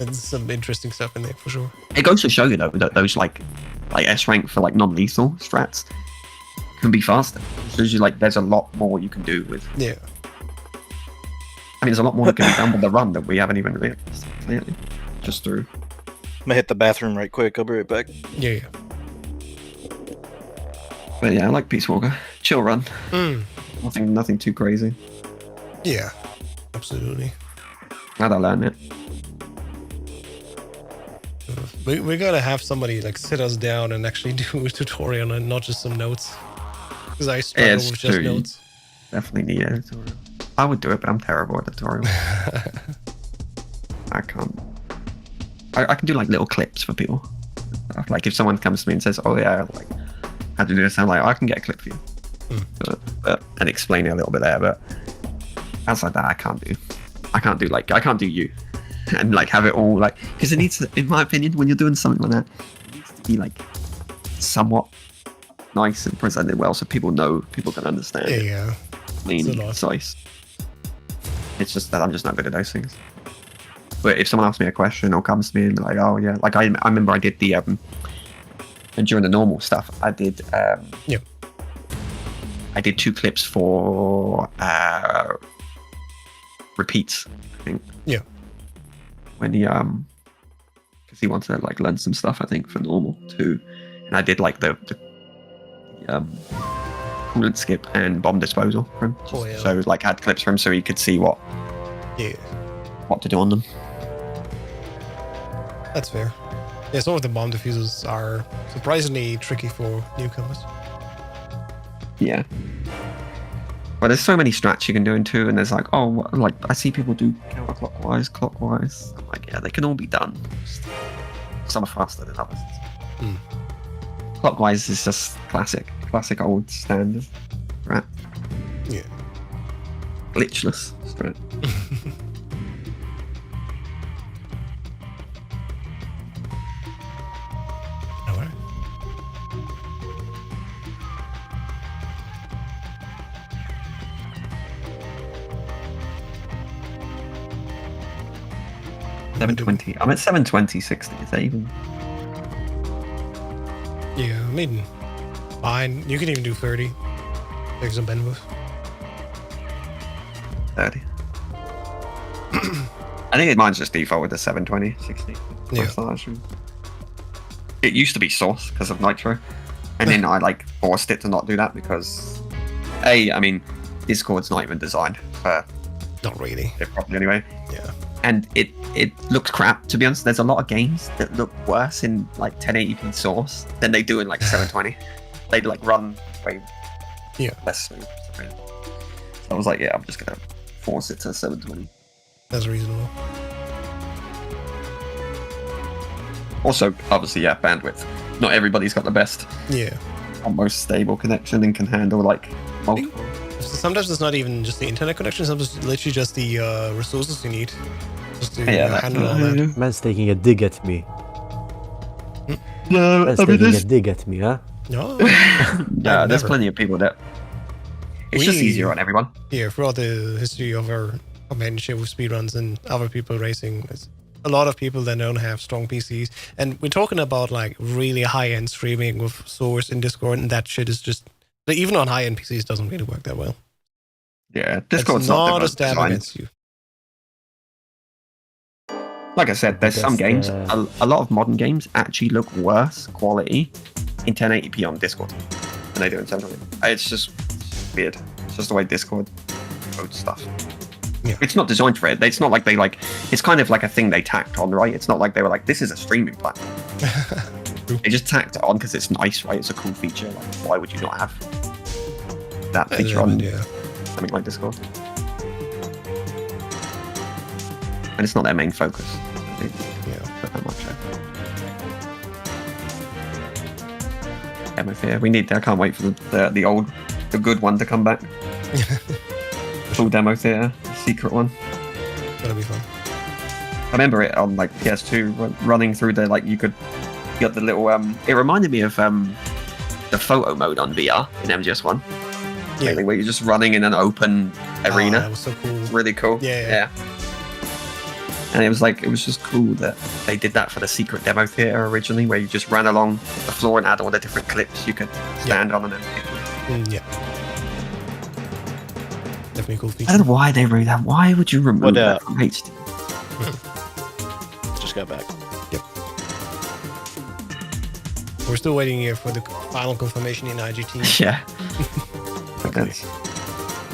there's some interesting stuff in there for sure. It goes to show you though that those like S rank for like non-lethal strats can be faster. It shows you like there's a lot more you can do with. Yeah. I mean, there's a lot more that can be done with the run that we haven't even realized clearly, just through. I'm gonna hit the bathroom right quick. I'll be right back. Yeah. But yeah, I like Peace Walker. Chill run. Mm. Nothing too crazy. Yeah. Absolutely. Glad I learned it. We gotta have somebody like sit us down and actually do a tutorial and not just some notes. Because I struggle it's with just true. notes. Definitely need a tutorial. I would do it, but I'm terrible at tutorial. I can't. I can do like little clips for people. Like if someone comes to me and says, "Oh yeah, like how to do this," I'm like, I can get a clip for you, and explain it a little bit there. But outside that, I can't do you, and like have it all like because it needs to, in my opinion, when you're doing something like that, it needs to be like somewhat nice and presented well, so people can understand. it. Yeah. Clean It's a and lot. concise. It's just that I'm just not good at those things. But if someone asks me a question or comes to me and like, oh yeah, like I remember I did the and during the normal stuff, I did Yeah. I did 2 clips for repeats, I think. Yeah. When he because he wanted to like learn some stuff, I think, for normal too. And I did like the coolant skip and bomb disposal for him. Oh, yeah. So like I had clips for him so he could see what Yeah. to do on them. That's fair. Yeah, some of the bomb diffusers are surprisingly tricky for newcomers. Yeah. But there's so many strats you can do in 2, and there's like, oh, like I see people do counterclockwise, clockwise. I'm like, yeah, they can all be done. Just some are faster than others. Hmm. Clockwise is just classic old standard strat. Yeah. Glitchless strat. All right. $720. I'm at 720.60. Is that even? Yeah, I mean, fine. You can even do 30. Take some bandwidth. 30. I think mine's just default with the 720.60. Yeah. It used to be source because of Nitro, and then I like forced it to not do that because, I mean, Discord's not even designed for Not really. it properly anyway. Yeah. And it looks crap, to be honest. There's a lot of games that look worse in like 1080p source than they do in like 720. They like run way less smooth. So I was like, yeah, I'm just gonna force it to 720. That's reasonable. Also, obviously, yeah, bandwidth. Not everybody's got the best Yeah. or most stable connection and can handle like multiple. Sometimes it's not even just the internet connection. Sometimes it's literally just the resources you need just to handle all that. Man's taking a dig at me. No, Man's taking a dig at me, huh? No. Yeah, there's never. plenty of people that. It's just easier on everyone. Yeah, throughout the history of our companionship with speedruns and other people racing, it's a lot of people that don't have strong PCs. And we're talking about like really high-end streaming with Source and Discord, and that shit is just, like, even on high-end PCs, doesn't really work that well. Yeah, Discord's it's not not a the stab design. against you. Like I said, there's some games, a lot of modern games actually look worse quality in 1080p on Discord than they do in 720. It's just weird. It's just the way Discord codes stuff. Yeah. It's not designed for it. It's not like they like. It's kind of like a thing they tacked on, right? It's not like they were like, this is a streaming platform. They just tacked it on because it's nice, right? It's a cool feature. Like, why would you not have that feature on something like Discord? And it's not their main focus. So they put that much out. Demo Fear. We need. I can't wait for the good one to come back. Full Demo Theater, secret one. That'll be fun. I remember it on like PS2 running through the like you got the little it reminded me of the photo mode on VR in MGS1. Yeah. Where you're just running in an open arena. That was so cool. Really cool. Yeah. And it was just cool that they did that for the secret demo theater originally, where you just ran along the floor and had all the different clips you could stand on and then. Yeah. Definitely a cool feature. I don't know why they removed that. Why would you remove that from HD? Just got back. Yep. We're still waiting here for the final confirmation in IGT. Yeah. That's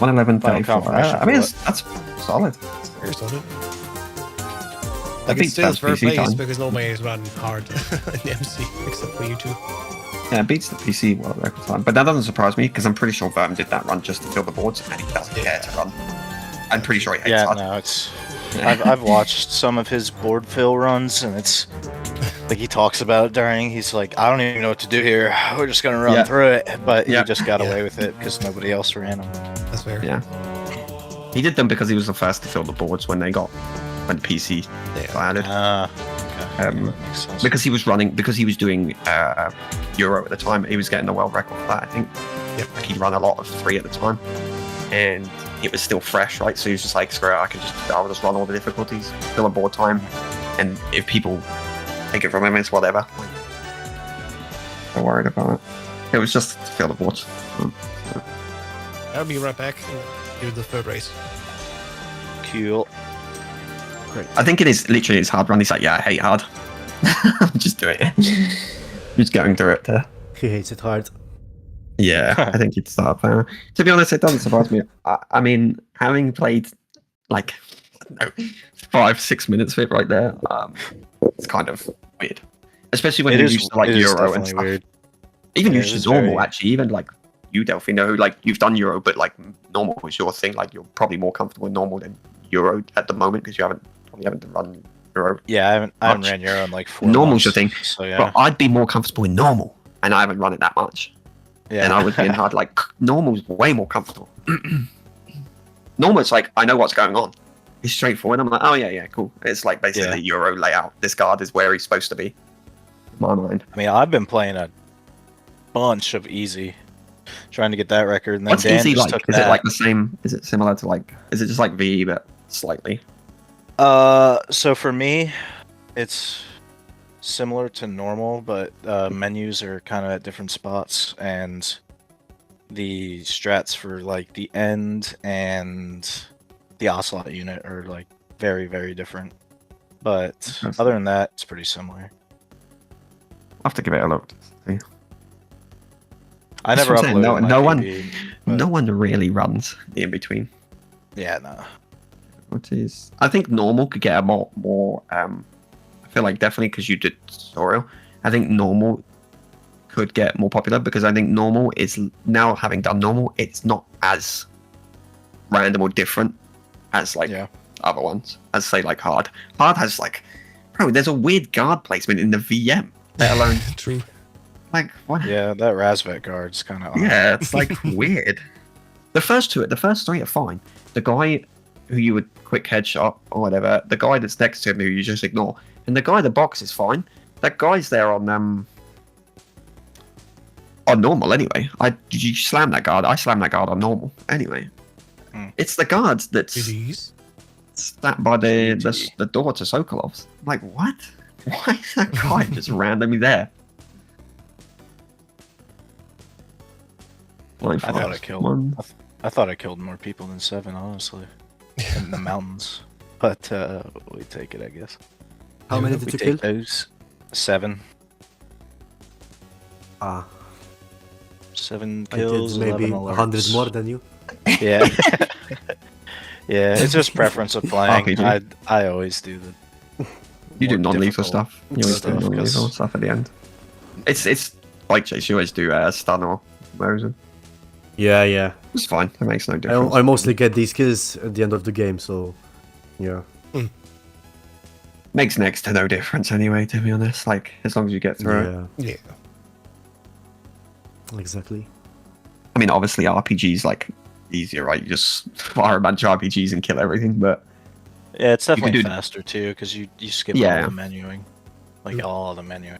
111.34. confirmation I mean, for that's solid. Very solid. I Like, think it's still that's third PC place time. because nobody is running hard in MC except for you two. Yeah, it beats the PC world record time. But that doesn't surprise me because I'm pretty sure Verm did that run just to fill the boards and he doesn't care to run. I'm pretty sure he hates hard. No, it's. I've watched some of his board fill runs, and it's like he talks about it during. He's like, I don't even know what to do here. We're just gonna run through it, but he just got away with it because nobody else ran them. That's fair. Yeah. He did them because he was the first to fill the boards when PC got added. Makes sense. Because he was doing Euro at the time. He was getting the world record for that, I think. Yep. Like he'd run a lot of 3 at the time, and it was still fresh, right? So he was just like, screw it, I'll just run all the difficulties, fill a board time, and if people take it from him, it's whatever. Not worried about it. It was just to fill the boards. I'll be right back and do the third race. Cool. I think it is literally his hard run. He's like, yeah, I hate hard. Just do it. Just going through it there. He hates it hard. Yeah, I think he'd start there. To be honest, it doesn't surprise me. I mean, having played like 5-6 minutes of it right there, it's kind of weird. Especially when you're used to like Euro and stuff. Weird. Even Yeah, used it is to normal, very- actually. Even like you, Delphino, like you've done Euro, but like normal is your thing. Like you're probably more comfortable with normal than Euro at the moment because you haven't run Euro. Yeah, I haven't much. ran Euro in like 4 Normal's your months, thing, So yeah. But I'd be more comfortable in normal, and I haven't run it that much. Yeah. And I would be in hard. Like normal's way more comfortable. Normal, it's like I know what's going on. It's straightforward. I'm like, oh yeah, cool. It's like basically the Euro layout. This guard is where he's supposed to be. In my mind. I mean, I've been playing a bunch of easy, trying to get that record, and then What's Dan easy just like? took Is that. it like the same? Is it similar to like? Is it just like VE but slightly? So for me, it's similar to normal, but menus are kind of at different spots, and the strats for like the end and the ocelot unit are like very, very different. But other than that, it's pretty similar. I'll have to give it a look. See. I That's never what I'm saying, uploaded no my one- PB, but No one really runs the in between. Yeah, no. difficulties. I think normal could get a more. I feel like definitely because you did tutorial. I think normal could get more popular because I think normal is now having done normal, it's not as random or different as like other ones. As say like hard. Hard has like, bro, there's a weird guard placement in the VM. Let alone True. like what? Yeah, that Razvet guard's kind of Yeah, it's like weird. The first three are fine. The guy who you would quick headshot or whatever, the guy that's next to him who you just ignore, and the guy in the box is fine. That guy's there on normal anyway. You slam that guard. I slam that guard on normal anyway. It's the guards that's sat by the door to Sokolov's. I'm like, what? Why is that guy just randomly there? I thought I killed. I thought I killed more people than 7, honestly, in the mountains. But we take it, I guess. How many did you kill? Those 7. 7 kills. I did maybe 11 alerts. 100 more than you. Yeah. Yeah, it's just preference of playing. RPG. I always do the. You do more non-lethal difficult stuff. You always do stuff, non-lethal 'cause- stuff at the end. It's like Chase. You always do stun or Mosin. Yeah. It's fine. It makes no difference. I mostly get these kills at the end of the game, so yeah. Makes next to no difference anyway. To be honest, like as long as you get through it. Yeah, Yeah. exactly. I mean, obviously RPGs like easier, right? You just fire a bunch of RPGs and kill everything. But Yeah, it's can definitely do- faster too, because you skip Yeah. all the menuing, like all the menuing.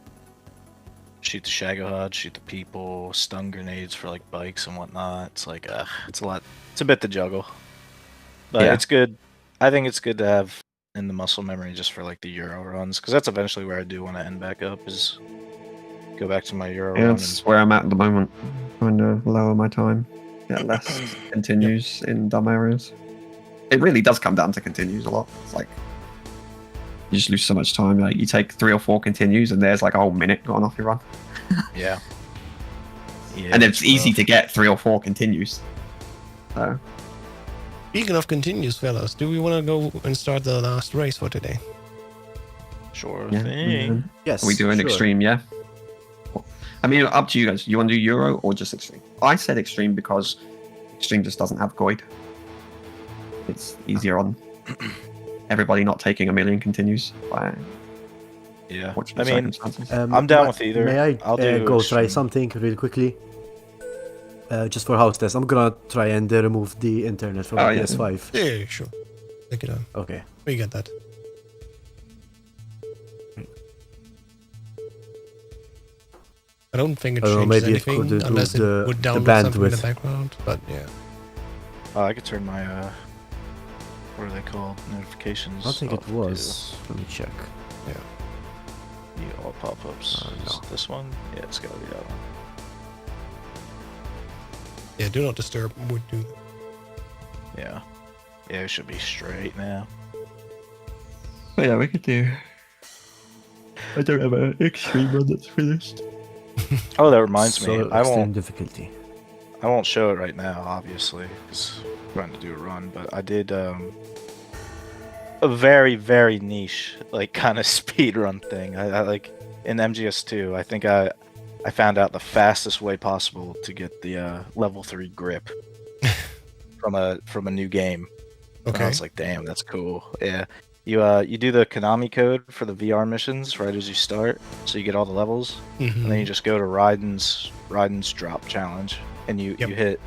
Shoot the Shagohod, shoot the people, stun grenades for like bikes and whatnot. It's like, it's a lot. It's a bit to juggle, but Yeah. it's good. I think it's good to have in the muscle memory just for like the Euro runs, because that's eventually where I do want to end back up. Is go back to my Euro yeah, run. that's where I'm at the moment. Trying to lower my time, get less continues in dumb areas. It really does come down to continues a lot. It's like you just lose so much time. Like you take 3 or 4 continues, and there's like a whole minute gone off your run. Yeah. Yeah. And it's easy to get 3 or 4 continues. So Speaking of continues, fellas, do we want to go and start the last race for today? Sure yeah, thing. Yes. are we doing sure. extreme? Yeah. I mean, up to you guys. You want to do Euro or just extreme? I said extreme because extreme just doesn't have Goid. It's easier on everybody not taking a million continues by Yeah. fortunate I mean, circumstances. I'm down with either. May I I'll do go try extreme. something real quickly? Just for house test, I'm gonna try and remove the internet from Oh, the yeah. PS5. Yeah, sure. Take it on. Okay. We get that. I don't think it I don't know, changes maybe it could anything do unless it the- would the download something in the bandwidth. background. But yeah, I could turn my what are they called? Notifications. I don't think off, it too. was. Let me check. Yeah, all pop-ups. No. Is it this one? Yeah, it's gotta be that one. yeah. Do not disturb would do. Yeah. Yeah, it should be straight now. But yeah, we could do. I don't have an extreme one that's finished. Oh, that reminds me. So I extreme won't. difficulty. I won't show it right now, obviously, because I'm trying to do a run. But I did a very, very niche, like kind of speed run thing. I like in MGS2. I think I found out the fastest way possible to get the level 3 grip from a new game. And I Okay. was like, damn, that's cool. Yeah. You do the Konami code for the VR missions right as you start, so you get all the levels, and then you just go to Raiden's drop challenge, and you Yep. hit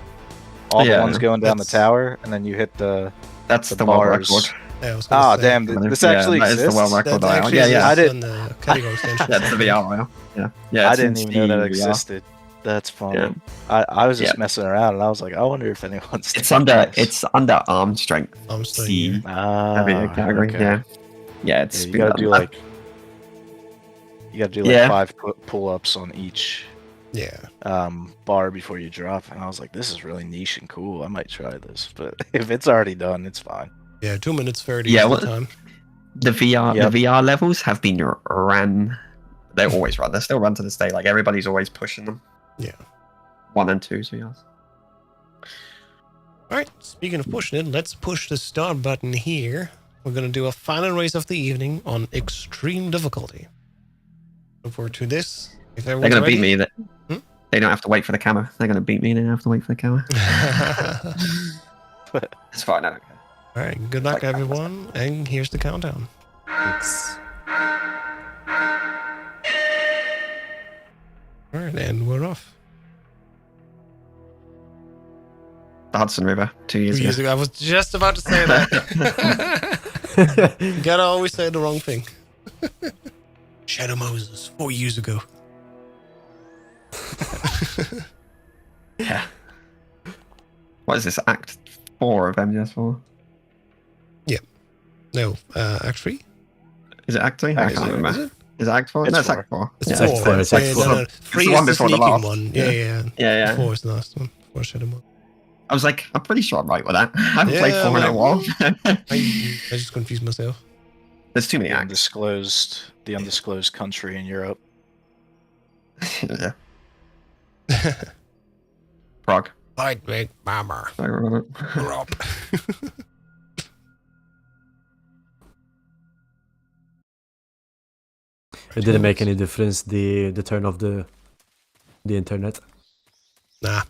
all the Yeah, ones going down the that's- tower, and then you hit the That's the the world bars. record. Yeah, I was gonna Ah, say, damn! This actually that is exists. the world record. That actually Yeah, yeah. I did- on the category extension. That's the VR. Yeah. I it's in didn't even know that Steam VR. existed. That's funny. Yeah. I was just Yeah. messing around, and I was like, I wonder if anyone's. It's taking under this. arm strength. I'm still C here. heavy category. okay. Yeah. Yeah, it's Yeah, you been gotta done. do like. You gotta do like Yeah. 5 pull-ups on each Yeah. bar before you drop, and I was like, this is really niche and cool. I might try this, but if it's already done, it's fine. Yeah. 2 minutes 30 Yeah, is well- the time. the VR Yep. the VR levels have been ran. They always run. They're still run to this day. Like everybody's always pushing them. Yeah. 1 and 2 VRs. Alright, speaking of pushing it, let's push the start button here. We're going to do a final race of the evening on extreme difficulty. Look forward to this. If They're everyone's going to beat ready. me. They don't have to wait for the camera. They're going to beat me. They don't have to wait for the camera. It's fine. I don't care. Alright, good luck everyone, and here's the countdown. Thanks. Alright, and we're off. The Hudson River, 2 years 2 ago. years ago. I was just about to say that. Gotta always say the wrong thing. Shadow Moses, 4 years ago. Yeah. What is this, Act 4 of MGS4? No, Act 3? Is it Act 3? I can't remember. Is it? Is it Act 4? It's No, it's 4. Act 4. It's Yeah, 4. Act 4, it's Act Yeah, 4. no, It's 3 the is one the before the sneaking last. one. Yeah. Yeah. 4 is the last one. 4 Shadow Moses. I was like, I'm pretty sure I'm right with that. I haven't played Yeah, 4 in a I'm while. I just confused myself. There's too many The acts. undisclosed country in Europe. Yeah. Prague. Fight big bomber. I remember. Drop. It didn't make any difference, the turn of the internet. Nah.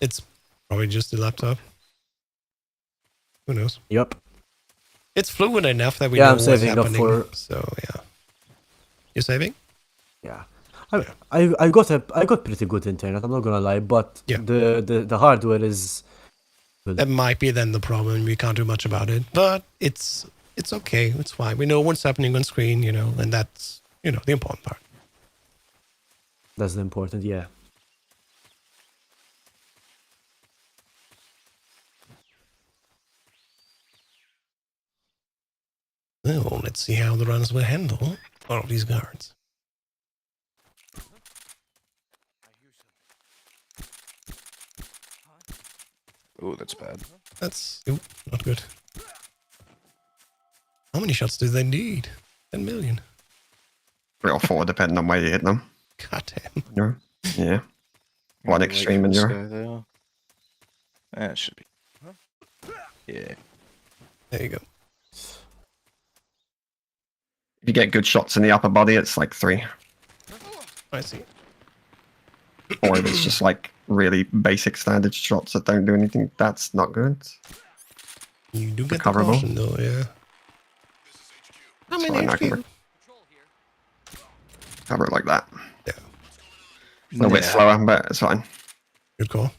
It's probably just the laptop. Who knows? Yup. It's fluid enough that we Yeah, know I'm what's saving up happening. for- So yeah. You're saving? Yeah. I got pretty good internet, I'm not gonna lie, but Yeah. the hardware is That might be then the problem. We can't do much about it. But it's okay. It's fine. We know what's happening on screen, and that's the important part. that's the important, yeah. Well, let's see how the runners will handle all of these guards. Ooh, that's bad. That's not good. How many shots do they need? 10 million. 3 or 4, depending on where you hit them. God damn. No. Yeah. One Wait extreme for and this you're. guy, though. That should be. Yeah. There you go. If you get good shots in the upper body, it's like 3. I see. Or if it's just like really basic standard shots that don't do anything, that's not good. You do get Recoverable. the caution though, yeah. How many Fine, I can HQ? cover it like that. Yeah. A little bit slower, but it's fine. Good call.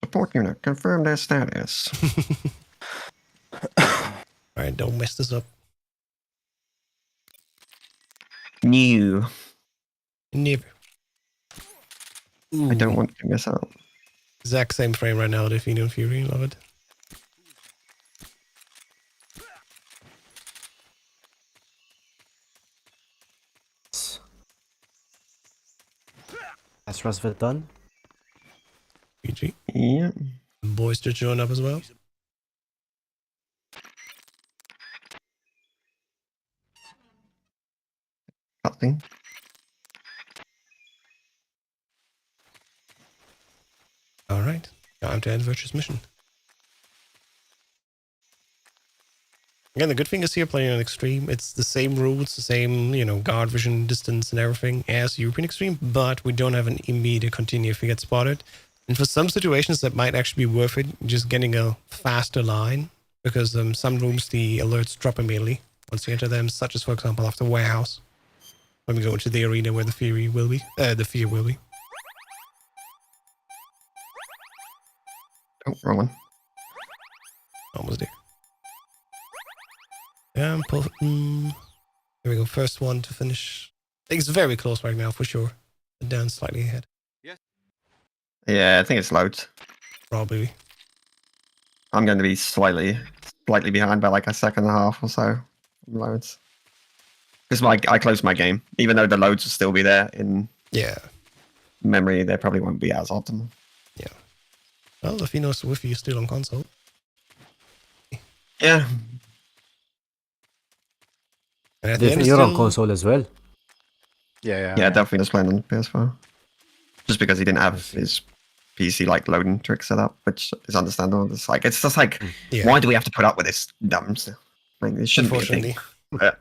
Support unit, confirm their status. Alright, don't mess this up. New. Never. Ooh, I don't want to miss out. exact same frame right now, Defino and Fury. Love it. Has Rasvet done? PG. Yeah. Boys to join up as well. Cutscene. Alright. Time to end Virtuous Mission. Again, the good thing is here playing on Extreme, it's the same rules, the same, guard vision, distance and everything as European Extreme, but we don't have an immediate continue if we get spotted. And for some situations that might actually be worth it, just getting a faster line, because some rooms the alerts drop immediately once you enter them, such as, for example, after Warehouse, when we go into the arena where the Fury will be. The Fear will be. Oh, wrong one. Almost there. Yeah, here we go. First one to finish. I think it's very close right now for sure. Down slightly ahead. Yeah, I think it's loads. Probably. I'm going to be slightly behind by like a second and a half or so. Loads. Because I closed my game. Even though the loads will still be there in Yeah. memory, they probably won't be as optimal. Well, if he knows Wi-Fi is still on console. Yeah. And at the end, You're on still- console as well. Yeah. Yeah, definitely just playing on PS4. just because he didn't have his PC like loading trick set up, which is understandable. It's just like, why do we have to put up with this dumb stuff? Like, it shouldn't be a thing. But,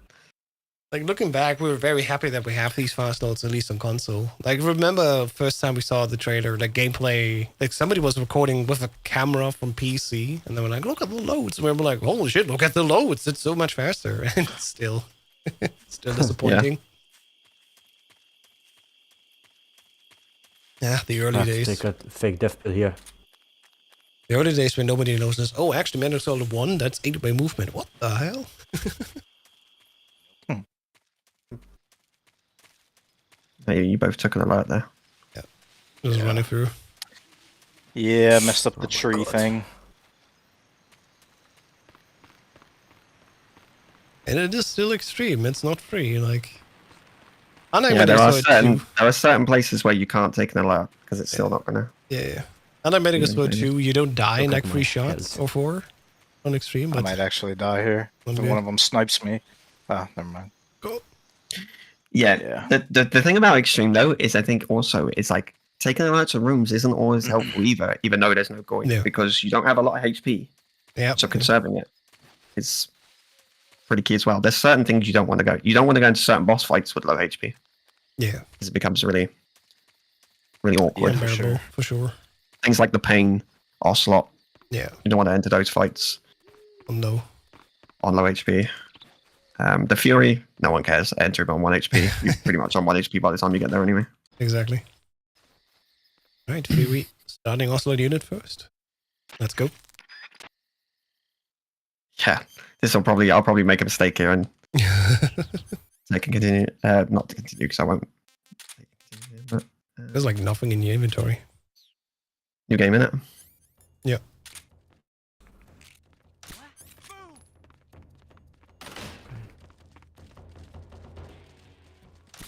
like looking back, we were very happy that we have these fast loads at least on console. Like remember first time we saw the trailer, like gameplay, like somebody was recording with a camera from PC, and they were like, "Look at the loads." And we were like, "Holy shit! Look at the loads! It's so much faster." And still disappointing. Yeah, the early days. Take a fake death pill here. The early days when nobody notices. Oh, actually, Metal Solid 1, that's 8-way movement. What the hell? Hey, you both took an alert there. Yeah, just running through. Yeah, messed up the tree thing. And it is still extreme. It's not free. Like, unlike Yeah, there Metal Solid 2. are certain places where you can't take an alert because it's still not gonna. Yeah. Unlike Metal Solid 2, you don't die in like 3 shots health. or 4 on extreme. But I might actually die here. If Okay. one of them snipes me. Ah, never mind. go. Yeah. The thing about extreme though is I think also it's like taking alerts of rooms isn't always helpful either, even though there's no going because you don't have a lot of HP. Yeah. So conserving it is pretty key as well. There's certain things you don't want to go. You don't want to go into certain boss fights with low HP Yeah. because it becomes really awkward. Unbearable, for sure. Things like the pain, Ocelot. Yeah. You don't want to enter those fights Oh, no. on low HP. The Fury, no one cares. Enter it on 1 HP. You're pretty much on 1 HP by the time you get there anyway. Exactly. Right, Fury starting Oslo unit first. Let's go. Yeah, I'll probably make a mistake here and I can continue. Not to continue because I won't. But, There's like nothing in your inventory. new game in it. Yeah.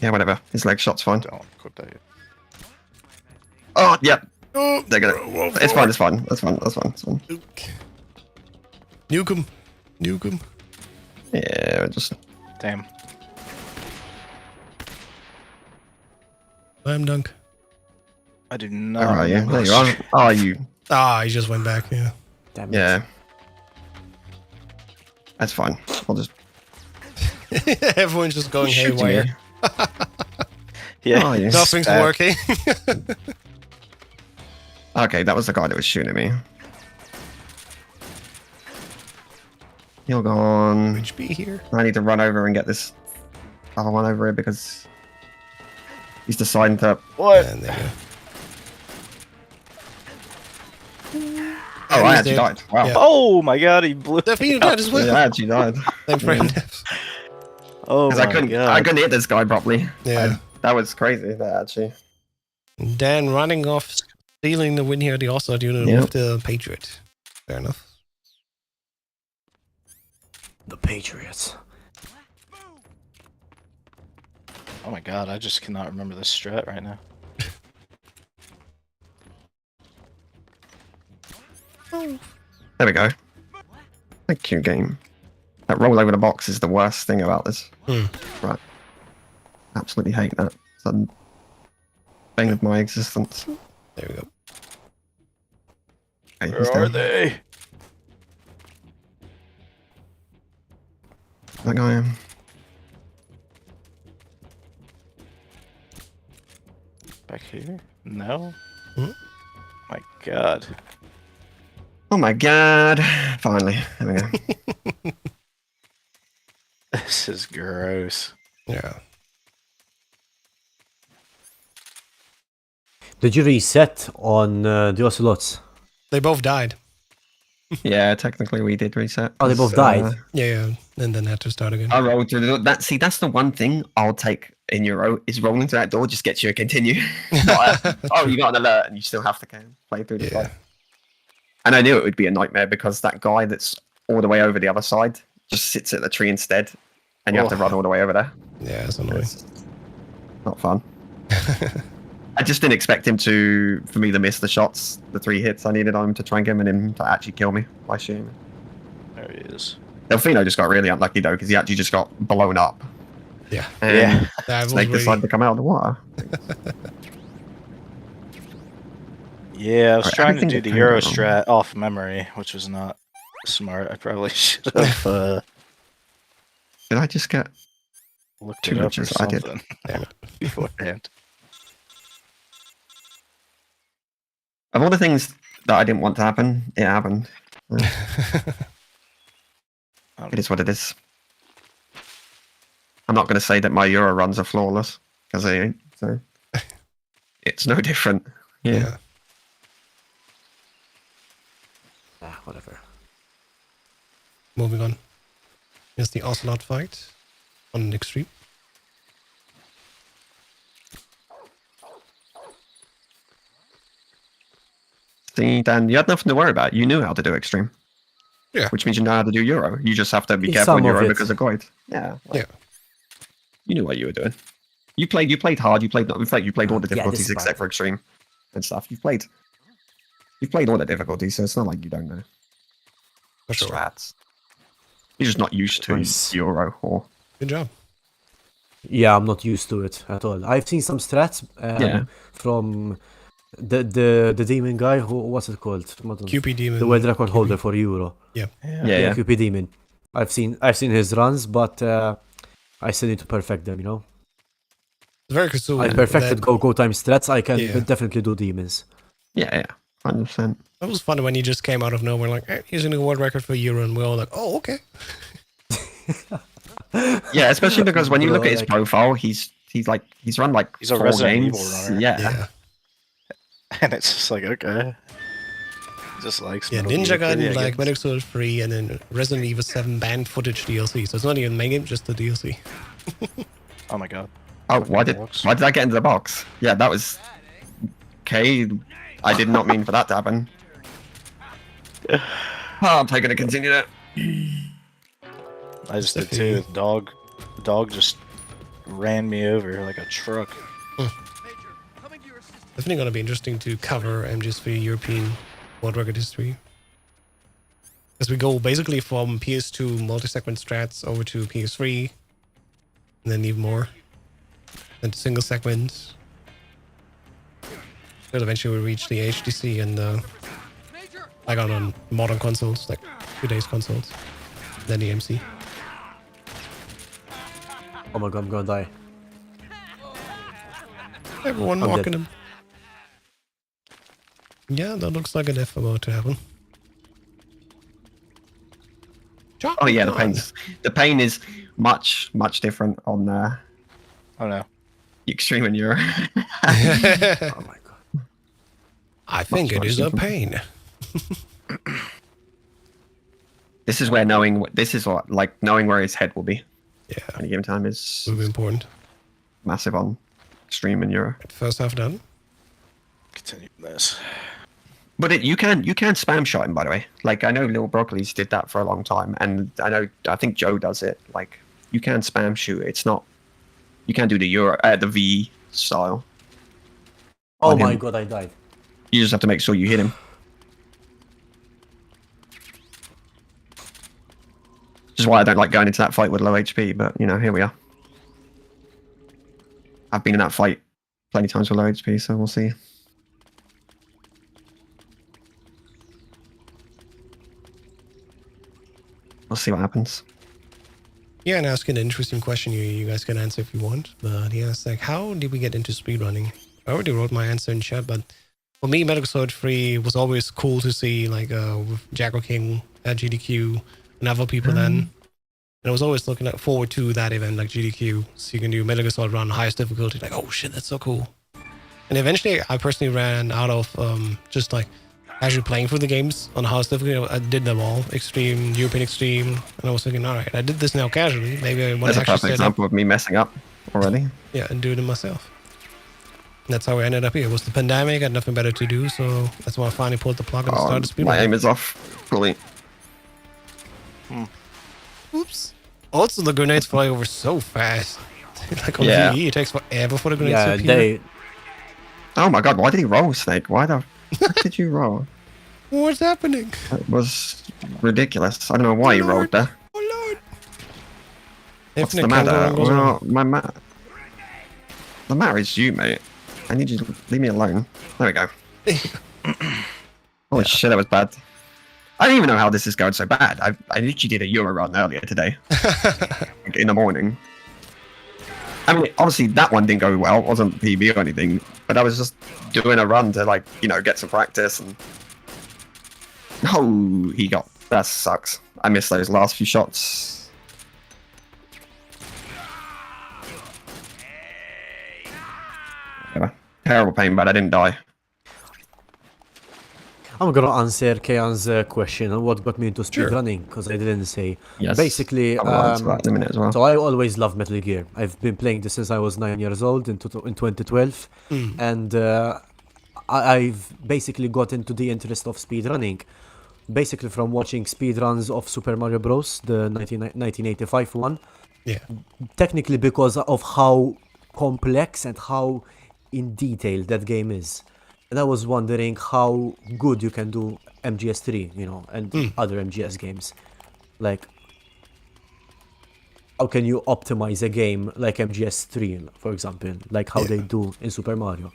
Yeah, whatever. His leg shot's fine. Don't quit that. Oh, yeah. Oh, They're gonna. It's fine. It's fine. That's fine. That's fine. That's fine. Nuke him. Nuke him. Yeah, just. Damn. Slam dunk. I do Where not. are you? remember There you are. this. Oh, you. Ah, he just went back, yeah. Damn it. Yeah. That's fine. I'll just. Everyone's just going Shooting haywire. me. Yeah. Oh, you. Nothing's Stab. working. Okay, that was the guy that was shooting at me. You're gone. HP here. I need to run over and get this other one over here because he's deciding to. What? And there you go. Oh, And I he's actually dead. died. Wow. Yeah. Oh my god, he blew. The Phoenix died as well. Yeah, I actually died. Same frame. Oh Because my I god. couldn't hit this guy properly. Yeah. That was crazy. That actually. Dan running off, stealing the win here, the Oslo unit Yep. with the Patriot. Fair enough. The Patriots. Oh my god, I just cannot remember this strat right now. There we go. Thank you, game. That roll over the box is the worst thing about this. Right. Absolutely hate that. It's a bane of my existence. There we go. Okay, he's Where are down. they? That guy. Back here? No? Hmm? My god. Oh my god. Finally. There we go. This is gross. Yeah. Did you reset on the Ocelots? They both died. Yeah, technically we did reset. Oh, they both 'cause, died? Yeah. And then had to start again. I rolled through that. See, that's the one thing I'll take in Euro is rolling through that door just gets you a continue. Not oh, you got an alert and you still have to play through the Yeah. fight. And I knew it would be a nightmare because that guy that's all the way over the other side just sits at the tree instead, and you have to run all the way over there. Yeah, it's annoying. It's not fun. I just didn't expect him for me to miss the shots, the 3 hits I needed on him to try and get him and him to actually kill me by shooting me. There he is. Delfino just got really unlucky though because he actually just got blown up. Yeah. And Yeah. That was Snake really, decided to come out of the water. Yeah, I was Alright, trying to everything do that the can Euro go wrong. strat off memory, which was not smart. I probably should have Did I just get looked two it up or glitches? I did. something Damn it. beforehand. Of all the things that I didn't want to happen, it happened. It is what it is. I'm not going to say that my Euro runs are flawless, because they ain't. So it's no different. Yeah. Ah, whatever. Moving on. Here's the Ocelot fight on an extreme. See, Dan, you had nothing to worry about. You knew how to do extreme. Yeah. Which means you know how to do Euro. You just have to be Some careful in of Euro it. because of Goid. Yeah. Yeah. You knew what you were doing. You played hard. You played. In fact, you played all the Yeah, difficulties this is except bad. for extreme and stuff. You've played all the difficulties, so it's not like you don't know For sure. strats. You're just not used to Nice. Euro or Good job. Yeah, I'm not used to it at all. I've seen some strats Yeah. from the demon guy. What's it called? QP Demon. The world record QP. holder for Euro. Yeah. yeah. QP demon. I've seen his runs, but I still need to perfect them. You know, It's very cool. I perfected go time strats. I can Yeah. definitely do demons. Yeah. 100%. That was fun when he just came out of nowhere, like, he's a new world record for Euro, and we're all like, oh, okay. Yeah, especially because when you Bro, look at his like- profile, he's run like He's a 4 Resident games. Evil runner. Yeah. Yeah. And it's just like, okay. Just likes Yeah, Metal Ninja Gear Gaiden, 3, I like guess. Metal Solid 3, and then Resident Evil 7 banned footage DLC. So it's not even main game, just the DLC. Oh my god. Oh, why did I get into the box? Yeah, that was okay. I did not mean for that to happen. Oh, I'm taking to continue that. I just did too. The dog just ran me over like a truck. Definitely going to be interesting to cover MGS3 European world record history. As we go basically from PS2 multi-segment strats over to PS3, and then even more, then to single segment. Till eventually we reach the HTC and like on modern consoles, like today's consoles, then the MC. Oh my god, I'm gonna die. Everyone I'm mocking dead. him. Yeah, that looks like a death about to happen. Oh yeah, the pain is much different on Oh no. Extreme and Euro. Oh my god. I think it is a pain. This is where knowing where his head will be Yeah, at any given time is will be important. massive on Extreme and Euro. First half done. Continue this. But you can spam shot him, by the way. Like I know Lil Broccoli's did that for a long time, and I think Joe does it. Like you can spam shoot. It's not you can't do the V style. Oh on my him. god, I died. You just have to make sure you hit him. Which is why I don't like going into that fight with low HP. But you know, here we are. I've been in that fight plenty of times with low HP, so we'll see. We'll see what happens. Yeah, and asking an interesting question you guys can answer if you want. But he asked, like, how did we get into speedrunning? I already wrote my answer in chat, but for me, Metal Gear Solid 3 was always cool to see, like, with Jacko King at GDQ and other people then. And I was always looking forward to that event, like GDQ, so you can do Metal Gear Solid Run highest difficulty. Like, oh shit, that's so cool. And eventually, I personally ran out of just like actually playing through the games on the highest difficulty. I did them all, Extreme, European Extreme, and I was thinking, all right, I did this now casually. Maybe I want There's to a actually perfect set up, example of me messing up already. yeah, and do it myself. And that's how I ended up here. It was the pandemic, I had nothing better to do, so that's why I finally pulled the plug and started speedrunning. My aim is off fully. Oops. Also, the grenades fly over so fast. Like on Yeah. VE, it takes forever for the grenades Yeah, to appear. they. Oh my god, why did he roll, Snake? Why the fuck did you roll? What's happening? It was ridiculous. I don't know why you rolled there. Oh lord! What's the Infinite matter? countdown goes on. Well, the matter is you, mate. I need you to leave me alone. There we go. Holy shit, that was bad. I don't even know how this is going so bad. I literally did a Euro run earlier today. In the morning. I mean, obviously that one didn't go well. It wasn't PB or anything. But I was just doing a run to, like, you know, get some practice. And oh, he got... That sucks. I missed those last few shots. Whatever. Terrible pain, but I didn't die. I'm gonna answer Kayan's question on what got me into speedrunning, because I didn't say. Yes. Basically, I'll answer that in a minute as well. so I always loved Metal Gear. I've been playing this since I was 9 years old in 2012, and I've basically got into the interest of speedrunning, basically from watching speedruns of Super Mario Bros. The 1985 one. Yeah. Technically because of how complex and how in detail that game is. And I was wondering how good you can do MGS3, you know, and other MGS games. Like, how can you optimize a game like MGS3, for example, like how they do in Super Mario?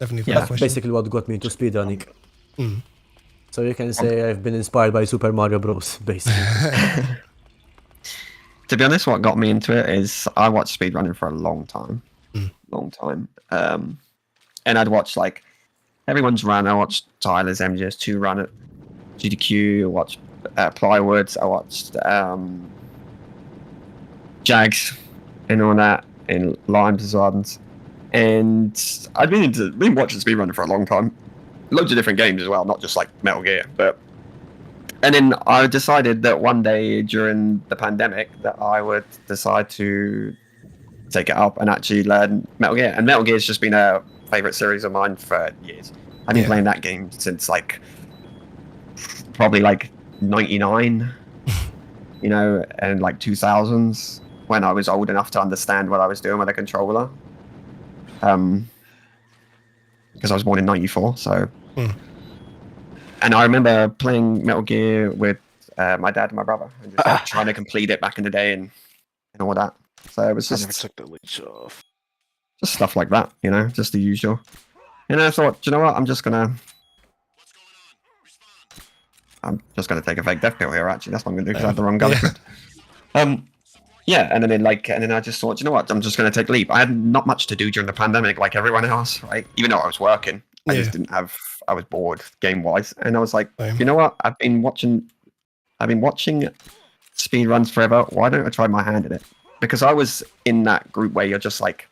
Definitely. That's basically what got me into speedrunning. So you can say I've been inspired by Super Mario Bros. Basically. To be honest, what got me into it is I watched speedrunning for a long time. And I'd watch, like, everyone's run. I watched Tyler's MGS2 run at GDQ. I watched Plywoods. I watched Jags and all that, and Limes as well. And I'd been watching speedrunning for a long time. Loads of different games as well, not just like Metal Gear. And then I decided that one day during the pandemic that I would decide to take it up and actually learn Metal Gear. And Metal Gear's just been a favorite series of mine for years. I've been playing that game since, like, probably like 99, you know, and like 2000s, when I was old enough to understand what I was doing with a controller. Because I was born in 94, so. And I remember playing Metal Gear with my dad and my brother, and just, like, trying to complete it back in the day and all that. So it was I never just took the leash off. stuff like that, you know, just the usual. And I thought, do you know what? I'm just gonna take a fake death pill here. Actually, that's what I'm gonna do because I had the wrong gun. Yeah, and then I just thought, you know what? I'm just gonna take leap. I had not much to do during the pandemic, like everyone else, right? Even though I was working, I just didn't have. I was bored game wise, and I was like, you know what? I've been watching speed runs forever. Why don't I try my hand at it? Because I was in that group where you're just like,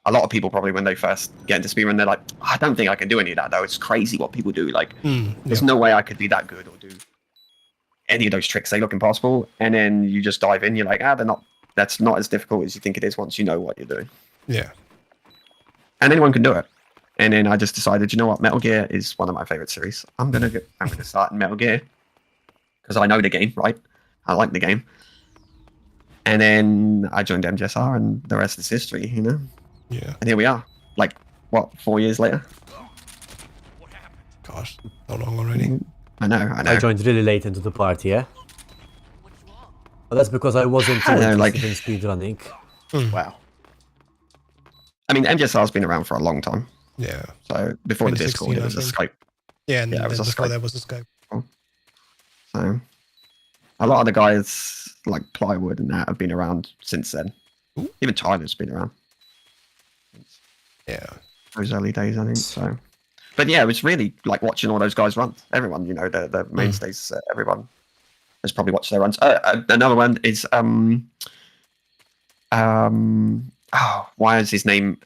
a lot of people probably when they first get into speedrun, they're like, I don't think I can do any of that though. It's crazy what people do. Like, there's no way I could be that good or do any of those tricks. They look impossible. And then you just dive in. You're like, that's not as difficult as you think it is once you know what you're doing. Yeah. And anyone can do it. And then I just decided, you know what, Metal Gear is one of my favorite series. I'm gonna start in Metal Gear because I know the game, right? I like the game. And then I joined MGSR, and the rest is history, you know. Yeah. And here we are, like, what, 4 years later? Gosh, so long already. I know. I joined really late into the party, yeah? Well, that's because I wasn't too interested in speedrunning. Wow. I mean, MGSR's been around for a long time. Yeah. So before the Discord, it was a Skype. Yeah, and it was before Skype. that was a Skype. So a lot of the guys like Plywood and that have been around since then. Ooh. Even Tyler's been around. Yeah. Those early days, I think. So, but yeah, it was really like watching all those guys run. Everyone, you know, the mainstays. Everyone has probably watched their runs. Another one is why is his name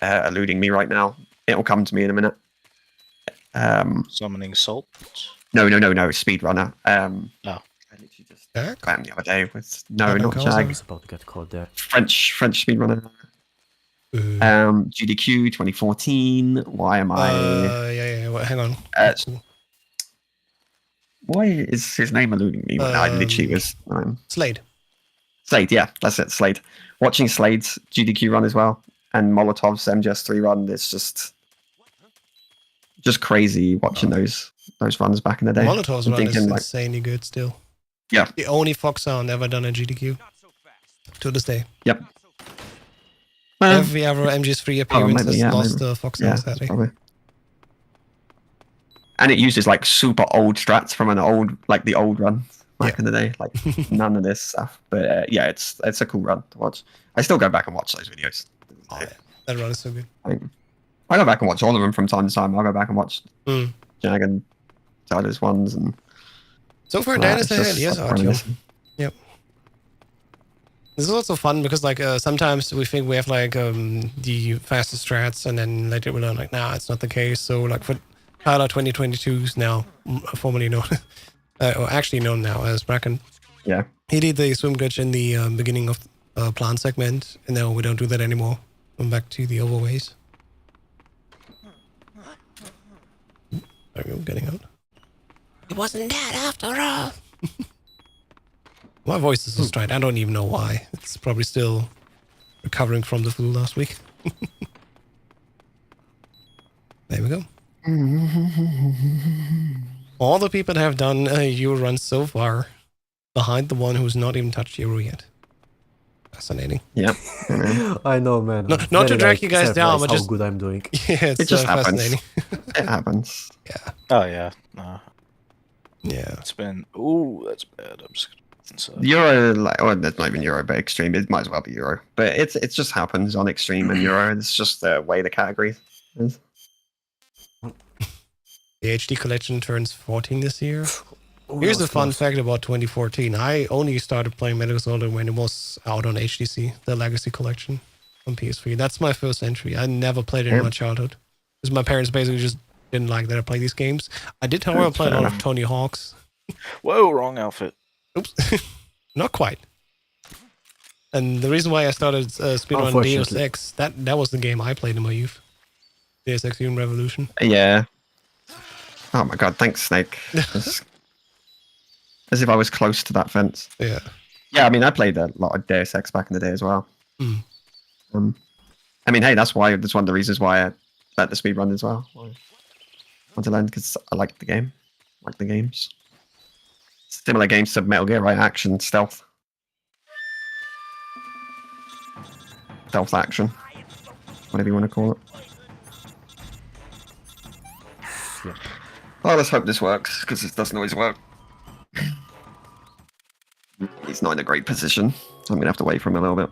eluding me right now? It'll come to me in a minute. Summoning Salt. No, Speedrunner. Oh. I literally just Jag? found the other day with not I Jag. was about to get caught there. French speedrunner. GDQ 2014. Why am I? Yeah. Well, hang on. Why is his name eluding me? When I literally was. Slade. Slade, yeah, that's it. Slade. Watching Slade's GDQ run as well, and Molotov's MGS3 run. It's just crazy watching those runs back in the day. Molotov's run is like, insanely good still. Yeah. The only Fox sound ever done at GDQ. To this day. Yep. Every ever MGS3 appearance maybe, has yeah, lost maybe. the Fox Yeah, sadly. probably. And it uses like super old strats from an old, like the old run back in the day. Like none of this stuff. But yeah, it's a cool run to watch. I still go back and watch those videos. Oh, yeah. That run is so good. I go back and watch all of them from time to time. I'll go back and watch Jag and Tyler's ones and so far, Dan is ahead. Yes, Artyom. Yep. This is also fun because like sometimes we think we have like the fastest strats, and then later we learn like, nah, it's not the case. So like for Tyler 2022 is now formerly known, or actually known now as Bracken. Yeah. He did the swim glitch in the beginning of plant segment, and now we don't do that anymore. I'm back to the overways. There we go, getting out. It wasn't that after all. My voice is so straight. I don't even know why. It's probably still recovering from the flu last week. There we go. All the people that have done Euro runs so far, behind the one who's not even touched Euro yet. Fascinating. Yep. I know, man. Not to drag you guys down, but how just good I'm doing. yeah, it's It just happens. fascinating. It happens. Yeah, Oh yeah. No. yeah. It's been. Ooh, that's bad. I'm just. Euro, like, or it's not even Euro, but Extreme. It might as well be Euro. But it just happens on Extreme and Euro. It's just the way the category is. The HD collection turns 14 this year. Oh, Here's that a was fun close. fact about 2014. I only started playing Metal Gear Solid when it was out on HDC, the Legacy Collection on PS3. That's my first entry. I never played it in my childhood because my parents basically just didn't like that I play these games. I did, however, play a lot of Tony Hawk's. Whoa, wrong outfit. Oops, not quite. And the reason why I started speedrun Deus Unfortunately. Ex, that was the game I played in my youth. Deus Ex Human Revolution. Yeah. Oh my god, thanks, Snake. As if I was close to that fence. Yeah. Yeah, I mean, I played a lot of Deus Ex back in the day as well. Mm. I mean, hey, that's one of the reasons why I let the speedrun as well. I want to learn because I like the game. I like the games. Similar games to Metal Gear, right? Action, stealth. Stealth action. Whatever you want to call it. Well, let's hope this works, because it doesn't always work. He's not in a great position, so I'm going to have to wait for him a little bit.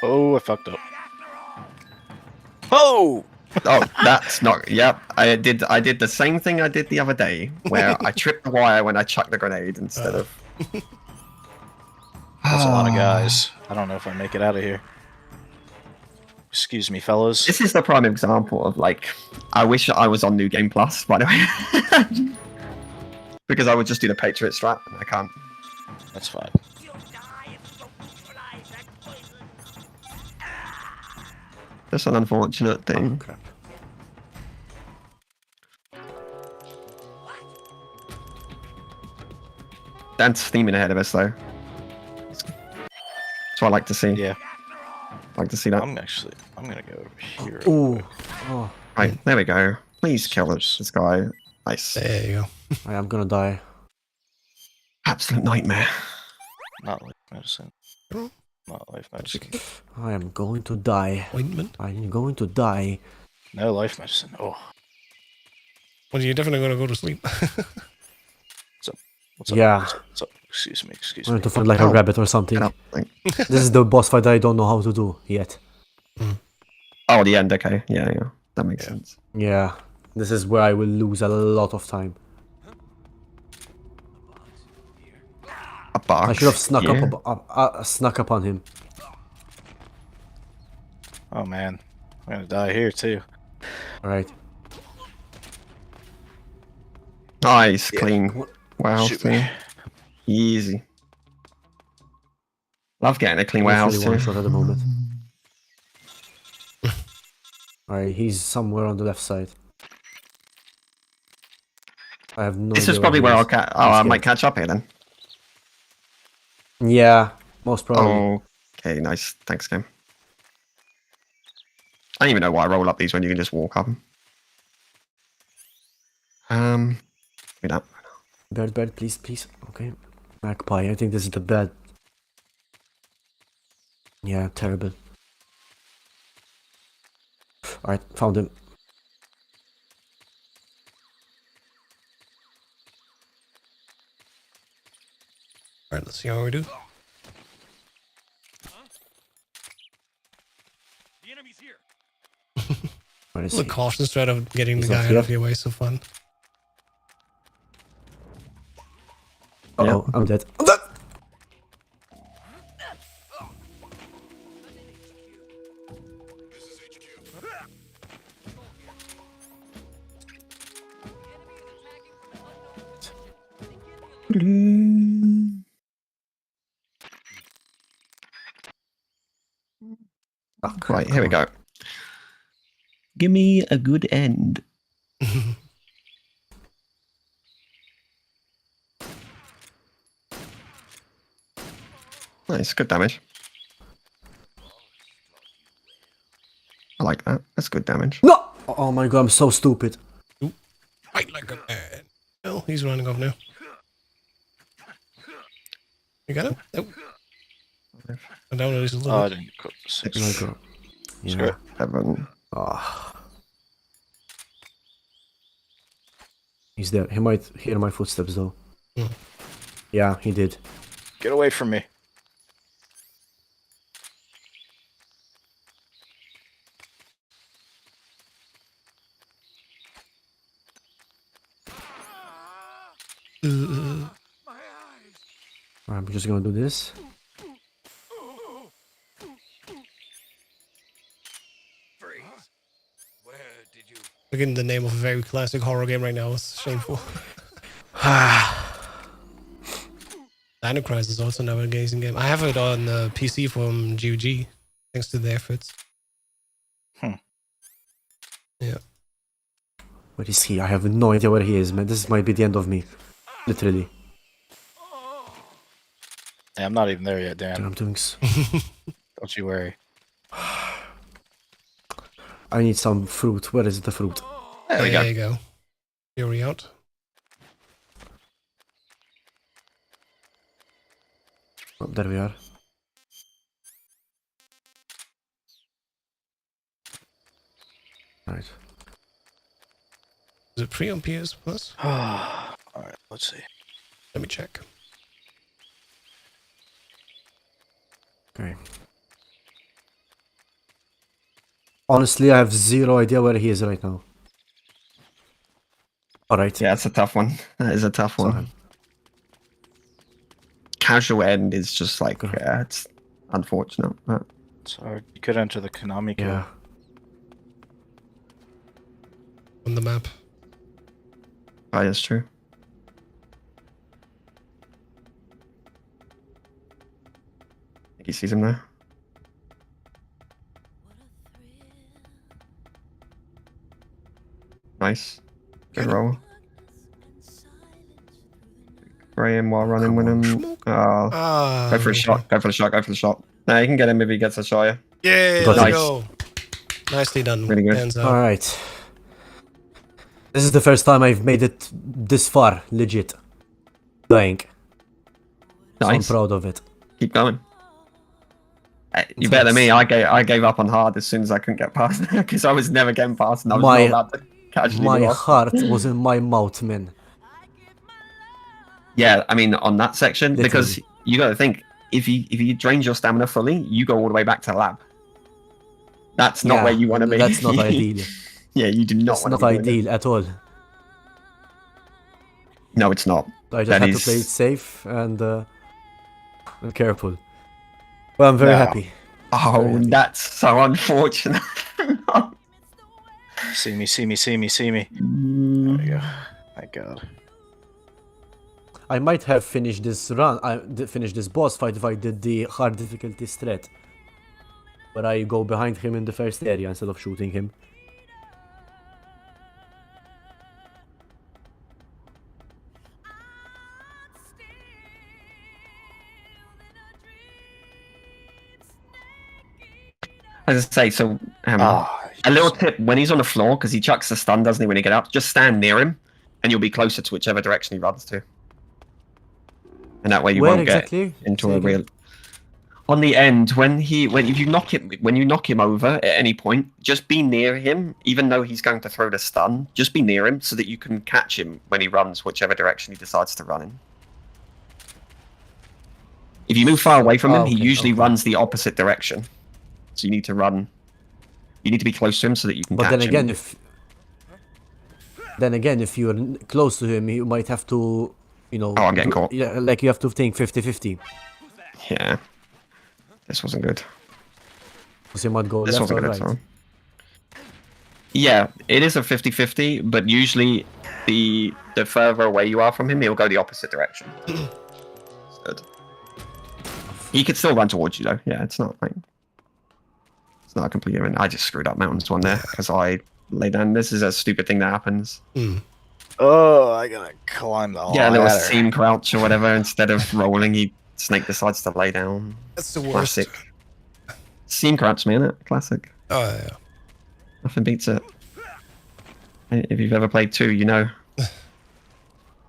Oh, I fucked up. Oh! Oh, that's not... Yep, I did the same thing I did the other day, where I tripped the wire when I chucked the grenade instead of... That's a lot of guys. I don't know if I make it out of here. Excuse me, fellas. This is the prime example of, like, I wish I was on New Game Plus, by the way. Because I would just do the Patriot strat, and I can't. That's fine. Just an unfortunate thing. Crap. Dan's steaming ahead of us, though. That's what I like to see. Yeah. I like to see that. I'm gonna go over here. Ooh. Oh, Right, there we go. Please kill this guy. Nice. There you go. I am gonna die. Absolute nightmare. Not life medicine. Not life medicine. I am going to die. Ointment? I'm going to die. No life medicine. Oh. Well, you're definitely going to go to sleep. What's up? Yeah. What's up? Excuse me. Excuse I'm me. going to find like a Oh. rabbit or something. Get up. Thank- This is the boss fight I don't know how to do yet. Oh, the end. Okay. Yeah. That makes sense. Yeah. This is where I will lose a lot of time. A box. I should have snuck yeah. snuck up on him. Oh man, I'm gonna die here too. Alright. Nice, clean. Warehouse Shoot me. too. Easy. Love getting a clean He's warehouse really one too. shot at the moment. Alright, he's somewhere on the left side. I have no This idea is probably he where is. I'll catch. Oh, I might catch up here then. Yeah, most probably. Okay, nice. Thanks, game. I don't even know why I roll up these when you can just walk up them. Give me that. Bird, please, please. Okay. Magpie, I think this is the bed. Yeah, terrible. Alright, found him. Alright, let's see how we do. The enemy's here. Where is The he? caution strat of getting He's the not guy out here? of your way is so fun. Uh-oh, I'm dead. I'm dead! Right, here we go. Give me a good end. Nice, good damage. I like that. That's good damage. No! Oh my god, I'm so stupid. Fight like a man. Oh, he's running off now. You got him? Nope. I don't know, he's a Oh, little I didn't cook the six. Oh my god. Screw Yeah. it. 7. Ah. He's there. He might hear my footsteps though. Hmm. Yeah, he did. Get away from me. Uh, I'm just gonna do this. Freeze. Where did you? Again, the name of a very classic horror game right now is shameful. Dino Crisis is also another amazing game. I have it on PC from GOG, thanks to their efforts. Yeah. Where is he? I have no idea where he is, man. This might be the end of me. Literally. Hey, I'm not even there yet, Dude, Dan. I'm doing Don't you worry. I need some fruit. Where is the fruit? There we go. you go. Fury out. Oh, there we are. Right. Is it free on PS Plus? Alright, let's see. Let me check. Okay. Honestly, I have zero idea where he is right now. Alright. Yeah, it's a tough one. That is a tough one. Sorry. Casual end is just like, Okay. yeah, it's unfortunate. But It's hard. You could enter the Konami code. Yeah. On the map. that is true. I think he sees him now. Nice. Good roll. Spray him while running with him. Smoke. Oh, Ah, go for a okay. shot. Go for the shot. Go for the shot. No, you can get him if he gets a shot. Yeah. Yeah, Got let's it. go. Nicely done. Really good. Hands up. Alright. This is the first time I've made it this far, legit. Dying. So I'm Nice. proud of it. Keep going. You better than me. I gave up on hard as soon as I couldn't get past because I was never getting past, and I was My- not allowed to casually My move off. heart was in my mouth, man. Yeah, I mean on that section Literally. because you got to think if you drain your stamina fully, you go all the way back to lab. That's not Yeah, where you want to be. That's not ideal. Yeah, you do not That's want not to be doing ideal at all. that. No, it's not. I just That had to is- play it safe and careful. Well, I'm very No. happy. Oh, Very happy. that's so unfortunate. See me, see me, see me, see me. There you go. Thank God. I might have finished this run, finished this boss fight if I did the hard difficulty strat. Where I go behind him in the first area instead of shooting him. As I say, so a little tip when he's on the floor because he chucks the stun, doesn't he? When he get up, just stand near him, and you'll be closer to whichever direction he runs to. And that way you Where won't exactly? get into Say a again? real. On the end, when you knock him over at any point, just be near him, even though he's going to throw the stun. Just be near him so that you can catch him when he runs whichever direction he decides to run in. If you move far away from him, he usually runs the opposite direction. So you need to run. You need to be close to him so that you can catch him. Then again, if you're close to him, you might have to, you know. Oh, I'm getting caught. Yeah, like you have to think 50-50. Yeah. This wasn't good. Because he might go This left wasn't or good right. at all. Yeah, it is a 50-50, but usually the further away you are from him, he'll go the opposite direction. It's good. He could still run towards you though. Yeah, it's not like it's not a complete event. I just screwed up mountains one there because I laid down. This is a stupid thing that happens. Oh, I gotta climb the ladder. Yeah, a little seam crouch or whatever. Instead of rolling, Snake decides to lay down. That's the worst. Classic. Seam crouch, man. Classic. Oh, yeah. Nothing beats it. If you've ever played 2, you know.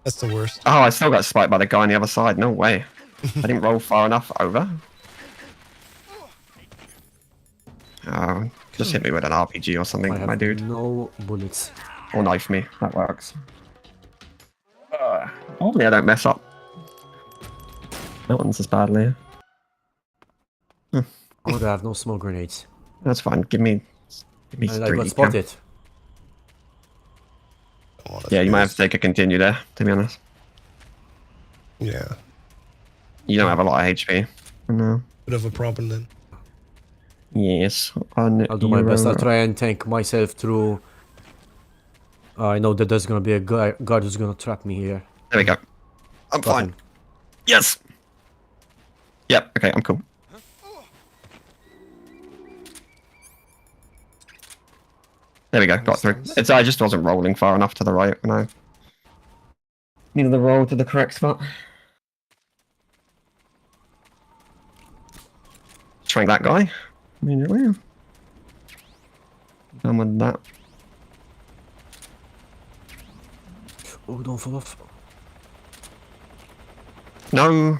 That's the worst. Oh, I still got spiked by the guy on the other side. No way. I didn't roll far enough over. Oh, just hit me with an RPG or something, I have my dude. no bullets. Or knife me. That works. Hopefully I don't mess up. Mountains as badly. Oh, I have no smoke grenades. That's fine. Give me And I 3. got spotted. Oh, Yeah, you might have to take a continue there, to be honest. Yeah. You don't have a lot of HP. No. Bit of a problem then. Yes. I'll do my best. I'll try and tank myself through. I know that there's gonna be a guard who's gonna trap me here. There we go. I'm Got fine. him. Yes. Yep. Okay, I'm cool. There we go. Got through. I just wasn't rolling far enough to the right when I needed the roll to the correct spot. Trying that guy. Immediately. Done with that. Oh, don't fall off. No.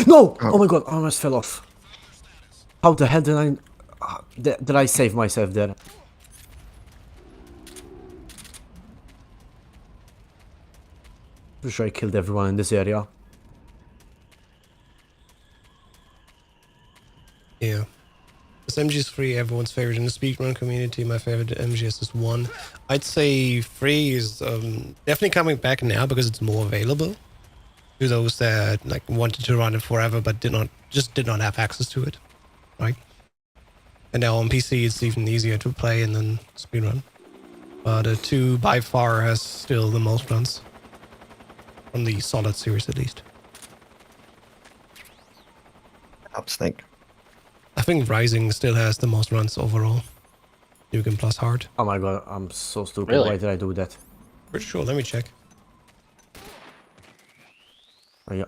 No! Oh my god, I almost fell off. How the hell did I save myself there? Pretty sure I killed everyone in this area. Yeah. This MG is 3, everyone's favorite in the speedrun community. My favorite MGS is 1. I'd say 3 is definitely coming back now because it's more available to those that like wanted to run it forever but did not have access to it, right? And now on PC it's even easier to play and then speedrun. But 2 by far has still the most runs from the Solid series at least. Up Snake. I think Rising still has the most runs overall. Nukem plus hard. Oh my god, I'm so stupid. Really? Why did I do that? Pretty sure. Let me check. Oh yeah.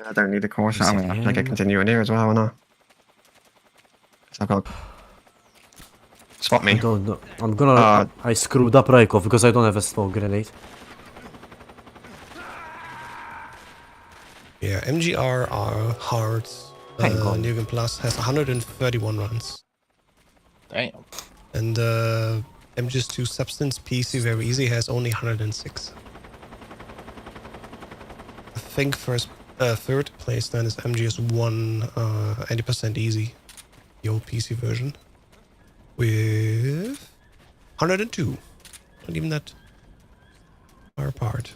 I don't need a course. I'm gonna have to take a continue in here as well, aren't I? So I've got spot me. I don't know. I'm gonna. I screwed up Raikov because I don't have a smoke grenade. Yeah, MGR are hard. Hang on. Nukem Plus has 131 runs. Damn. And MGS2 Substance PC Very Easy has only 106. I think third place then is MGS1 80% Easy, the old PC version, with 102. Not even that far apart.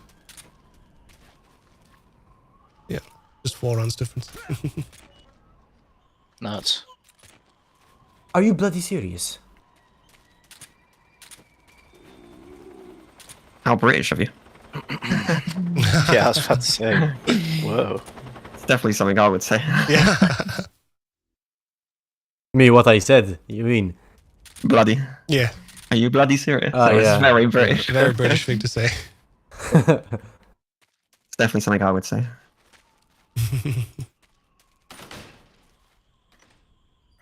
Yeah, just 4 runs difference. Nuts. Are you bloody serious? How British of you? Yeah, I was about to say. Whoa. It's definitely something I would say. Yeah. Me, what I said? You mean? Bloody. Yeah, Are you bloody serious? Oh, It's yeah. very British. very British thing to say. It's definitely something I would say.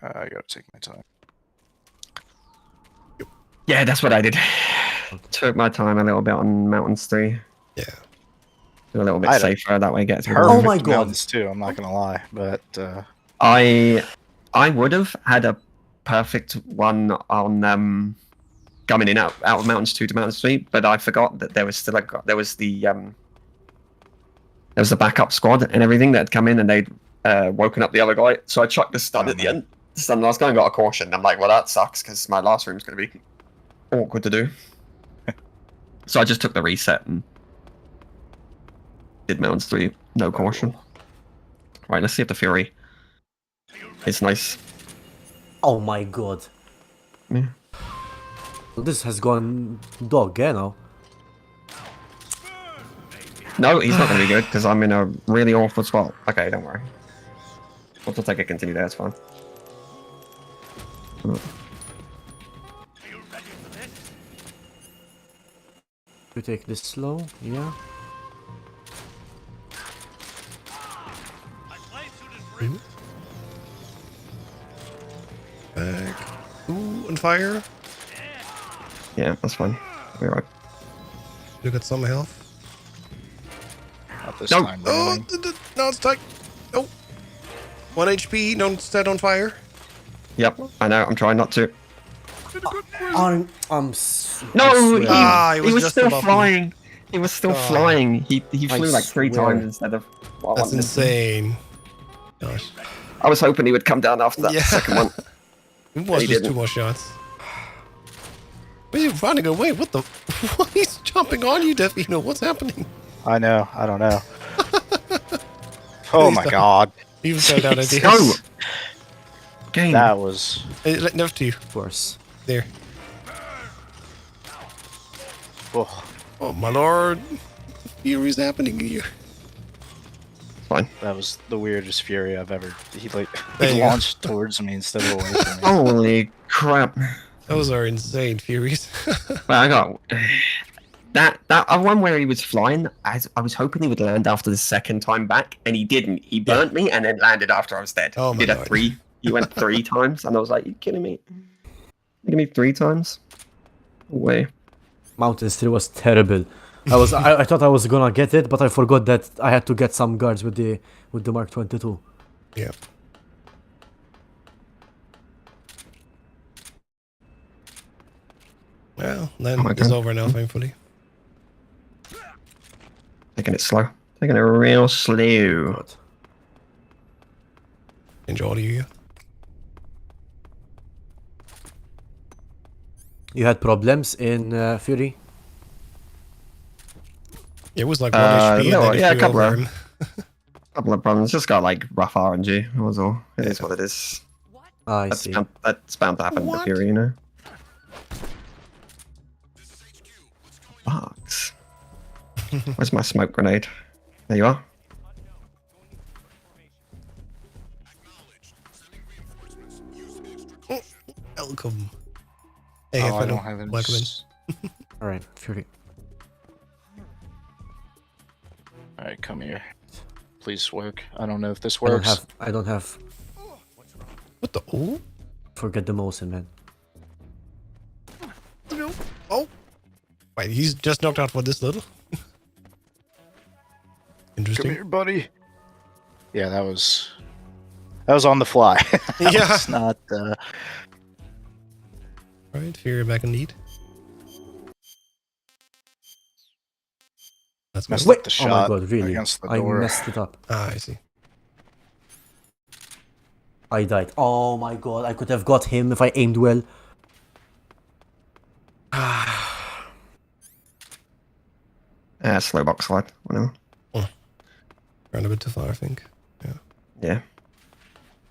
I gotta take my time. Yeah, that's what I did. Took my time a little bit on Mountains 3. Yeah. Do a little bit I had a safer that way. Get to Perfect my God. mountains too. I'm not gonna lie, but I would have had a perfect one on coming in out of Mountains 2 to Mountains 3, but I forgot that there was still there was the backup squad and everything that had come in and they'd woken up the other guy. So I chucked the stun at the end. The stun last guy and got a caution. I'm like, well, that sucks because my last room's going to be awkward to do. So I just took the reset and did Mountains 3, no caution. Right, let's see if the Fury is nice. Oh my god. Yeah. So this has gone dog, yeah, now. No, he's not going to be good because I'm in a really awful spot. Okay, don't worry. We'll just take a continue there, it's fine. You take this slow, yeah. Back. Ooh, on fire. Yeah, that's fine. We're right. You got some health. not this No. time. Oh, Really. no, it's tight. Oh. 1 HP, no set on fire. Yep, I know. I'm trying not to. I'm No, he, Ah, he he was was just still above me. flying. He was still flying. He I flew like 3 swear. times instead of. What I That's wanted. insane. Gosh. I was hoping he would come down after that Yeah. second one. It was He just didn't. 2 more shots. Where are you running away? What the? He's jumping on you, Defino. What's happening? I know. I don't know. Oh my god. You've got out ideas. Go! Game. That was. Right next to you. worse. There. Oh, Oh my lord. Fury's happening here. Fine. that was the weirdest fury I've ever. He There he you go. launched towards me instead of away from me. Holy crap. Those are insane Furies. Well, I got that one where he was flying. I was hoping he would land after the second time back, and he didn't. He burnt me and then landed after I was dead. Oh he my did a lord. 3. He went 3 times, and I was like, "You kidding me? You kidding me 3 times? No way." Mountain 3 was terrible. I thought I was gonna get it, but I forgot that I had to get some guards with the Mark 22. Yeah. Well, then Oh my it's God. over now, thankfully. Taking it slow. Taking it real slow. God. Enjoy you. You had problems in Fury? It was like 1 HP no, and then yeah, a you couple over of- him. Couple of problems. Just got like rough RNG. That was all. It is what it is. I see. That's bound to happen in the What? Fury, you know. Box. Where's my smoke grenade? There you are. Welcome. Hey, Oh, I fellow. don't have any. Welcome in. Alright, Fury. All right, come here. Please work. I don't know if this I don't works. have. What the? Oh? Forget the motion, man. No. Oh. Wait, he's just knocked out for this little? Come Interesting. here, buddy. Yeah, that was on the fly. That Yeah. was not. Alright, Fury back in lead. Let's go. Messed Wait! up the Oh my shot god, really? against the I door. messed it up. Ah, I see. I died. Oh my god, I could have got him if I aimed well. Slow box slide. Whatever. Ran a bit too far, I think. Yeah.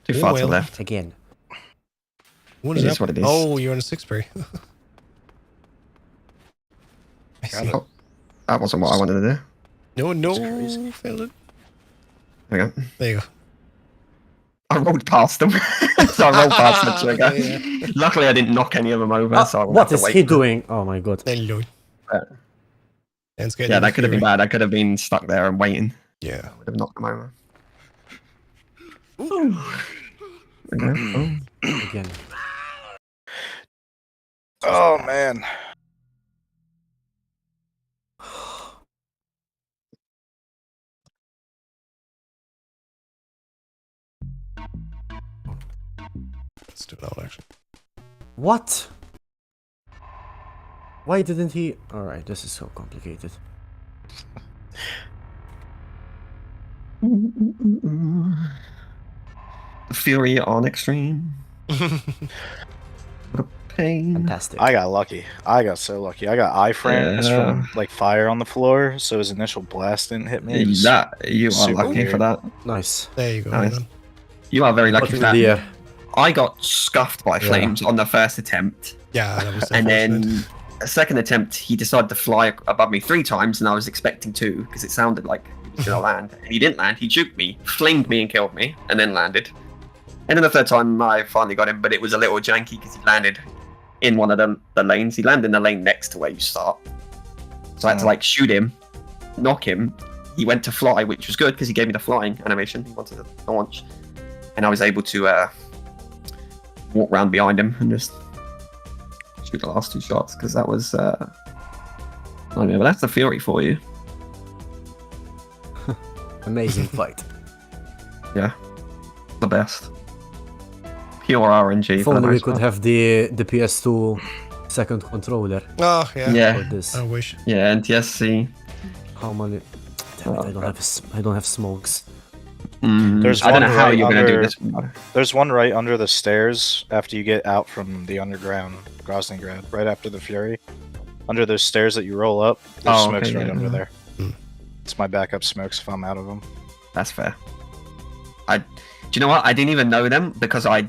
Too Oh, far to well. the left. Again. What It is is that? what it is. Oh, you're on a 6-berry. I see. Oh, that wasn't what I wanted to do. No, no, crazy. failed it. There we go. There you go. I rolled past them. So I rolled past the trigger. Yeah. Luckily, I didn't knock any of them over. so I won't What have to is wait he for- doing? Oh my god. Hello. Uh, And scared Yeah, of the that could have been Fury. bad. I could have been stuck there and waiting. Yeah. Would have knocked them over. There we go. Oh. Again. Oh man, Let's do it out, actually. What? Why didn't he? Alright, this is so complicated. Fury on extreme. What a pain. Fantastic. I got lucky. I got so lucky. I got iframes from like fire on the floor, so his initial blast didn't hit me. It was That you are super lucky for weird. that. Nice. There you go. Nice. Then. You are very lucky What for in that. the air? I got scuffed by flames on the first attempt, Yeah, that was and unfortunate. then a second attempt, he decided to fly above me 3 times, and I was expecting 2 because it sounded like he was gonna land, and he didn't land. He juked me, flamed me, and killed me, and then landed. And then the third time, I finally got him, but it was a little janky because he landed in one of the lanes. He landed in the lane next to where you start, so I had to like shoot him, knock him. He went to fly, which was good because he gave me the flying animation. He wanted to launch, and I was able to walk around behind him and just shoot the last 2 shots because that was. I don't know, but that's the Fury for you. Amazing fight. Yeah, the best. Pure RNG. If for the only we most could part. have the PS2 second controller Oh, yeah. Yeah, for this. I wish. yeah, NTSC. How many? Damn it, I don't have. I don't have smokes. There's I don't know one how right you're gonna do under- this. There's one right under the stairs after you get out from the underground Grosningrad, right after the Fury. Under those stairs that you roll up, there's Oh, smokes okay, right yeah, under yeah. there. Hmm. It's my backup smokes if I'm out of them. That's fair. Do you know what? I didn't even know them because I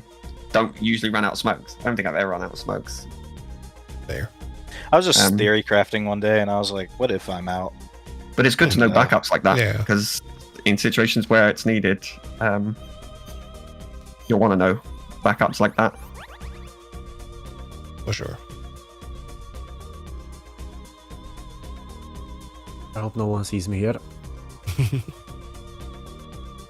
don't usually run out of smokes. I don't think I've ever run out of smokes. There. I was just Um, theory crafting one day, and I was like, "What if I'm out?" But it's good to know Yeah. backups like that Yeah. because in situations where it's needed, you'll want to know backups like that. For sure. I hope no one sees me here.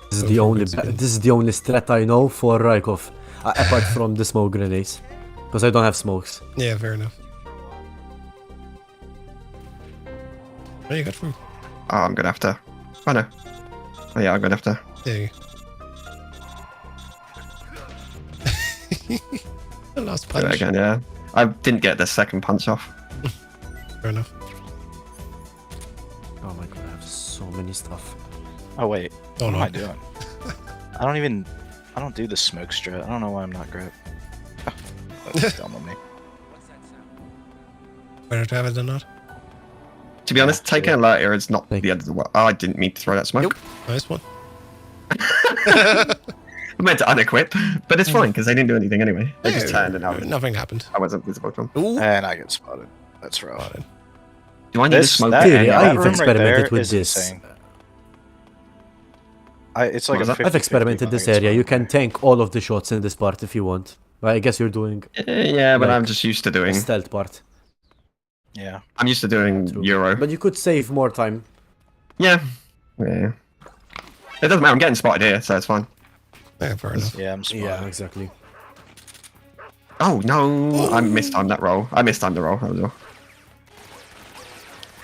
This is Go the for only. it, Mexican. This is the only strat I know for Rykov, apart from the smoke grenades, because I don't have smokes. Yeah, fair enough. What you got for? Oh, I'm gonna have to. Oh no. Oh yeah, I'm gonna have to. There you The last Do it punch. again. Yeah, I didn't get the second punch off. Fair enough. Oh my god, I have so many stuff. Oh wait, Oh what no. am I doing? I don't do the smoke strat. I don't know why I'm not great. That's dumb of me. Better to have it than not. To be honest, taking a alert here is not Thank the end of the world. Oh, I didn't mean to throw that smoke. Nope. Nice one. I meant to unequip, but it's fine because they didn't do anything anyway. They just Yeah, turned and nothing happened. I wasn't visible to them. Ooh. And I get spotted. That's rough. Spotted. Do I need to smoke? that, Theory, that I've room right experimented there with is this. insane. It's like What a was that? 50-50, I've experimented but I this get area. You spotted. can tank all of the shots in this part if you want. But I guess you're doing Yeah, but Like, I'm just used to a doing. stealth part. Yeah. I'm used to doing True. Euro. But you could save more time. Yeah. Yeah. It doesn't matter. I'm getting spotted here, so it's fine. Yeah, fair enough. Yeah, I'm spotted. Yeah, exactly. Oh no! I mistimed that roll. I mistimed the roll. That was all.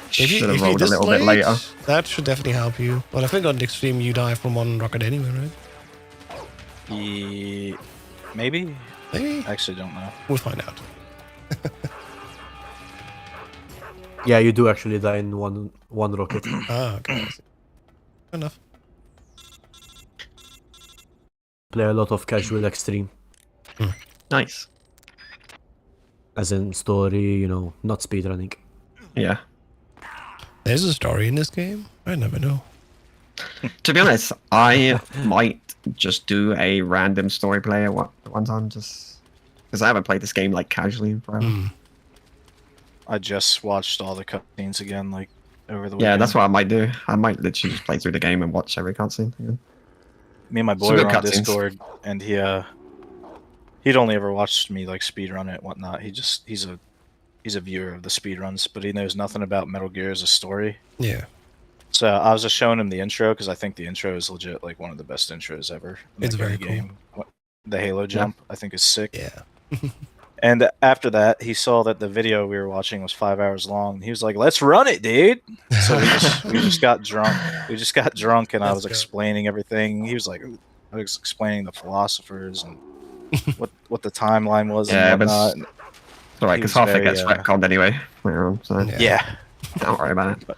If Should you, have if you rolled a just little bit late, later. that should definitely help you. But I think on the extreme you die from one rocket anyway, right? Maybe? Maybe. I actually don't know. We'll find out. Yeah, you do actually die in one rocket. Ah, okay. I see. Fair enough. Play a lot of casual extreme, Nice. as in story, you know, not speedrunning. Yeah. There's a story in this game. I never know. To be honest, I might just do a random story player one time, just because I haven't played this game like casually in forever. Hmm. I just watched all the cutscenes again, like, over the weekend. Yeah, that's what I might do. I might literally just play through the game and watch every cutscene again. Me and my Some boy good were on cutscenes. Discord, and he'd only ever watched me like speedrun it and whatnot. He's a viewer of the speedruns, but he knows nothing about Metal Gear as a story. Yeah. So I was just showing him the intro because I think the intro is legit like one of the best intros ever. in, It's like, very any cool. game. The Halo jump I think is sick. Yeah. And after that, he saw that the video we were watching was 5 hours long. And he was like, "Let's run it, dude!" So we just got drunk. We just got drunk, and I Let's was go. explaining everything. He was like, I was explaining the philosophers and what the timeline was Yeah, and but whatnot. it's alright, He because was half it very, gets retconned anyway later on, so Yeah. Yeah. don't worry about it.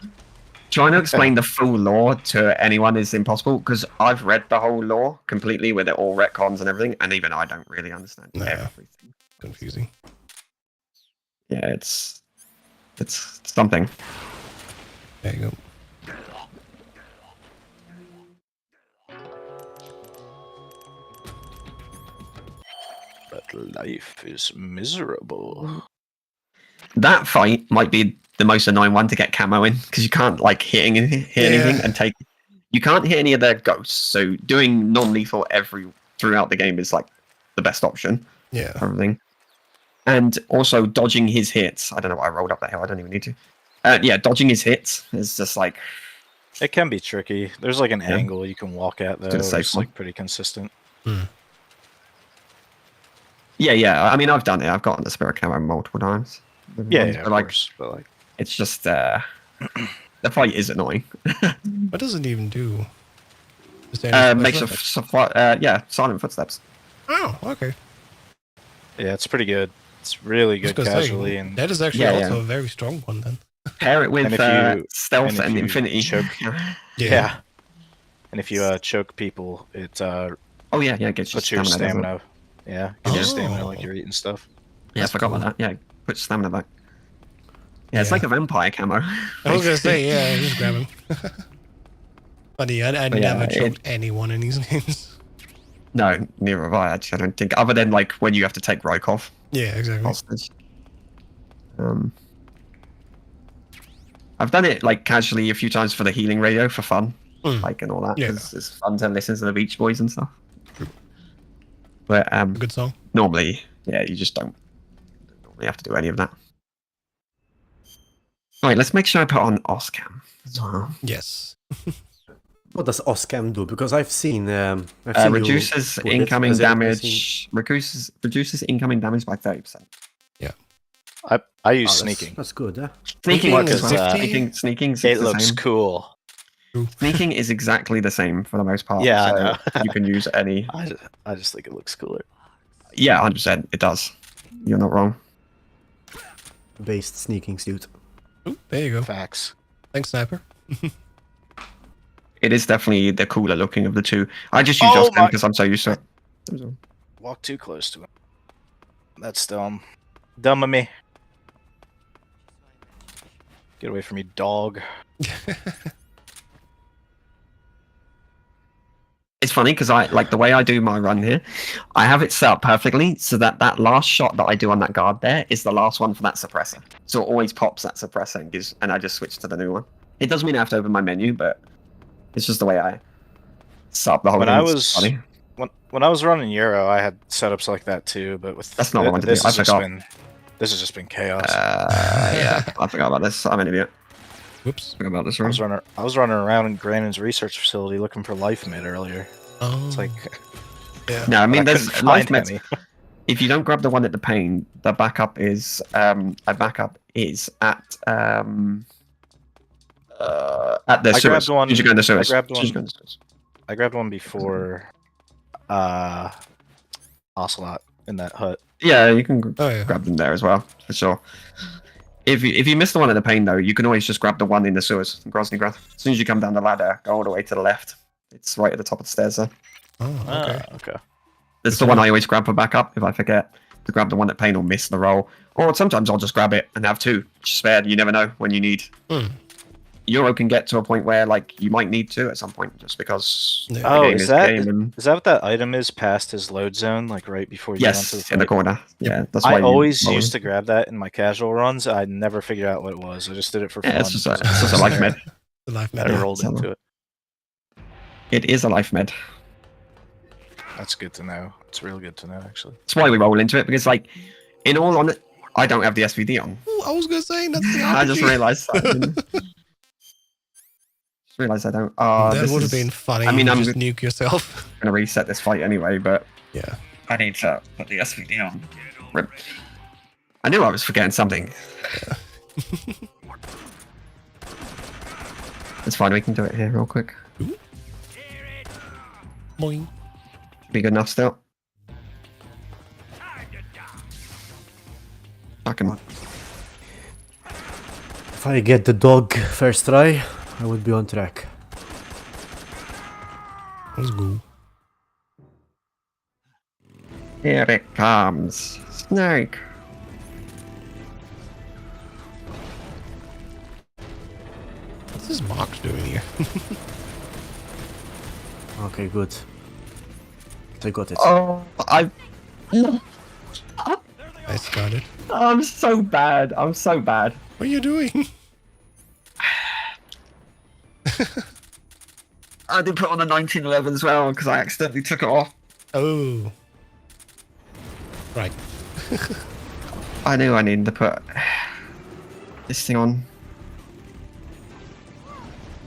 Trying to explain the full lore to anyone is impossible, because I've read the whole lore completely with it all retcons and everything, and even I don't really understand Nah. everything. Confusing. Yeah, it's something. There you go. But life is miserable. That fight might be the most annoying one to get camo in, because you can't like hit anything and take. You can't hit any of their ghosts, so doing non-lethal throughout the game is like the best option. Yeah. For everything, and also dodging his hits. I don't know why I rolled up that hill. I don't even need to. Yeah, dodging his hits is just like. It can be tricky. There's like an angle you can walk at though. Gonna say It's fun. like pretty consistent. Yeah. I mean, I've done it. I've gotten the spirit camo multiple times. Yeah, But, of like, course. But like, it's just the fight is annoying. What does it even do? Is there any Makes special a effect? silent footsteps. Oh, okay. yeah, it's pretty good. It's really I was good gonna say, casually and that is actually Yeah, also yeah. a very strong one then. Pair it with And if you- stealth and if and you infinity. choke- Yeah. And if you choke people, it Oh yeah, it gets puts your doesn't it? stamina. Yeah, gives you stamina Oh. like you're eating stuff. Yeah, I That's forgot cool. about that. Yeah, puts stamina back. Yeah, it's Yeah. like a vampire camo. I was gonna say, yeah, just grab him. Funny, I But yeah, never choked anyone in these games. No, neither have I. Actually, I don't think. Other than like when you have to take Rykov Yeah, exactly. hostage. I've done it like casually a few times for the healing radio for fun, like and all that. Yeah. 'Cause it's fun to listen to the Beach Boys and stuff. But Good song. normally, yeah, you just don't normally have to do any of that. All right, let's make sure I put on Oscam as well. Yes. What does Oscam do? Because I've seen you Reduces put it. incoming Has anyone seen- damage. Reduces incoming damage by 30%. I use Oh, sneaking. That's good, yeah. Sneaking Sneaking works as well. 50? Sneaking is It the looks same. cool. Sneaking is exactly the same for the most part. Yeah, I so know. you can use any. I just think it looks cooler. Yeah, 100%. It does. You're not wrong. Based sneaking suit. Ooh, there you go. Facts. Thanks, Sniper. It is definitely the cooler looking of the two. I just use Oh Oscam my- because I'm so used to it. Walk too close to him. That's dumb. Dumb of me. Get away from me, dog. It's funny because I like the way I do my run here. I have it set up perfectly so that that last shot that I do on that guard there is the last one for that suppressor. So it always pops that suppressor and I just switch to the new one. It does mean I have to open my menu, but it's just the way I set up the whole When thing. I It's was funny. when I was running Euro, I had setups like that too. But with That's not what I wanted to do. I forgot. This has just been chaos. Yeah, I forgot about this. I'm an idiot. Whoops. I forgot about this I room. was running around in Grandin's research facility looking for life mid earlier. Oh, It's like yeah. No, I mean, but I there's couldn't life find meds. any. If you don't grab the one at the pain, the backup is at the I sewers. grabbed one- You should go in the sewers. I grabbed You should one- go in the sewers. I grabbed one before Ocelot in that hut. Yeah, you can Oh, yeah. grab them there as well, for sure. If you miss the one at the pain, though, you can always just grab the one in the sewers in Grozny Grad. As soon as you come down the ladder, go all the way to the left. It's right at the top of the stairs there. Oh, okay. Okay. That's the one I always grab for backup if I forget to grab the one at pain or miss the roll. Or sometimes I'll just grab it and have two spared. You never know when you need. Euro can get to a point where like you might need two at some point just because Yeah. the Oh, game is is that- the game. And Is that what that item is past his load zone, like right before you yes, go into the in the fight? corner. Yeah, that's why I you always roll used in. to grab that in my casual runs. I never figured out what it was. I just did it for Yeah, fun. it's just a life med. The life I med. rolled so- into it. It is a life med. That's good to know. It's real good to know, actually. That's why we roll into it because like in all on I don't have the SVD on. Ooh, I was gonna say that's the I just RPG. realized that. Just realized I don't. That this would have is- been funny. I mean, you I'm just nuke yourself. gonna reset this fight anyway, but Yeah. I need to put the SVD on. Rip. I knew I was forgetting something. It's fine, we can do it here real quick. Boing. Be good enough still. can. If I get the dog first try, I would be on track. Let's go. Here it comes. Snake. What's this box doing here? Okay, good. I got it. Oh, no. I got it. I'm so bad. I'm so bad. What are you doing? I did put on a 1911 as well because I accidentally took it off. Oh. Right. I knew I needed to put this thing on.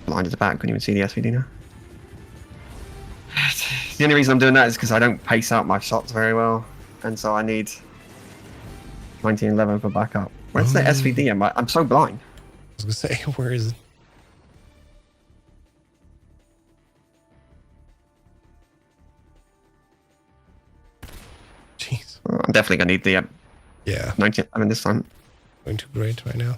Blind at the back, couldn't even see the SVD now. The only reason I'm doing that is because I don't pace out my shots very well, and so I need 1911 for backup. Where's the SVD? I'm so blind. I was gonna say, where is it? Jeez. I'm definitely gonna need the Yeah, 1911 this time. going too great right now.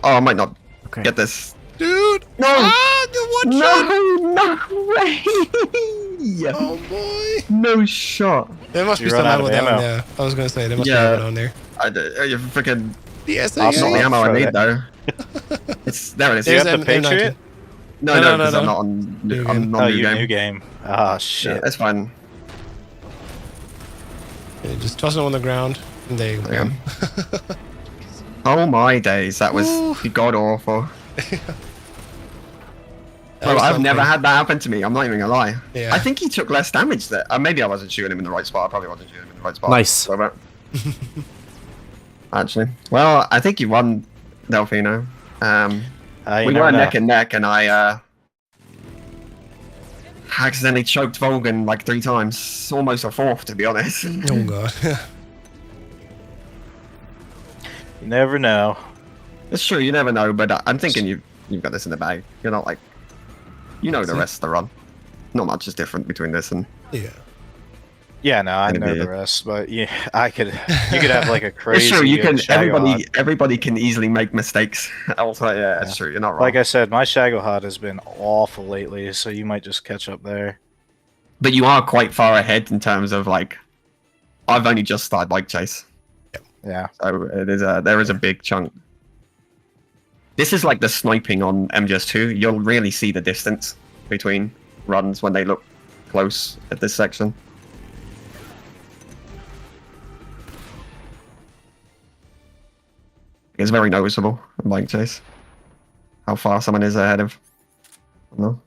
Oh, I might not Okay. get this. Dude! No! Ah, the one shot! No way! Oh boy! No shot. There must You be run some out ammo of down ammo. there. I was gonna say, there must Yeah. be ammo down there. You freaking The that's not the SAA! ammo I throw need that. though. It's there. It is. Do you There's have the M- M19. Patriot? No, No, because no, I'm no. not on. New I'm game. not Oh, new you game. new game. Ah, Yeah, shit. that's fine. Yeah, just toss it on the ground, and there you go. Yeah. Oh my days, that was Ooh. god awful. That Well, was I've never something. had that happen to me. I'm not even gonna lie. Yeah. I think he took less damage there. Maybe I wasn't shooting him in the right spot. I probably wasn't shooting him in the right spot. Nice. So, but- Actually, well, I think you won, Delfino. You We never were know. neck and neck, and I accidentally choked Volgan like 3 times, almost a 4th, to be honest. Oh god. You never know. It's true, you never know, but I'm thinking you've got this in the bag. You're not like, you know the rest of the run. Not much is different between this and Yeah. Yeah, no, I Maybe, know yeah. the rest, but yeah, you could have like a crazy. it's true. You can Shagohod. everybody can easily make mistakes. Also, yeah, it's true. You're not wrong. Like I said, my Shagohod has been awful lately, so you might just catch up there. But you are quite far ahead in terms of like, I've only just started bike chase, Yeah. so there is a big chunk. This is like the sniping on MGS2. You'll really see the distance between runs when they look close at this section. It's very noticeable in bike chase how far someone is ahead of. No.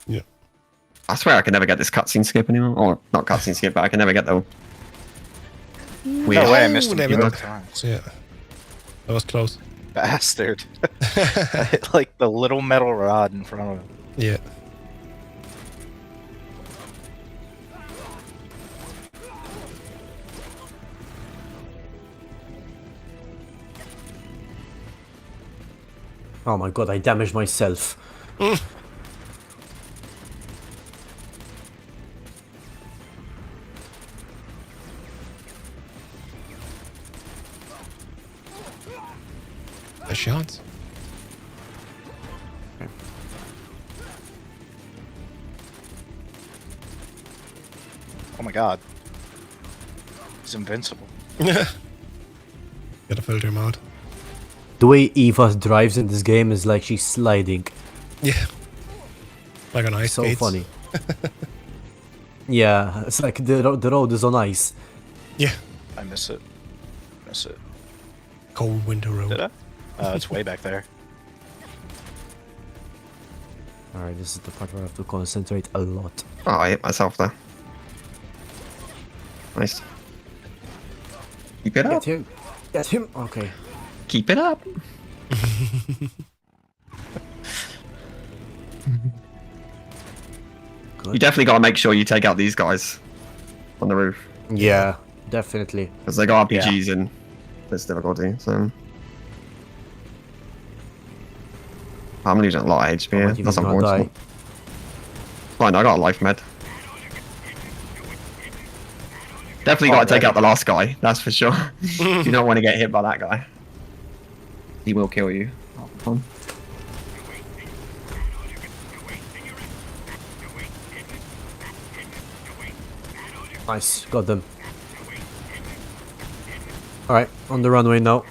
Yeah. I swear I can never get this cutscene skip anymore. Or not cutscene skip, but I can never get the weird. No way, I missed him never both did. times. Yeah. That was close. Bastard. I hit like the little metal rod in front of him. Yeah. Oh my god, I damaged myself. The shots. Oh my god. He's invincible. Gotta filter him out. The way Eva drives in this game is like she's sliding. Yeah. Like on ice So skates. funny. Yeah, it's like the road is on ice. Yeah. I miss it. Miss it. Cold winter road. Did I? Oh, it's way back there. Alright, this is the part where I have to concentrate a lot. Oh, I hit myself there. Nice. Keep it up. Get him! Get him! Okay. Keep it up. You definitely gotta make sure you take out these guys on the roof. Yeah, definitely. Because they got RPGs in this difficulty, so. I'm losing a lot of HP here. He's That's gonna unfortunate. die. Fine, I got a life med. Definitely got to take out the last guy, that's for sure. You don't want to get hit by that guy. He will kill you. Nice, got them. Alright, on the runway now.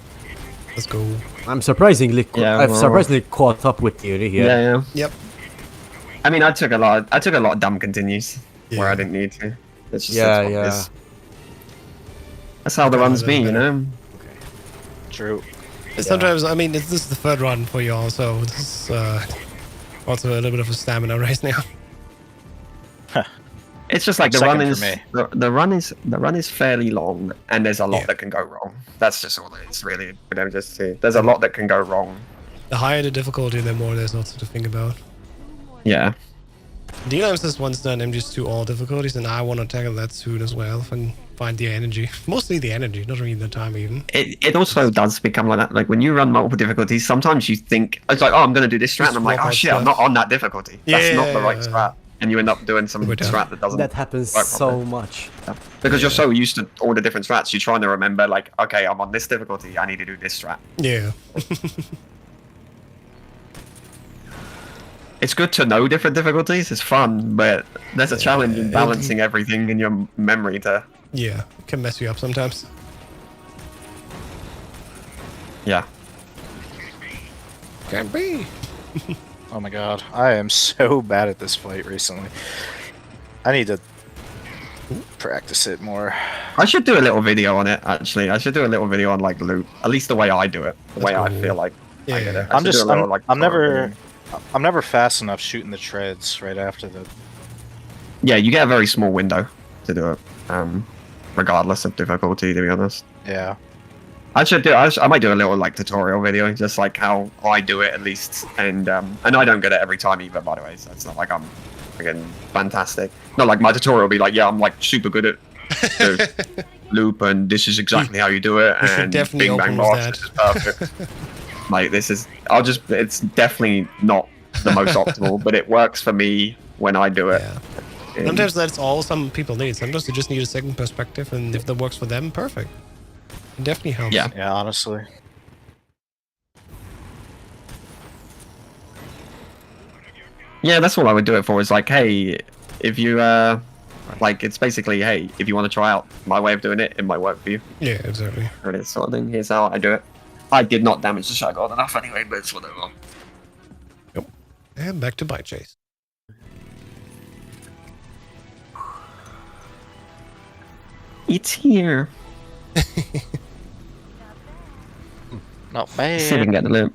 Let's go. I'm surprisingly, Yeah, I've well- surprisingly caught up with Theory here. Yeah. Yep. I mean, I took a lot of dumb continues where I Yeah. didn't need to. It's just Yeah, it's what it yeah. is. That's how the runs be, you know. True. Sometimes, I mean, this is the third run for y'all, so this is also a little bit of a stamina race now. It's just like the Second run for is me. the run is fairly long, and there's a lot Yeah. that can go wrong. That's just all it is, really. But I'm just saying, there's a lot that can go wrong. The higher the difficulty, the more there's also to think about. Yeah. D-Lams has once done MGS2 all difficulties, and I want to tackle that soon as well if I can find the energy. Mostly the energy, not really the time even. It also does become like that. Like when you run multiple difficulties, sometimes you think it's like, oh, I'm gonna do this strat, and I'm like, swap oh out shit, I'm stuff. not on that difficulty. That's not the right Yeah. strat, and you end up doing some Good strat that doesn't. That happens work so properly. much. Because you're so used to all the different strats, you're trying to remember like, okay, I'm on this difficulty, I need to do this strat. Yeah. It's good to know different difficulties. It's fun, but there's a challenge in it- balancing everything in your memory to. Yeah. It can mess you up sometimes. Yeah. Can be. Oh my god, I am so bad at this fight recently. I need to practice it more. I should do a little video on it. Actually, I should do a little video on like loot. At least the way I do it, the That's way I cool. feel like I Yeah. get it. I I'm should do just, a little, like, I'm never, video. I'm never fast enough shooting the treads right after the. Yeah, you get a very small window to do it, regardless of difficulty. To be honest, Yeah. I should do. I might do a little like tutorial video, just like how I do it at least, and I don't get it every time either. By the way, so it's not like I'm freaking fantastic. Not like my tutorial will be like, yeah, I'm like super good at the loop, and this is exactly how you do it, You should and definitely bing bang open with bosh, that. this is perfect. Like this is, it's definitely not the most optimal, but it works for me when I do it. Yeah. And- Sometimes that's all some people need. Sometimes they just need a second perspective, and if that works for them, perfect. It definitely helps. Yeah. Yeah, honestly. Yeah, that's all I would do it for. Is like, hey, if you like, it's basically, hey, if you want to try out my way of doing it, it might work for you. Yeah, exactly. Or this sort of thing. Here's how I do it. I did not damage the shotgun enough anyway, but it's whatever. And back to bike chase. It's here. Not See if we bad. can get the loot.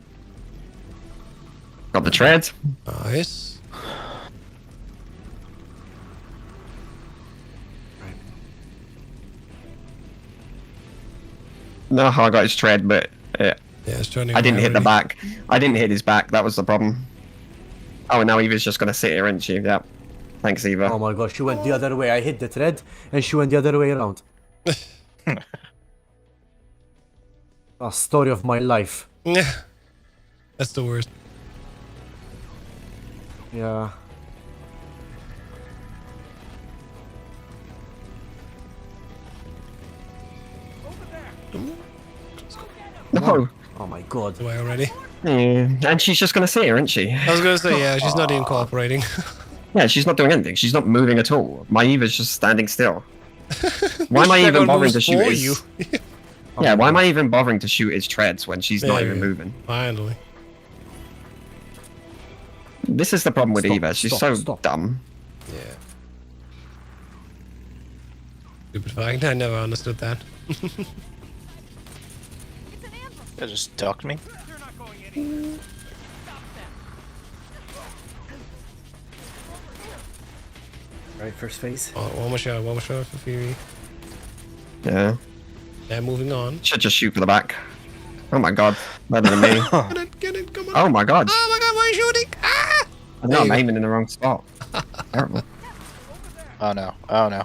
Got the treads. Nice. No, I got his tread, but Yeah, it's turning. I didn't hit the already. back. I didn't hit his back. That was the problem. Oh, and now Eva's just gonna sit here, isn't she? Yeah. Thanks, Eva. Oh my gosh, she went the other way. I hit the thread, and she went the other way around. A story of my life. Yeah. That's the worst. Yeah. No. Oh my god. The way already. And she's just gonna sit here, isn't she? I was gonna say, yeah, she's not even cooperating. Yeah, she's not doing anything. She's not moving at all. My Eva's just standing still. Why am I even Dragon bothering to moves shoot for his... you. Yeah, why am I even bothering to shoot his treads when she's not There even you go. moving? Finally. This is the problem with Stop, Eva. She's stop, so stop. dumb. Yeah. Stupid fact. I never understood that. They just ducked me. Right, first phase. Oh, one more shot for Fury. Yeah. Yeah, moving on. Should just shoot for the back. Oh my god. Better than me. Get it, come on. Oh my god. Oh my god, why are you shooting? Ah! I know There I'm you go. aiming in the wrong spot. Terrible. Oh no. Oh no.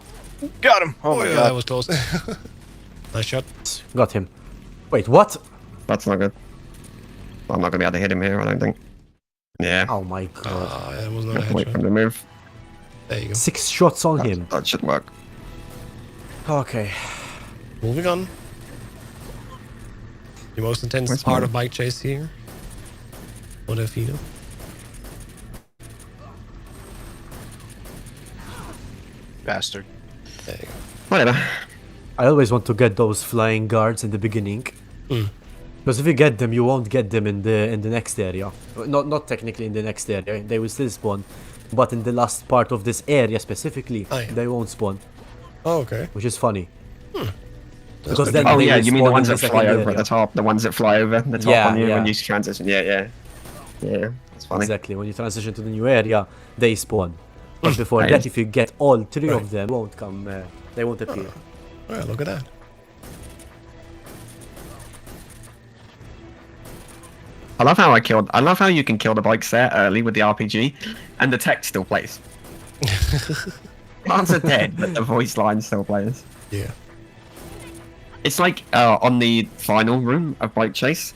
Got him. Oh my yeah, god. that was close. Nice shot. Got him. Wait, what? That's not good. I'm not gonna be able to hit him here, I don't think. Yeah. Oh my god. That was not a Have to wait for him headshot. to move. There you go. 6 shots on him. That should work. Okay. Moving on. The most intense Where's part mine? of bike chase here. What if you know? Bastard. There you go. Whatever. I always want to get those flying guards in the beginning. Because if you get them, you won't get them in the next area. Not technically in the next area. They will still spawn. But in the last part of this area specifically, Oh, yeah. they won't spawn. Oh, okay. Which is funny. That's Because good then to know. Oh they yeah, will you mean the spawn ones in that the fly second over at area. the top? The ones that fly over the top Yeah, on you when yeah. you transition. Yeah. That's funny. Exactly. When you transition to the new area, they spawn. But before Right. that, if you get all 3 Right. of them, won't come. They won't appear. Oh, yeah, look at that. I love how you can kill the bikes there early with the RPG, and the text still plays. Plants are dead, but the voice line still plays. Yeah. It's like on the final room of Bike Chase,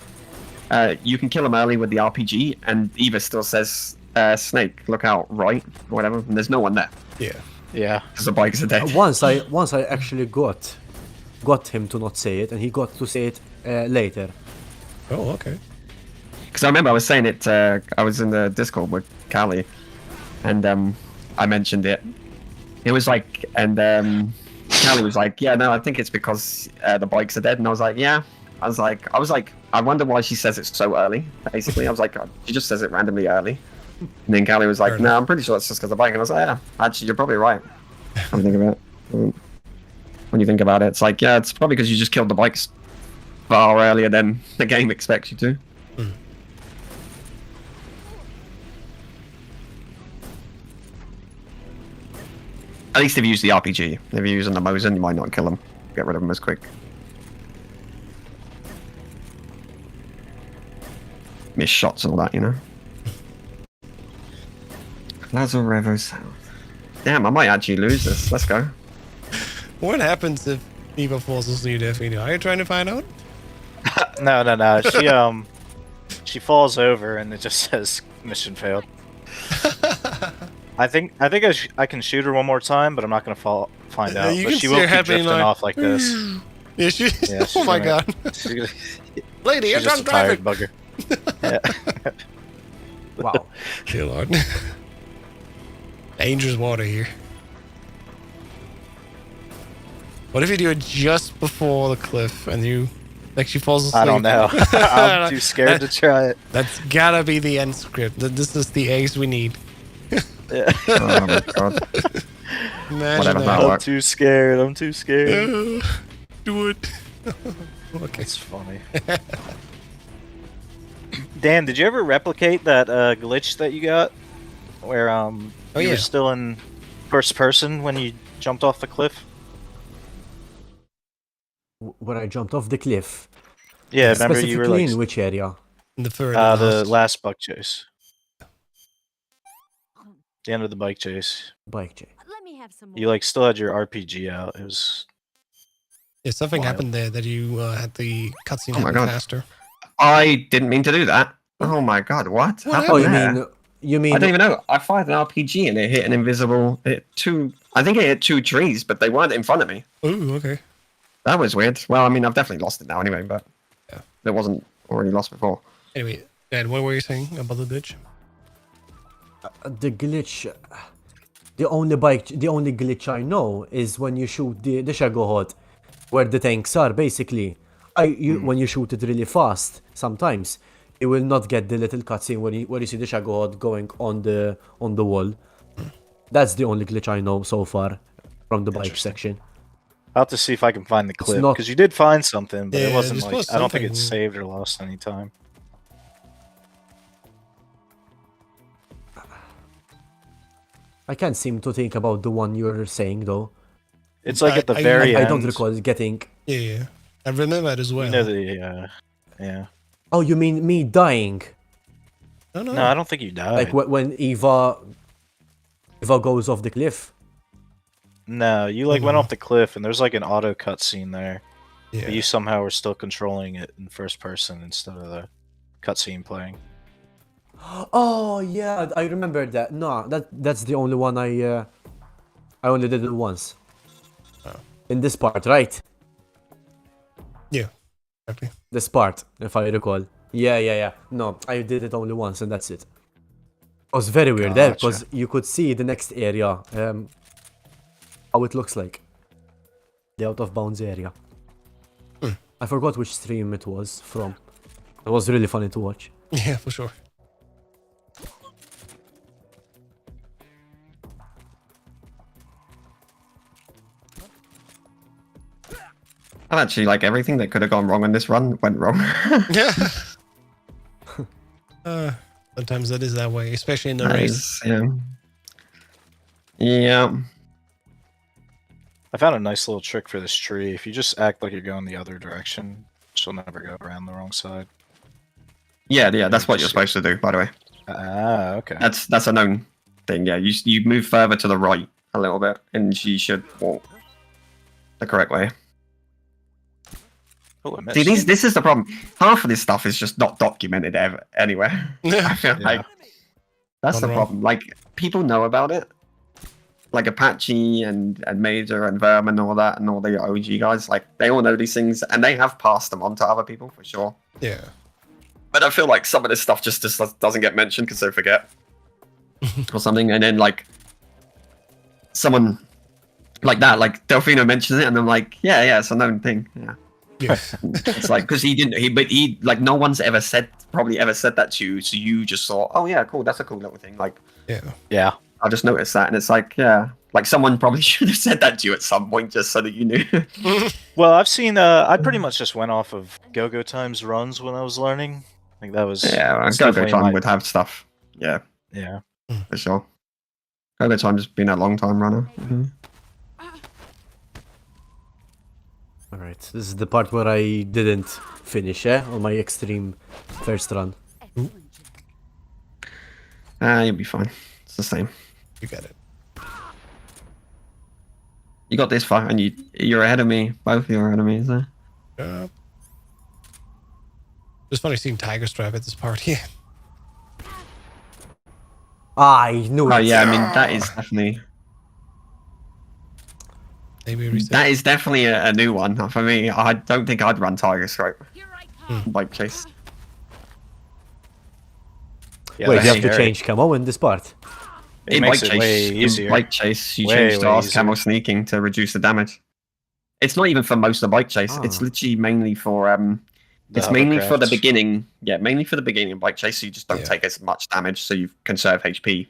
you can kill them early with the RPG, and Eva still says, "Snake, look out, right?" or whatever, and there's no one there Yeah. Yeah. because the bikes are dead. Once I actually got him to not say it, and he got to say it later. Oh, okay. Because I remember I was saying it. I was in the Discord with Callie, and I mentioned it. It was like, and Callie was like, "Yeah, no, I think it's because the bikes are dead." And I was like, "Yeah." I was like, I wonder why she says it so early. Basically, I was like, she just says it randomly early. And then Callie was like, Fair "No, enough. I'm pretty sure it's just because the bike." And I was like, "Yeah, actually, you're probably right." When you think about it, when you think about it, it's like, yeah, it's probably because you just killed the bikes far earlier than the game expects you to. At least if you use the RPG. If you're using the Mosin, you might not kill them. Get rid of them as quick. Miss shots and all that, you know? Lazarevo South. Damn, I might actually lose this. Let's go. What happens if Eva falls asleep, Daphne? Are you trying to find out? No. She falls over and it just says mission failed. I think I can shoot her one more time, but I'm not gonna find out. You But can she see will her keep happening drifting like- off like this. Yeah, she. Yeah, she's Oh my gonna- god. She's, gonna, Lady, you're she's just drunk a tired driving. bugger. Yeah. Wow. Dear Lord. Dangerous water here. What if you do it just before the cliff and you, like, she falls asleep? I don't know. I'm too scared to try it. That's gotta be the end script. This is the ace we need. Yeah. Oh my god. Imagine Whatever, that. that'll I'm work. too scared. I'm too scared. Do it. Okay. It's funny. Dan, did you ever replicate that glitch that you got, where you yeah. were still in first person when you jumped off the cliff? When I jumped off the cliff. Yeah, remember Specifically you were like in which area? In the third. the last bike chase, the end of the bike chase. Bike check. Let me have some more. You like still had your RPG out. It was Yeah, something Wild. happened there that you had the cutscene Oh my happen God. faster. I didn't mean to do that. Oh my god, what? What happened Oh, you there? mean I don't even know. I fired an RPG and it hit an invisible. I think it hit 2 trees, but they weren't in front of me. Ooh, okay. That was weird. Well, I mean, I've definitely lost it now anyway, but Yeah. it wasn't already lost before. Anyway, Dad, what were you saying about the ditch? the glitch? The only glitch I know is when you shoot the Shagohod, where the tanks are. Basically, when you shoot it really fast, sometimes you will not get the little cutscene where you see the Shagohod going on the wall. That's the only glitch I know so far from the bike Interesting. section. I'll have to see if I can find the clip not- because you did find something, but Yeah, it wasn't there like was I don't think it's something. saved or lost any time. I can't seem to think about the one you're saying though. It's like at the I- very I end. don't recall getting. Yeah. I remember it as well. You know the yeah. Oh, you mean me dying? No. No, I don't think you died. Like when Eva goes off the cliff. No, you like went off the cliff and there's like an auto cutscene there. Yeah. But you somehow were still controlling it in first person instead of the cutscene playing. Oh yeah, I remember that. No, that's the only one I only did it once. In this part, right? Yeah, exactly. This part, if I recall. Yeah. No, I did it only once and that's it. It was very weird there because you could see the next area, how it looks like. The out of bounds area. I forgot which stream it was from. It was really funny to watch. Yeah, for sure. And actually, like everything that could have gone wrong in this run went wrong. Yeah. Sometimes that is that way, especially in the race. Yeah. Yeah. I found a nice little trick for this tree. If you just act like you're going the other direction, she'll never go around the wrong side. Yeah. That's what you're supposed to do, by the way. Ah, okay. That's a known thing. Yeah. You move further to the right a little bit, and she should walk the correct way. Oh, I See, missed. this is the problem. Half of this stuff is just not documented ever anywhere. I feel like that's the Gone wrong. problem. Like people know about it, like Apache and Major and Vermin and all that, and all the OG guys. Like they all know these things, and they have passed them on to other people for sure. Yeah. But I feel like some of this stuff just doesn't get mentioned because they forget or something, and then like someone like that, like Delfino mentions it, and I'm like, yeah, it's a known thing. Yeah. Yeah. It's like because he like no one's probably ever said that to you, so you just thought, oh yeah, cool, that's a cool little thing. Like Yeah. I just noticed that, and it's like, yeah, like someone probably should have said that to you at some point just so that you knew. Well, I've seen. I pretty much just went off of Go-Go Time's runs when I was learning. I think that was. Yeah, that's Go-Go definitely Time my- would have stuff. Yeah, Yeah. for sure. Go-Go Time's been a long time runner. Alright, this is the part where I didn't finish, on my extreme first run. Excellent job. You'll be fine. It's the same. You got it. You got this far, and you're ahead of me. Both of you are ahead of me, so. It's funny seeing Tiger Stripe at this party. I knew it. Oh yeah, I mean that is definitely Maybe a reset. that is definitely a new one for me. I don't think I'd run Tiger Stripe Here I come. bike chase. Yeah, Wait, that's you have to scary. change camo in this part. It In makes bike it way chase, easier. in bike chase, you Way, change to way ask camo easier. sneaking to reduce the damage. It's not even for most of bike chase. It's Ah. literally mainly for The it's mainly for the hovercrafts. beginning. Yeah, mainly for the beginning of bike chase, so you just don't Yeah. take as much damage, so you conserve HP.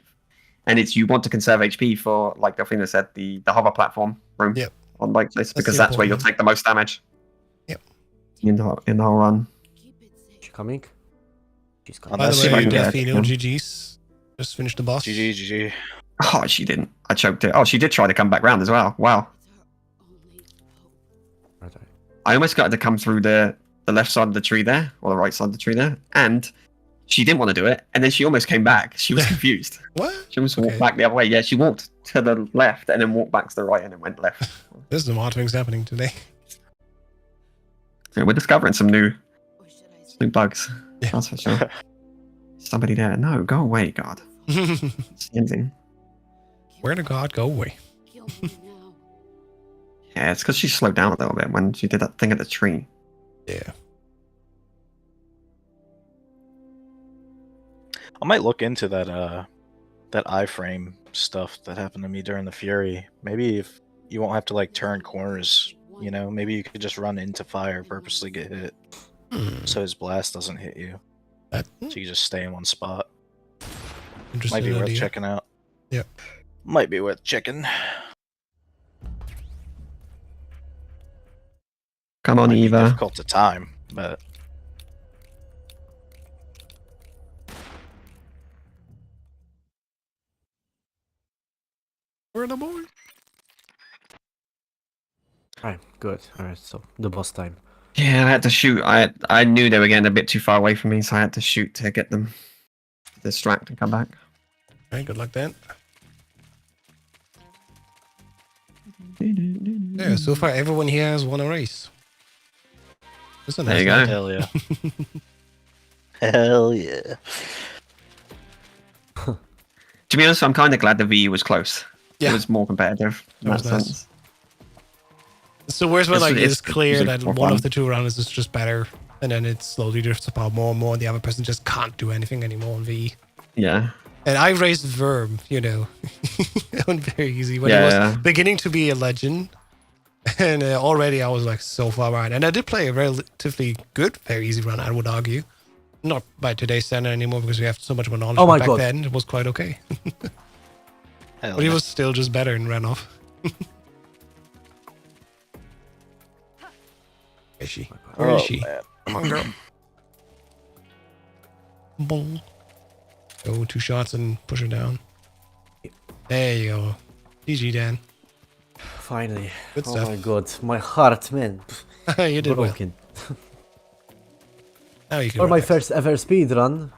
And it's you want to conserve HP for, like Delphina said, the hover platform room Yep. on bike chase because the that's where you'll important take the most damage. Yep. In the whole run. Keep it safe. She coming? She's coming. Unless By the way, you- Delfino, GG's. Just finished the boss. GG. Oh, she didn't. I choked it. Oh, she did try to come back round as well. Wow. It's our only hope. I almost got her to come through the left side of the tree there, or the right side of the tree there, and she didn't want to do it, and then she almost came back. She was confused. What? She almost walked Okay. back the other way. Yeah, she walked to the left and then walked back to the right and then went left. There's some odd things happening today. So we're discovering some new Or should I say, bugs. Yeah. That's for sure. Somebody there. No, go away, God. It's ending. Where did God go away? kill me now? Yeah, it's because she slowed down a little bit when she did that thing at the tree. Yeah. I might look into that iframe stuff that happened to me during the Fury. Maybe if you won't have to like turn corners, you know, maybe you could just run into fire, purposely get hit, so his blast doesn't hit you. That So you just stay in one spot. interesting Might be worth idea. checking out. Yep. Might be worth checking. Come on, Might be Eva. difficult to time, but Where the boy? Alright, good. Alright, so the boss time. Yeah, I had to shoot. I knew they were getting a bit too far away from me, so I had to shoot to get them to distract and come back. Alright, good luck then. Yeah, so far everyone here has won a race. That's a There nice you go. night. hell yeah. Hell yeah. To be honest, I'm kind of glad the VE was close. Yeah. It was more competitive in That that was nice. sense. So where's when like It's it's clear usually that more one fun. of the two runners is just better, and then it slowly drifts apart more and more, and the other person just can't do anything anymore on VE. Yeah. And I raised Verb, you know, on very easy when Yeah, he was yeah. beginning to be a legend, and already I was like so far behind. And I did play a relatively good, very easy run, I would argue. Not by today's standard anymore because we have so much more knowledge. Oh but my back God. then it was quite okay. Hell But he yeah. was still just better and ran off. Where is she? Where is Oh, she? man. Come on, girl. Boom. Go 2 shots and push her down. There you go. GG, Dan. Finally. Good Oh stuff. my god, my heart, man. You did well. Broken. Now you can For my relax. first ever speedrun,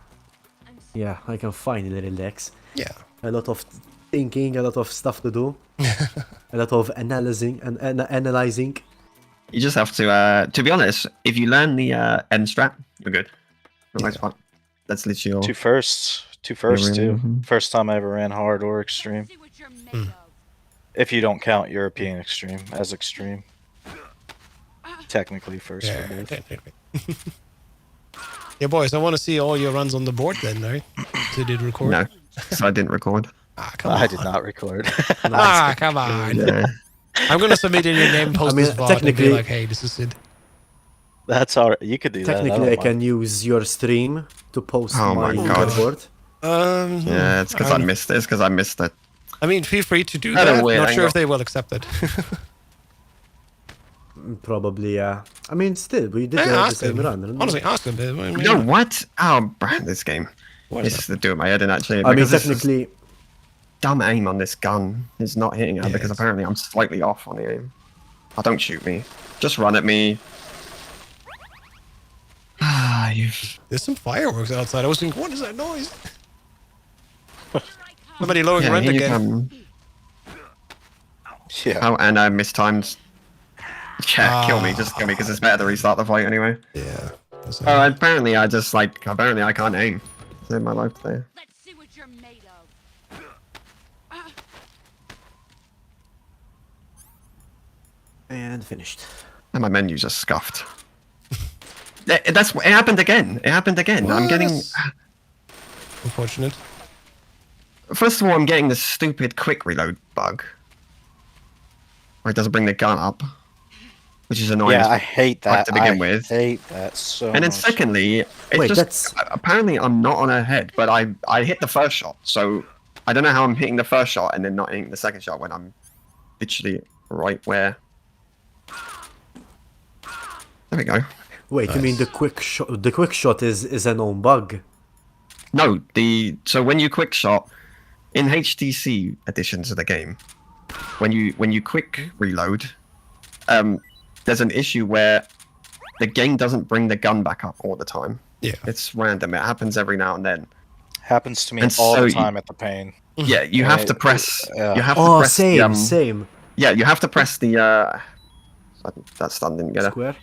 yeah, I can finally relax. Yeah. A lot of thinking, a lot of stuff to do, a lot of analyzing and analyzing. You just have to be honest, if you learn the end strat, you're good. For the most part. That's literally all. Two firsts too. Mhm. First time I ever ran hard or extreme. See what you're made of. If you don't count European extreme as extreme. Technically first Yeah. for both. Technically. Yeah, boys, I want to see all your runs on the board then, right? So did record? No, so I didn't record. Ah, come on. I did not record. Ah, come on. Yeah. I'm going to submit in your name, post I mean, this VOD, and be technically- like, hey, this is it. That's all right. You could do Technically, that. I don't can use your stream to post Oh my my God. board. Yeah, it's because I missed it. It's because I missed it. I mean, feel free to do At a that. weird Not sure angle. if they will accept it. Probably, yeah. I mean, still, we did Yeah, the ask same them. run. didn't we? Honestly, ask them. I mean, You know what? Oh, Brad, this game. what is This is the do it my head in actually. I mean, because this is technically, dumb aim on this gun is not hitting her Yeah, because it's- apparently I'm slightly off on the aim. Oh, don't shoot me. Just run at me. Ah, you. There's some fireworks outside. I was thinking, what is that noise? Somebody lowering Yeah, rent here you again. come. Yeah. Oh, and I mistimed. Yeah, kill me. Just kill me because it's better to restart the fight anyway. Yeah. That's Oh, apparently I just like. Apparently I can't aim. It's in my life there. Let's see what you're made of. and finished. And my menu just scuffed. That's it happened again. It happened again. I'm getting. What? Unfortunate. First of all, I'm getting this stupid quick reload bug. Where it doesn't bring the gun up. Which is annoying. Yeah, as I hate fuck that. to begin I with. hate that so And then much. secondly, it's Wait, just that's- apparently I'm not on her head, but I hit the first shot, so I don't know how I'm hitting the first shot and then not hitting the second shot when I'm literally right where. There we go. Wait, you mean the quick shot? The quick shot is a known bug. No, so when you quick shot in HTC editions of the game, when you quick reload, there's an issue where the game doesn't bring the gun back up all the time. Yeah. It's random. It happens every now and then. Happens to me And all so the you- time at the pain. Yeah, you have to press. Yeah. You have to Oh, press same, the, same. Yeah, you have to press the. That stun didn't get her. Square.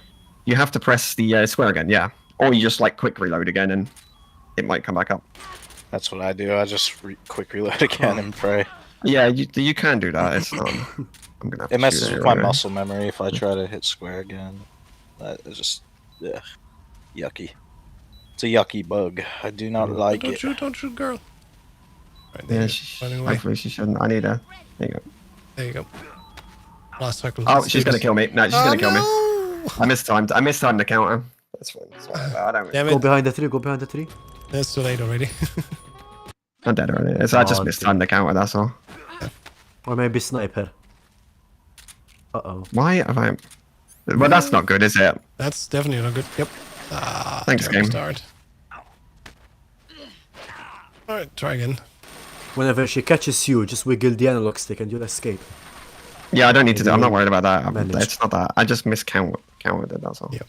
You have to press the square again, yeah, or you just like quick reload again, and it might come back up. That's what I do. I just quick reload again and pray. Yeah, you can do that. It's not. I'm gonna. Have It to messes shoot with it my anyway. muscle memory if I try to hit square again. That is just yucky. It's a yucky bug. I do not like Don't it. shoot, girl. Right, Yeah, there. she, Running away. hopefully she shouldn't. I need her. There you go. There you go. Last cycle. Oh, she's gonna kill me. No, she's gonna kill me. me. I mistimed the counter. That's fine. It's whatever. I don't. Damn Go it. behind the tree. Go behind the tree. That's too late already. I'm dead already. It's, I just Oh, mistimed the counter. That's all. Or maybe sniper. Uh-oh. Why have I? Well, that's not good, is it? That's definitely not good. Yep. Ah, Thanks, terrible game. start. Alright, try again. Whenever she catches you, just wiggle the analog stick and you'll escape. Yeah, I don't need to do. I'm not worried about that. Managed. It's not that. I just counted it. That's all. Yep.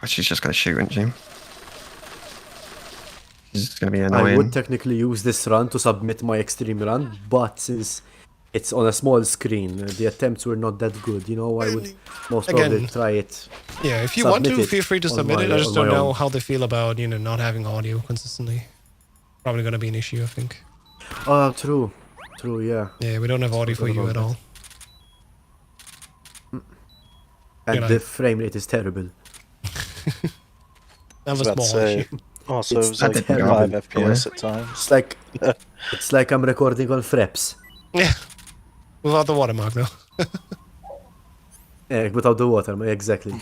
Oh, she's just gonna shoot, isn't she? She's just gonna be I annoying. would technically use this run to submit my extreme run, but since it's on a small screen. The attempts were not that good. You know, I would most probably Again, try it. Yeah, if you want Submit to, it feel free to on submit it. I my- just on don't my know own. how they feel about, not having audio consistently. Probably going to be an issue, I think. Oh, true. True, yeah. Yeah, we don't have audio for forgot you about at that. all. And Good the eye. frame rate is terrible. That was I was about to small say. issue. Also, It's it was like terrible. 5 FPS at times. It's like I'm recording on Fraps. Yeah. Without the watermark, though. Yeah, without the water, exactly.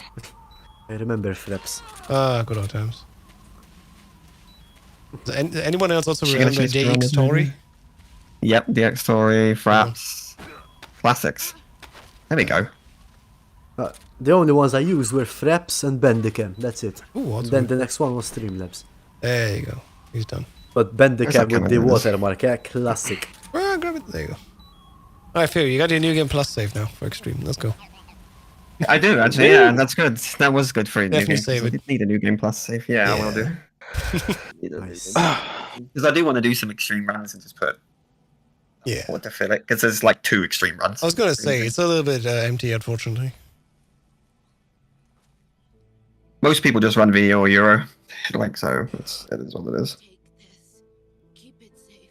I remember Fraps. Ah, good old times. Does anyone else also She gonna remember choose DX Pyramid, Story? maybe? Yep, DX Story, Fraps, classics. There we go. The only ones I used were Fraps and Bandicam. That's it. Ooh, And what's then the next one was Streamlabs. There you go. He's done. But Where's Bandicam that with the camera? watermark, yeah, classic. Ah, grab it. There you go. Alright, Phil, you got your New Game Plus save now for Extreme. Let's go. I do actually, yeah, and that's good. That was good for a new Definitely game. 'Cause save I it. did need a new game plus save. Yeah, I will do. Nice. Because I do want to do some extreme runs and just put Yeah. what to fill it. Because there's like 2 extreme runs. I was going to say, it's a little bit empty, unfortunately. Most people just run VE or Euro, like so. It is what it is. Take this. Keep it safe.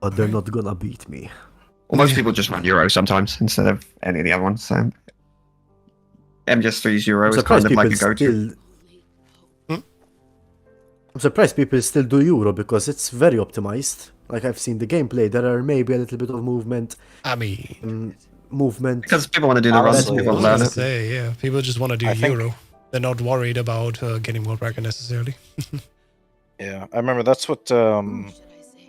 But they're not gonna beat me. Well, most people just run Euro sometimes instead of any of the other ones. So MGS3's Euro I'm is kind surprised of people like a go-to. still. I'm surprised people still do Euro because it's very optimized. Like I've seen the gameplay, there are maybe a little bit of movement. I mean, Movement. Because people want to do the runs, Honestly, people I was learn going it. to say, yeah, people just want to do I think- Euro. They're not worried about getting world record necessarily. Yeah, I remember that's what Should I say?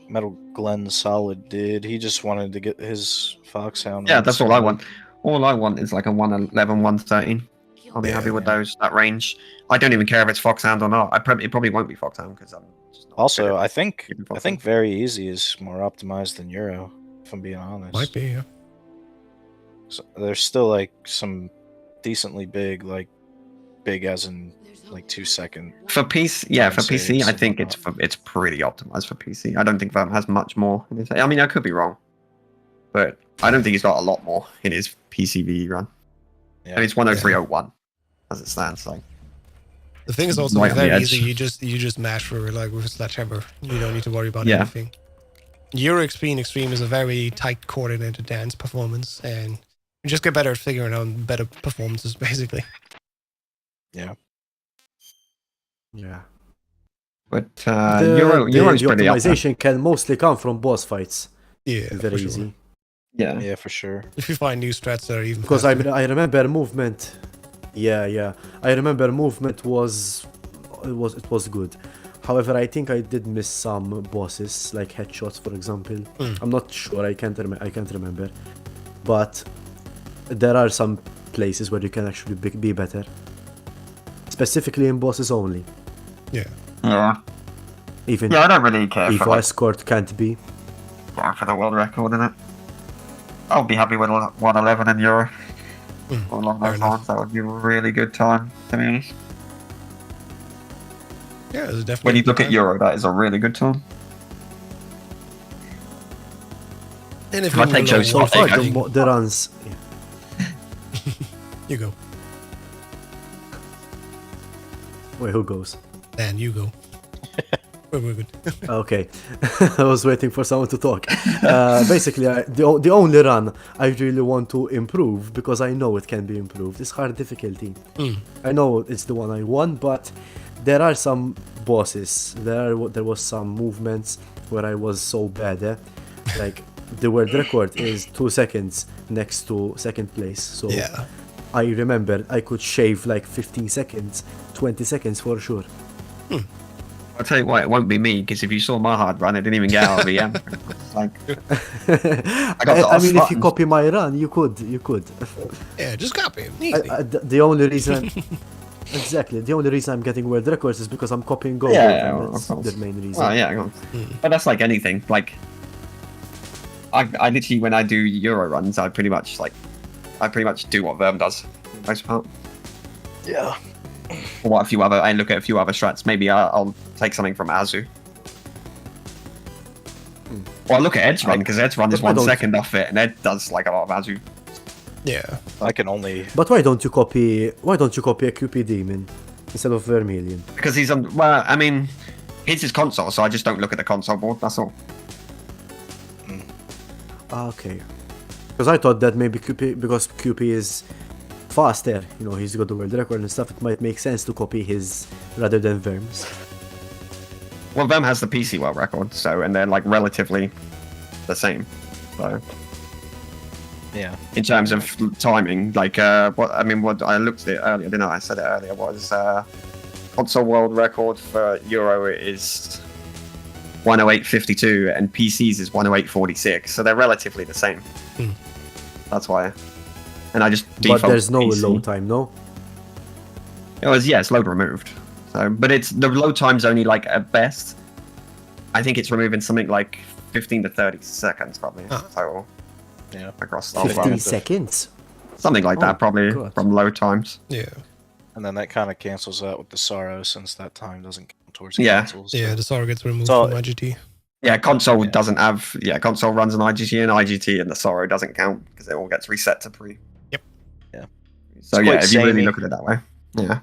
Metal Glenn Solid did. He just wanted to get his Foxhound. Yeah, runs that's all I started. want. All I want is like a 111, 113. I'll be happy with those, that range. I don't even care if it's Foxhound or not. It probably won't be Foxhound because I'm just not good Also, at I think keeping I Foxhound. think very easy is more optimized than Euro. If I'm being honest, Might be, yeah. So there's still like some decently big, like big as in like 2 second. For PC, yeah, for Time PC, saves I and think whatnot. it's pretty optimized for PC. I don't think that has much more. I mean, I could be wrong, but I don't think he's got a lot more in his PCVE run. Yeah, And it's 103.01 as it stands. Like, The thing is also Right on the very edge. easy. You just mash through it like with a sledgehammer. You don't need to worry about Yeah. anything. Euro Extreme Extreme is a very tight coordinated dance performance, and you just get better at figuring out better performances, basically. yeah. Yeah. but The Euro's pretty up there. optimization can mostly come from boss fights. Yeah, Very for sure. easy. Yeah. Yeah, for sure. If you find new strats that are even Because faster. I remember movement. Yeah. I remember movement was good. However, I think I did miss some bosses like headshots, for example. I'm not sure. I can't remember. But there are some places where you can actually be better. Specifically in bosses only. Yeah. Yeah. Even Yeah, I don't really care for, Evo like, escort can't be. for the world record in it. I'll be happy with 111 in Euro. Or along fair those enough. lines. That would be a really good time, to be honest. Yeah, it's definitely. When a you good look at time. Euro, that is a really good time. And if If I you take know Joe's So what spot, far, there you thing- the runs. you go. Wait, who goes? Dan, you go. We're good. Okay, I was waiting for someone to talk. Basically, the only run I really want to improve, because I know it can be improved, is hard difficulty. I know it's the one I won, but there are some bosses. There was some movements where I was so bad. Like the world record is 2 seconds next to second place. So Yeah. I remember I could shave like 15 seconds, 20 seconds for sure. I'll tell you what, it won't be me, because if you saw my hard run, it didn't even get out of VM. It's like, got the I mean, if you buttons. copy my run, you could. Yeah, just copy him. Easy. The only reason, exactly, the only reason I'm getting world records is because I'm copying gold. Yeah, and of that's course. the main reason. well, yeah, go on. But that's like anything. Like, I literally, when I do Euro runs, I pretty much do what Verm does, for the most part. Yeah. Or what I look at a few other strats. Maybe I'll take something from Azu. Well, look at Ed's run, because Ed's run is But why 1 don't- second off it, and Ed does like a lot of value. Yeah. I can only. But why don't you copy a QP demon instead of Vermilion? Because he's on. Well, I mean, his is console, so I just don't look at the console board. That's all. Okay. Because I thought that maybe QP, because QP is faster, you know, he's got the world record and stuff, it might make sense to copy his rather than Verm's. Well, Vem has the PC world record, so and they're like relatively the same. So Yeah. in terms of timing, like what I looked at it earlier, didn't I? I said it earlier was console world record for Euro is 108.52 and PCs is 108.46, so they're relatively the same. That's why. And I just default But there's no PC. load time, no? It's load removed. So, but it's the load time's only like at best. I think it's removing something like 15 to 30 seconds probably total. Yeah. Across the whole 15 run. seconds? Something like Oh, that probably God. from load times. Yeah. And then that kind of cancels out with the sorrow since that time doesn't count towards Yeah. consoles. Yeah, the Sorrow gets removed So- from IGT. Yeah, console doesn't have. Yeah, console runs an IGT and IGT, and the Sorrow doesn't count because it all gets reset to pre. Yep. Yeah. So It's yeah, quite if you really samey. look at it that way, yeah.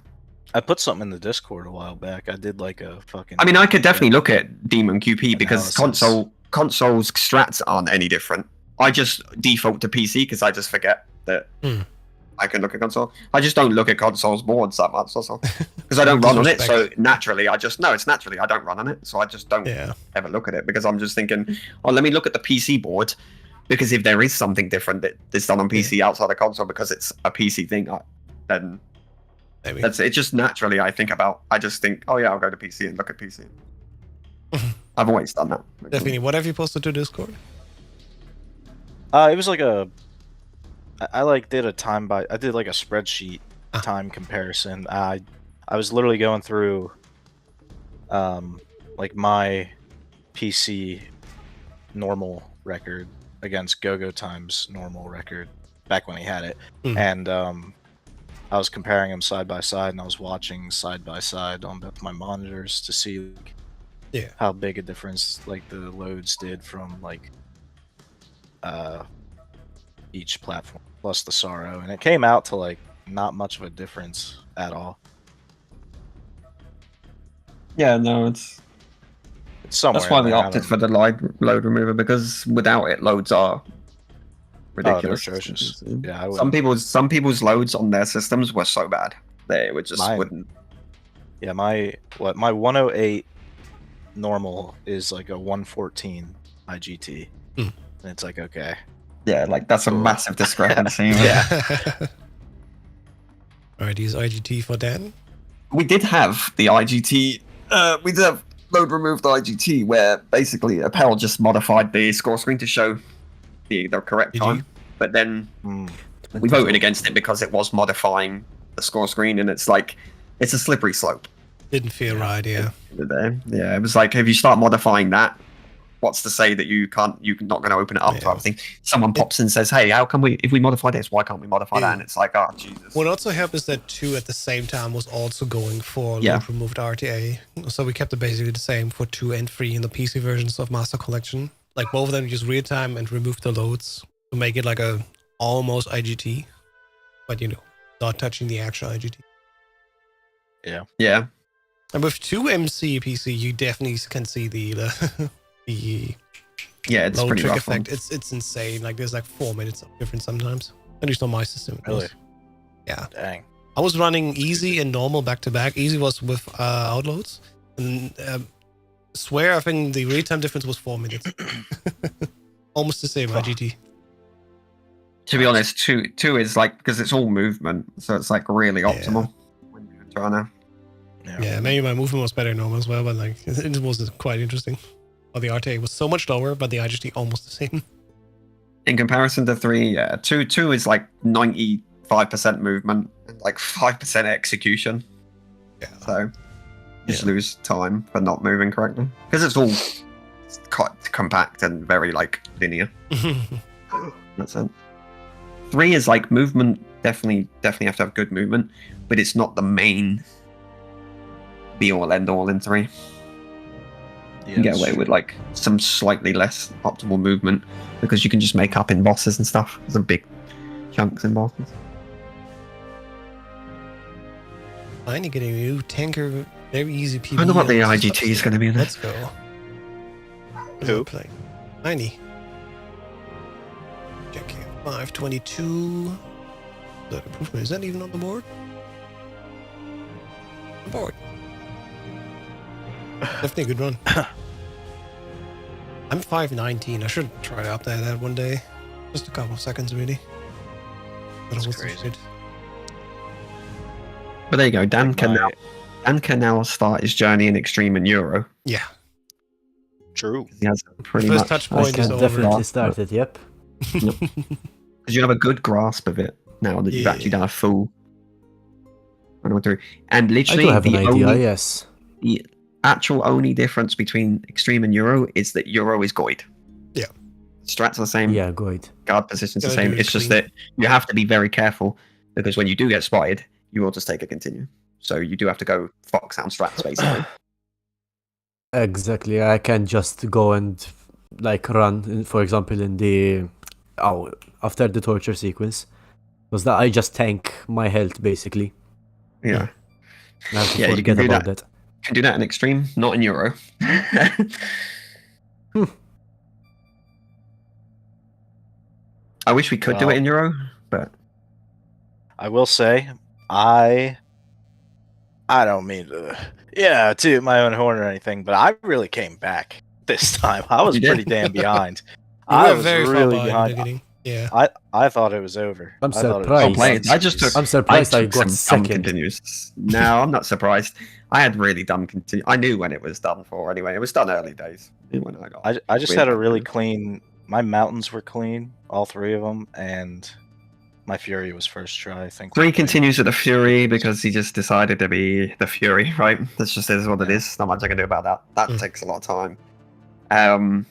I put something in the Discord a while back. I did like a fucking. I mean, I could definitely look at Demon QP because Analysis. consoles strats aren't any different. I just default to PC because I just forget that I can look at console. I just don't look at consoles boards that much, also, because I don't run on it. So naturally, it's naturally I don't run on it. So I just don't ever look at it because I'm just thinking, oh, let me look at the PC board because if there is something different that is done on PC outside the console because it's a PC thing, then Maybe. that's it. Just naturally I think about. I just think, oh yeah, I'll go to PC and look at PC. I've always done that. Definitely. What have you posted to Discord? It was like I like did a time by. I did like a spreadsheet time comparison. I was literally going through, like my PC normal record against GoGo Time's normal record back when he had it, and I was comparing them side by side, and I was watching side by side on both my monitors to see like, how big a difference like the loads did from like each platform plus the Sorrow, and it came out to like not much of a difference at all. Yeah, no, it's somewhere. that's why in we there, I opted don't- for the load remover because without it, loads are ridiculous. Oh, they're atrocious. Yeah, I some people's loads on their systems were so bad they would just Mine- wouldn't. Yeah, my 108 normal is like a 114 IGT, and it's like okay. Yeah, like that's a Cool. massive discrepancy. Yeah. Alright, use IGT for Dan. We did have the IGT. We did have load removed IGT where basically Appel just modified the score screen to show the correct Did time, you? but then we voted against it because it was modifying the score screen, and it's like it's a slippery slope. Didn't feel right, yeah. Yeah, it was like if you start modifying that, what's to say that you're not going to open it up to everything? Someone pops in and says, "Hey, how come if we modify this, why can't we modify that?" And it's like, oh Jesus. What also helped is that 2 at the same time was also going for load removed RTA. So we kept it basically the same for 2 and 3 in the PC versions of Master Collection. Like both of them just real time and removed the loads to make it like a almost IGT, but not touching the actual IGT. Yeah. And with 2 MC PC, you definitely can see the Yeah, it's load pretty trick rough. effect. It's insane. Like there's like 4 minutes of difference sometimes. At least on my system. it was. Really? Yeah. Dang. I was running easy and normal back to back. Easy was with outloads. And swear, I think the real time difference was 4 minutes. Almost the same IGT. To be honest, two is like because it's all movement, so it's like really optimal when you're trying to. Yeah, maybe my movement was better than normal as well, but like it was quite interesting. Well, the RTA was so much lower, but the IGT almost the same. In comparison to 3, yeah, two is like 95% movement, and like 5% execution. Yeah. So you just lose time for not moving correctly because it's all quite compact and very like linear. That's it. 3 is like movement. Definitely have to have good movement, but it's not the main be all end all in 3. You can get away with like some slightly less optimal movement because you can just make up in bosses and stuff. Some big chunks in bosses. Finally getting a new tanker, very easy PvE. I wonder what the IGT is going to be in there. Let's go. Who? Playing 90. Check here. 522. That improvement, is that even on the board? On board. Definitely a good run. I'm 519. I should try out that one day. Just a couple of seconds, really. That's was crazy. good. But there you go. Dan Like can my- now start his journey in Extreme and Euro. Yeah. True. He has pretty First much touch I point is can over. definitely start it, yep. because you have a good grasp of it now that you've Yeah. actually done a full run through. And I literally, do have an the idea, only, yes. the actual only difference between Extreme and Euro is that Euro is Goid. Yeah. Strats are the same. Yeah, good. Guard positions the Gotta same. do it It's just clean. that you have to be very careful because when you do get spotted, you will just take a continue. So you do have to go Foxhound strats basically. Exactly. I can just go and like run, for example, in the after the torture sequence, was that I just tank my health basically. Yeah. I have to Yeah, you forget can do about that. that. Can do that in Extreme, not in Euro. I wish we could do it Well- in Euro, but I will say, I don't mean to, toot my own horn or anything, but I really came back this time. I was You did? pretty damn behind. You I were was very far really behind in the behind. beginning. Yeah. I thought it was over. I'm I thought it was surprised. I'll play it. I just took. I'm surprised I took got some dumb second. continues. No, I'm not surprised. I had really dumb continue. I knew when it was done for anyway. It was done early days. When I got. I just weird had a really continues. clean. My mountains were clean, all three of them, and my fury was first try. I think. Three continues with the Fury because he just decided to be the Fury, right? That's just is what it is. Not much I can do about that. That takes a lot of time.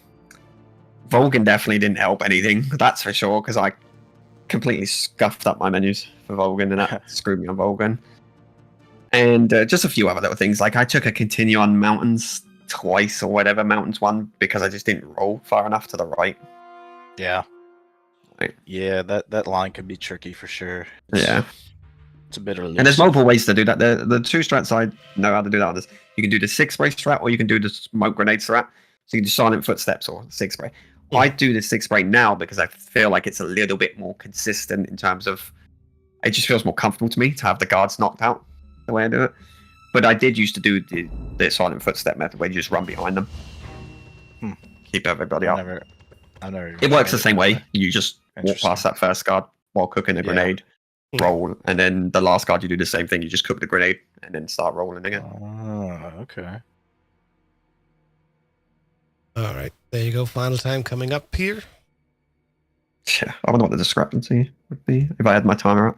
Volgan definitely didn't help anything. That's for sure because I completely scuffed up my menus for Volgan and that screwed me on Volgan. And just a few other little things like I took a continue on mountains twice or whatever, mountains one because I just didn't roll far enough to the right. Yeah. Right. Yeah, that line could be tricky for sure. Yeah. It's a bit elusive. And there's multiple ways to do that. The two strats I know how to do that on this. You can do the 6-spray strat or you can do the smoke grenade strat. So you can do silent footsteps or 6-spray. Yeah. I do the 6-spray now because I feel like it's a little bit more consistent in terms of it just feels more comfortable to me to have the guards knocked out the way I do it. But I did used to do the silent footstep method where you just run behind them. Keep everybody I up. never It works the tried same it. way. You just walk Interesting. past that first guard while cooking a Yeah. grenade, roll, and then the last guard you do the same thing. You just cook the grenade and then start rolling again. Oh, okay. All right. There you go. Final time coming up here. Yeah, I wonder what the discrepancy would be if I had my timer up.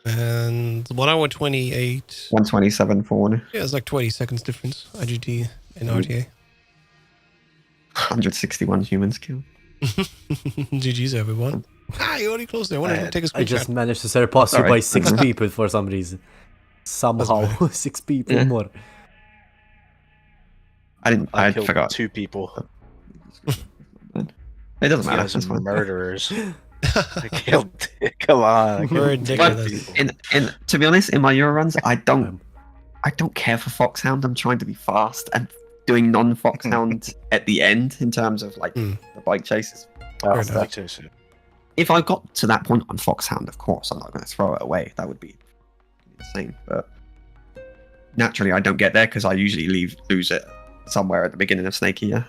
And 1 hour 28. 127 forward. Yeah, it's like 20 seconds difference. IGT and Mm. RTA. 161 humans killed. GG's, everyone. You're already close there. I want to take a I just screenshot. managed to surpass you Alright. by 6 people for some reason. Somehow, 6 people Yeah. more. I I killed forgot. 2 people. It doesn't You matter. guys That's are fine. murderers. I killed. Come on. I We're killed two ridiculous. people. In to be honest, in my Euro runs, I don't care for Foxhound. I'm trying to be fast and doing non-Foxhound at the end in terms of like Mm. the bike chases. Fair Faster. enough. If I got to that point on Foxhound, of course, I'm not going to throw it away. That would be insane. But naturally, I don't get there because I usually lose it somewhere at the beginning of Snakey. Yeah.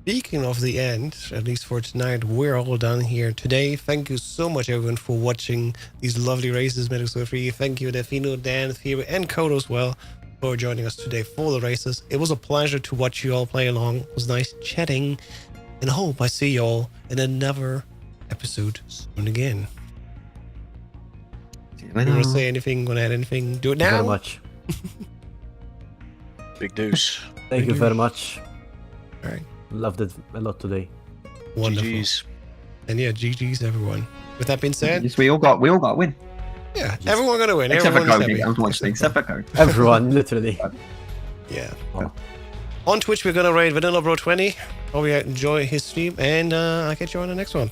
Speaking of the end, at least for tonight, we're all done here today. Thank you so much, everyone, for watching these lovely races, Medical 3. Thank you, Defino, Dan, Theory, and Code as well for joining us today for the races. It was a pleasure to watch you all play along. It was nice chatting, and I hope I see you all in another episode soon again. You want to say anything? Want to add anything? Do it Thank you now. very much. Big deuce. Thank you very much. All right. Loved it a lot today. Wonderful. GG's. And yeah, GG's, everyone. With that being said, Yes, we all got a win. yeah, everyone gonna win. Except for Everyone's Cody. happy. Unfortunately, except for Cody. Everyone, literally. Yeah. Oh. On Twitch, we're gonna raid Vanilla Bro 20. Hope you enjoy his stream, and I'll catch you on the next one.